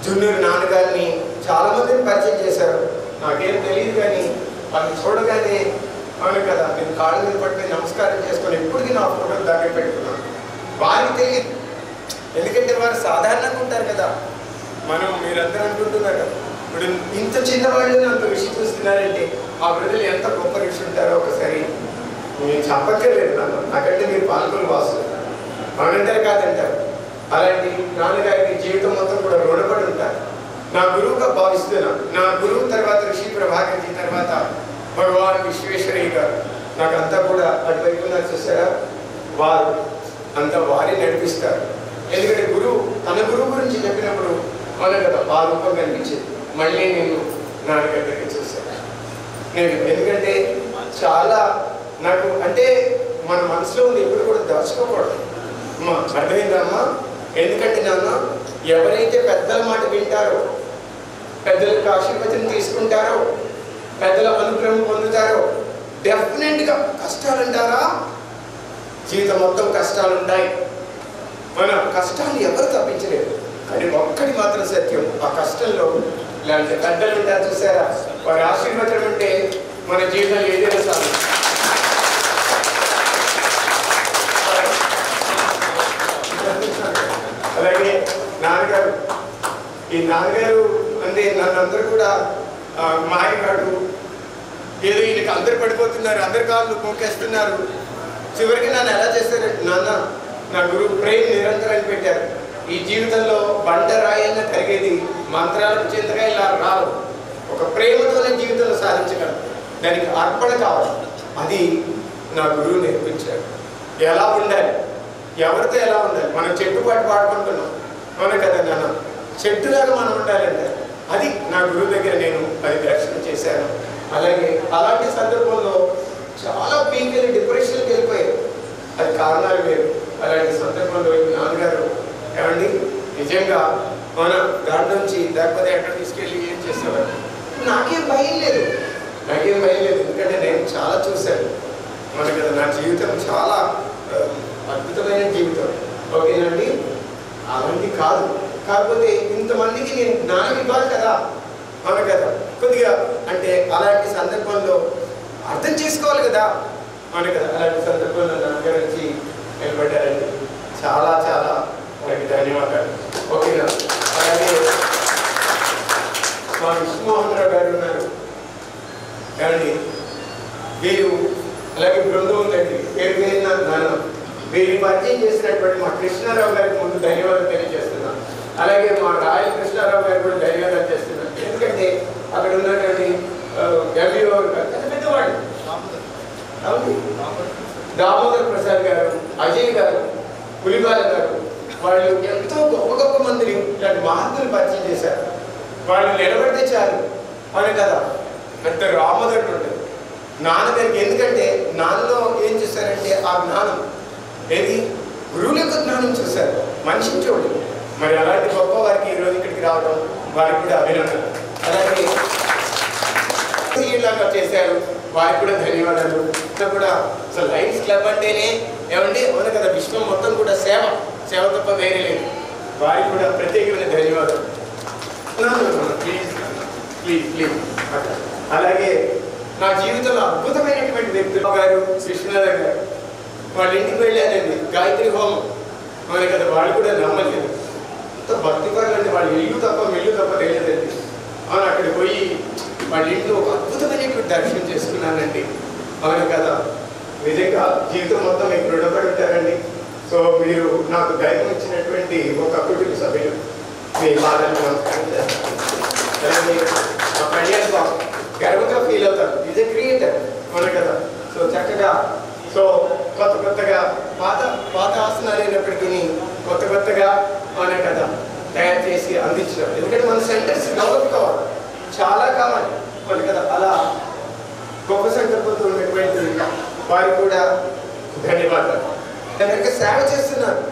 జూనియర్ నాన్నగారిని, చాలామందిని పరిచయం చేశారు. నాకేం తెలియదు కానీ వాళ్ళని చూడగానే అవును కదా నేను కాళ్ళ మీద పట్టుకుని నమస్కారం చేసుకొని ఇప్పటికీ నా ఫోటోలు దగ్గర పెట్టుకున్నాను. వారికి తెలియదు, ఎందుకంటే వారు సాధారణంగా ఉంటారు కదా. మీరందరూ అంటుంటున్నారు ఇప్పుడు ఇంత చిన్నవాళ్ళు అంత ఋషి చూస్తున్నారంటే ఆ ప్రజలు ఎంత గొప్ప ఋషి ఉంటారో ఒకసారి నేను చెప్పక్కర్లేదు. నాకంటే మీరు పాల్గొని వాసులు మనందరూ కాదంటారు. అలాంటి నాన్నగారికి జీవితం మొత్తం కూడా రుణపడి ఉంటారు. నా గురువుగా భావిస్తున్నాను. నా గురువు తర్వాత ఋషి ప్రభాకర్ జీ తర్వాత భగవాన్ విశ్వేశ్వరయ్య గారు నాకంతా కూడా అటువైపు నాకు చూసారా, వారు అంతా వారే నడిపిస్తారు. ఎందుకంటే గురువు తన గురువు గురించి చెప్పినప్పుడు మన కదా ఆ రూపం కనిపించింది. మళ్ళీ నేను నాన్నగారి దగ్గర చూశాను నేను. ఎందుకంటే చాలా నాకు అంటే మన మనసులో ఉంది ఎప్పుడు కూడా దాచుకోకూడదు అమ్మా, అర్థమైందమ్మా? ఎందుకంటే నాన్న ఎవరైతే పెద్దల మాట వింటారో, పెద్దలకు ఆశీర్వచనం తీసుకుంటారో, పెద్దల అనుగ్రహం పొందుతారో డెఫినెట్గా కష్టాలు అంటారా, జీవితం మొత్తం కష్టాలు ఉంటాయి. మన కష్టాన్ని ఎవరు తప్పించలేరు. కానీ ఒక్కటి మాత్రం సత్యం, ఆ కష్టంలో ఇలాంటి పెద్దలు ఉంటారు చూసారా, వారి ఆశీర్వచనం ఉంటే మన జీవితంలో ఏదైనా సాగు. అలాగే నాన్నగారు, ఈ నాన్నగారు అంటే నన్ను అందరూ కూడా మాయగాడు, ఏదో ఈయనకి అందరు పడిపోతున్నారు, అందరి కాళ్ళు పోకేస్తున్నారు. చివరికి నన్ను ఎలా చేశారంటే, నాన్న నా గురువు ప్రేమ నిరంతరం పెట్టారు. ఈ జీవితంలో బండరాయన్న కరిగేది మంత్రాలకు చెంతగా ఇలా రావు, ఒక ప్రేమతోనే జీవితంలో సాధించగలం. దానికి అర్పణ కావాలి. అది నా గురువు నేర్పించారు. ఎలా ఉండాలి, ఎవరితో ఎలా ఉండాలి. మనం చెట్టుపాటు పాడుకుంటున్నాం, అవును కదా నాన్న, చెట్టులాగా మనం ఉండాలంటే అది నా గురువు దగ్గర నేను అది దర్శనం చేశాను. అలాగే అలాంటి సందర్భంలో చాలా పీకెళ్ళి డిప్రెషన్కి వెళ్ళిపోయారు. అది కారణాలు వేరు. అలాంటి సందర్భంలో నాన్నగారు ఏమండి నిజంగా మన దాని నుంచి లేకపోతే ఎక్కడ తీసుకెళ్ళి ఏం చేసేవారు. నాకేం భయం లేదు, ఎందుకంటే నేను చాలా చూశాను. మన కదా నా జీవితం చాలా అద్భుతమైన జీవితం, ఓకేనండి. అలాంటి కాదు, కాకపోతే ఇంతమందికి నేను జ్ఞానం ఇవ్వాలి కదా, అవును కదా. కొద్దిగా అంటే అలాంటి సందర్భంలో అర్థం చేసుకోవాలి కదా, అవును కదా. అలాంటి సందర్భంలో నాన్నగారు వచ్చి నిలబడ్డారండి. చాలా చాలా వారికి ధన్యవాదాలు, ఓకేనా. అలాగే మా విష్ణుమోహన్ రావు గారు ఉన్నారు కానీ వీరు, అలాగే బృందం ఉందండి, పేరు పేరున నాన్న. వీరి పరిచయం చేసినటువంటి మా కృష్ణారావు గారికి ముందు ధన్యవాదాలు తెలియజేస్తున్నాను. అలాగే మా రాయల్ కృష్ణారావు గారికి కూడా ధన్యవాదాలు చేస్తున్నాను. ఎందుకంటే అక్కడ ఉన్నటువంటి ఎంబీఓ పెద్దవాళ్ళు, దామోదర్ ప్రసాద్ గారు, అజయ్ గారు, పులిబాల గారు, వాళ్ళు ఎంతో గొప్ప గొప్ప మందిని ఇలాంటి మహత్తులు పరిచయం చేశారు. వాళ్ళు నిలబడితే చాలు, అవును కదా. పెద్ద రామదట్టు ఉంటుంది నాన్నగారికి. ఎందుకంటే నాన్నలో ఏం చూశారంటే ఆ జ్ఞానం ఏది, గురువుల యొక్క జ్ఞానం చూశారు, మనిషిని చూడండి. మరి అలాంటి గొప్ప వారికి ఈరోజు ఇక్కడికి రావడం వారికి కూడా అభినందన. అలాగే ఇలాగా చేశారు, వారికి కూడా ధన్యవాదాలు. కూడా అసలు లయన్స్ క్లబ్ అంటేనే ఏమండి, అవును కదా, విశ్వం మొత్తం కూడా సేవ తప్ప వేరే లేదు. వారికి కూడా ప్రత్యేకమైన ధన్యవాదాలు. Please please please. అలాగే నా జీవితంలో అద్భుతమైనటువంటి వ్యక్తులు గారు, కృష్ణారావు గారు, వాళ్ళ ఇంటికి వెళ్ళానండి, గాయత్రి హోమం, అవును కదా. వాళ్ళు కూడా నమ్మలేదు, అంత భక్తి పరులు అంటే వాళ్ళు ఇల్లు తప్ప మెల్లు తప్ప తెలియదండి. అవును, అక్కడికి పోయి వాళ్ళ ఇంట్లో ఒక అద్భుతమైనటువంటి దర్శనం చేసుకున్నానండి, అవును కదా. నిజంగా జీవితం మొత్తం మీకు రుణపడి ఉంటారండి. సో మీరు నాకు ధైర్యం ఇచ్చినటువంటి ఒక కుటుంబ సభ్యులు, మీ బాధలు నమస్కారం చేస్తాను. అలాగే మా కళ్యాణ్ బాబు గర్వంగా ఫీల్ అవుతారు, ఈజ్ ఎ క్రియేటర్, అవును కదా. సో చక్కగా సో కొత్తగా పాత ఆసనాలు అయినప్పటికీ కొత్తగా అవును కదా తయారు చేసి అందించారు. ఎందుకంటే మన సెంటర్స్ డెవలప్ కావాలి, చాలా కావాలి, అవును కదా. అలా గొప్ప సంకల్పంతో ఉన్నటువంటి వారికి కూడా ధన్యవాదాలు. దాని సేవ చేస్తున్నారు.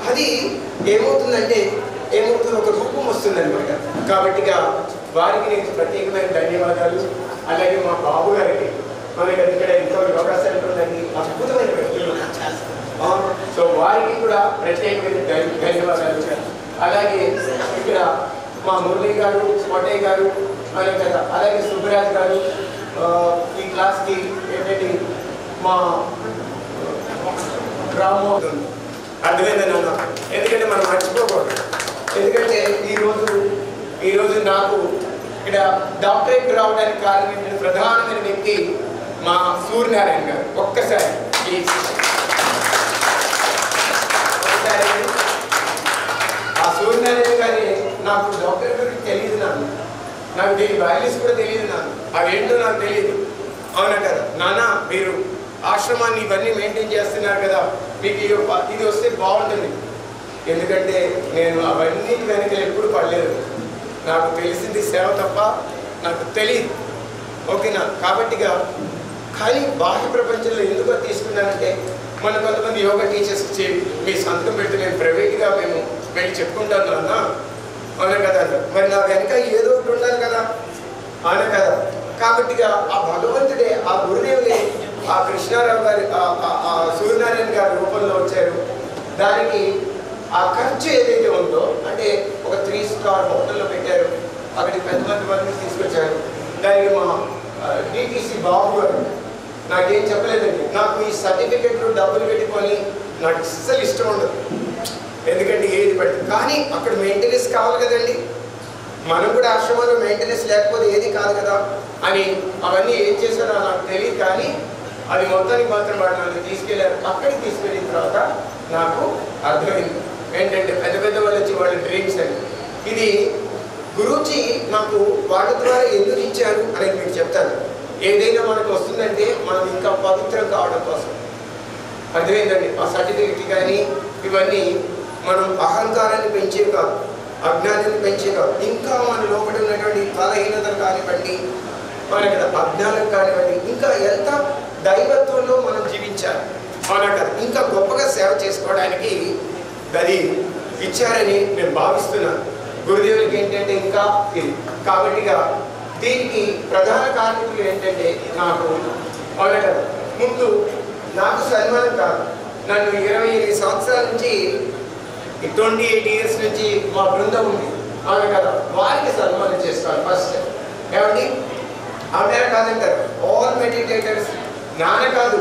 అది ఏమవుతుందంటే ఒక రూపం వస్తుంది అనమాట. కాబట్టి వారికి నేను ప్రత్యేకమైన ధన్యవాదాలు. అలాగే మా బాబు గారికి, మనకి ఇక్కడ ఎంతో యోగా సెంటర్ ఉందండి, అద్భుతమైన వ్యక్తులు. సో వారికి కూడా ప్రత్యేకమైన ధన్యవాదాలు. అలాగే ఇక్కడ మా మురళి గారు, కోటయ్య గారు, అలాగే కదా. అలాగే సుబ్బరాజ్ గారు, ఈ క్లాస్కి ఏంటంటే మా రాము అర్థమైంది నాన్న. ఎందుకంటే మనం మర్చిపోకూడదు. ఎందుకంటే ఈరోజు నాకు ఇక్కడ డాక్టరేట్ రావడానికి కారణమైన ప్రధానమైన వ్యక్తి మా సూర్యనారాయణ గారు. ఒక్కసారి ఆ సూర్యనారాయణ గారి నాకు డాక్టర్ గురించి తెలియదు, నాకు దీని వాల్యూస్ కూడా తెలియదు, అవేంటో నాకు తెలియదు, అవునా కదా. నాన్న మీరు ఆశ్రమాన్ని ఇవన్నీ మెయింటైన్ చేస్తున్నారు కదా, మీకు ఇది వస్తే బాగుంటుంది. ఎందుకంటే నేను అవన్నీ వెనక ఎప్పుడు పడలేదు, నాకు తెలిసింది సేవ తప్ప నాకు తెలియదు, ఓకేనా. కాబట్టిగా కానీ బాహ్య ప్రపంచంలో ఎందుకు తీసుకున్నానంటే మన కొంతమంది యోగా టీచర్స్ వచ్చి మీ సంతకం పెడితే నేను ప్రైవేట్గా మేము వెళ్ళి చెప్పుకుంటాను అన్న, అవునా కదా. మరి నా వెనక ఏదో ఒకటి ఉండాలి కదా, అవునా కదా. కాబట్టిగా ఆ భగవంతుడే, ఆ గురుదేవులే ఆ కృష్ణారావు గారి, ఆ సూర్యనారాయణ గారి రూపంలో వచ్చారు. దానికి ఆ ఖర్చు ఏదైతే ఉందో, అంటే ఒక 3 స్టార్ హోటల్లో పెట్టారు, అక్కడికి పెద్ద మంది తీసుకొచ్చారు. దానికి మా డిటిసి బాబు గారు నాకేం చెప్పలేదండి, నాకు ఈ సర్టిఫికెట్లు డబ్బులు పెట్టుకొని నాకు అస్సలు ఇష్టం ఉండదు. ఎందుకంటే ఏది పడుతుంది, కానీ అక్కడ మెయింటెనెన్స్ కావాలి కదండి. మనం కూడా ఆశ్రమంలో మెయింటెనెన్స్ లేకపోతే ఏది కాదు కదా అని అవన్నీ ఏం చేశారో నాకు తెలియదు. కానీ అది మొత్తానికి మాత్రం వాడు నన్ను తీసుకెళ్ళారు. అక్కడికి తీసుకెళ్ళిన తర్వాత నాకు అర్థమైంది ఏంటంటే పెద్ద పెద్ద వాళ్ళు వచ్చి వాళ్ళ డ్రీమ్స్ అని. ఇది గురూజీ నాకు వాళ్ళ ద్వారా ఎందుకు ఇచ్చారు అనేది మీకు చెప్తాను. ఏదైనా మనకు వస్తుందంటే మనం ఇంకా పవిత్రం కావడం కోసం. అర్థమైందండి. ఆ సర్టిఫికెట్ కానీ ఇవన్నీ మనం అహంకారాన్ని పెంచేవి కాదు, అజ్ఞానాన్ని పెంచేవి కాదు. ఇంకా మన లోపల ఉన్నటువంటి బలహీనతలు కానివ్వండి, మనకి అజ్ఞానం కానివ్వండి, ఇంకా ఎంత దైవత్వంలో మనం జీవించాలి, మనకు ఇంకా గొప్పగా సేవ చేసుకోవడానికి అది ఇచ్చారని నేను భావిస్తున్నాను. గురుదేవులకి ఏంటంటే ఇంకా ఇది కాబట్టిగా దీనికి ప్రధాన కారణకులు ఏంటంటే నాకు అవునా కదా, ముందు నాకు సన్మానం కాదు, నన్ను 28 సంవత్సరాల నుంచి 28 ఇయర్స్ నుంచి మా బృందం ఉంది అవునా కదా, వారికి సన్మానం చేసుకోవాలి ఫస్ట్. ఏమండి అవునా కాదంటారు, ఆల్ మెడిటేటర్స్. నాన్న కాదు,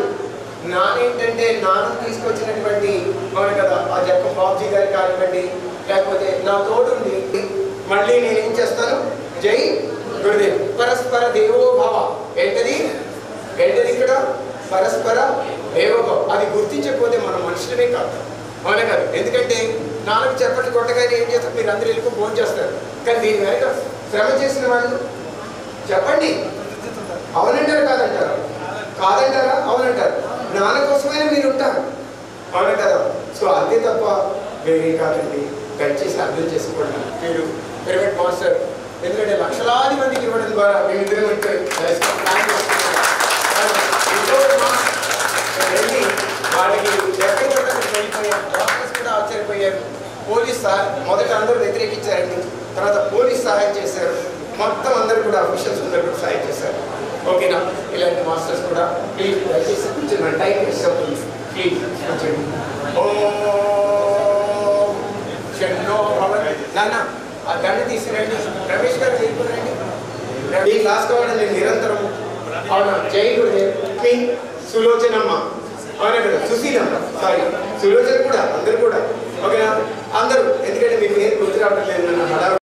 నాన్న ఏంటంటే నాన్న తీసుకొచ్చినటువంటి అవును కదా ఆ జక్క బాబ్జీ గారి కానివ్వండి, లేకపోతే నా తోడుండి మళ్ళీ నేనేం చేస్తాను, జై గురుదేవ్. పరస్పర దేవోభవ ఏంటది ఇక్కడ పరస్పర దేవోభవ. అది గుర్తించకపోతే మనం మనుషులమే కాదు అవునే కాదు. ఎందుకంటే నాలుగు చెప్పట్లు కొట్టగానే ఏం చేస్తారు, మీరు అందరూ వెళ్ళి ఫోన్ చేస్తారు. కానీ దీని వెనక శ్రమ చేసిన వాళ్ళు చెప్పండి, అవునంటారు కాదంటారా, కాదంటారా అవునంటారు. నాన్న కోసమైనా మీరు ఉంటారు అవునా కదా. సో అంతే తప్ప వేరే కాదండి. దయచేసి అర్థం చేసుకోండి. మీరు పిరమిడ్ మాస్టర్ ఎందుకంటే లక్షలాది మందికి ఇవ్వడం ద్వారా మేము ఇద్దరం వెళ్ళి వాళ్ళకి ఎక్కడ వెళ్ళిపోయారు. డాక్టర్స్ కూడా ఆశ్చర్యపోయారు. పోలీస్ మొదట అందరూ వ్యతిరేకించారండి, తర్వాత పోలీస్ సహాయం చేశారు, మొత్తం అందరూ కూడా అఫీషియల్స్ అందరూ కూడా సహాయం చేశారు. ఓకేనా. ఇలాంటి మాస్టర్స్ కూడా ప్లీజ్ దయచేసి కూర్చొని టైం వేస్ట్ అవుతుంది. ప్లీజ్ కూర్చోండి. నాన్న ఆ దండ తీసుకురండి. రమేష్ గారు తీసుకురండి. ఈ క్లాస్ కావాలని నేను నిరంతరం అవునా. జై గురుదేవ్. మీ సులోచనమ్మ అవునా కదా, సుశీలమ్మ సారీ సులోచన కూడా అందరూ కూడా ఓకేనా అందరూ. ఎందుకంటే మీ పేరు గుర్తు రావడం లేదు.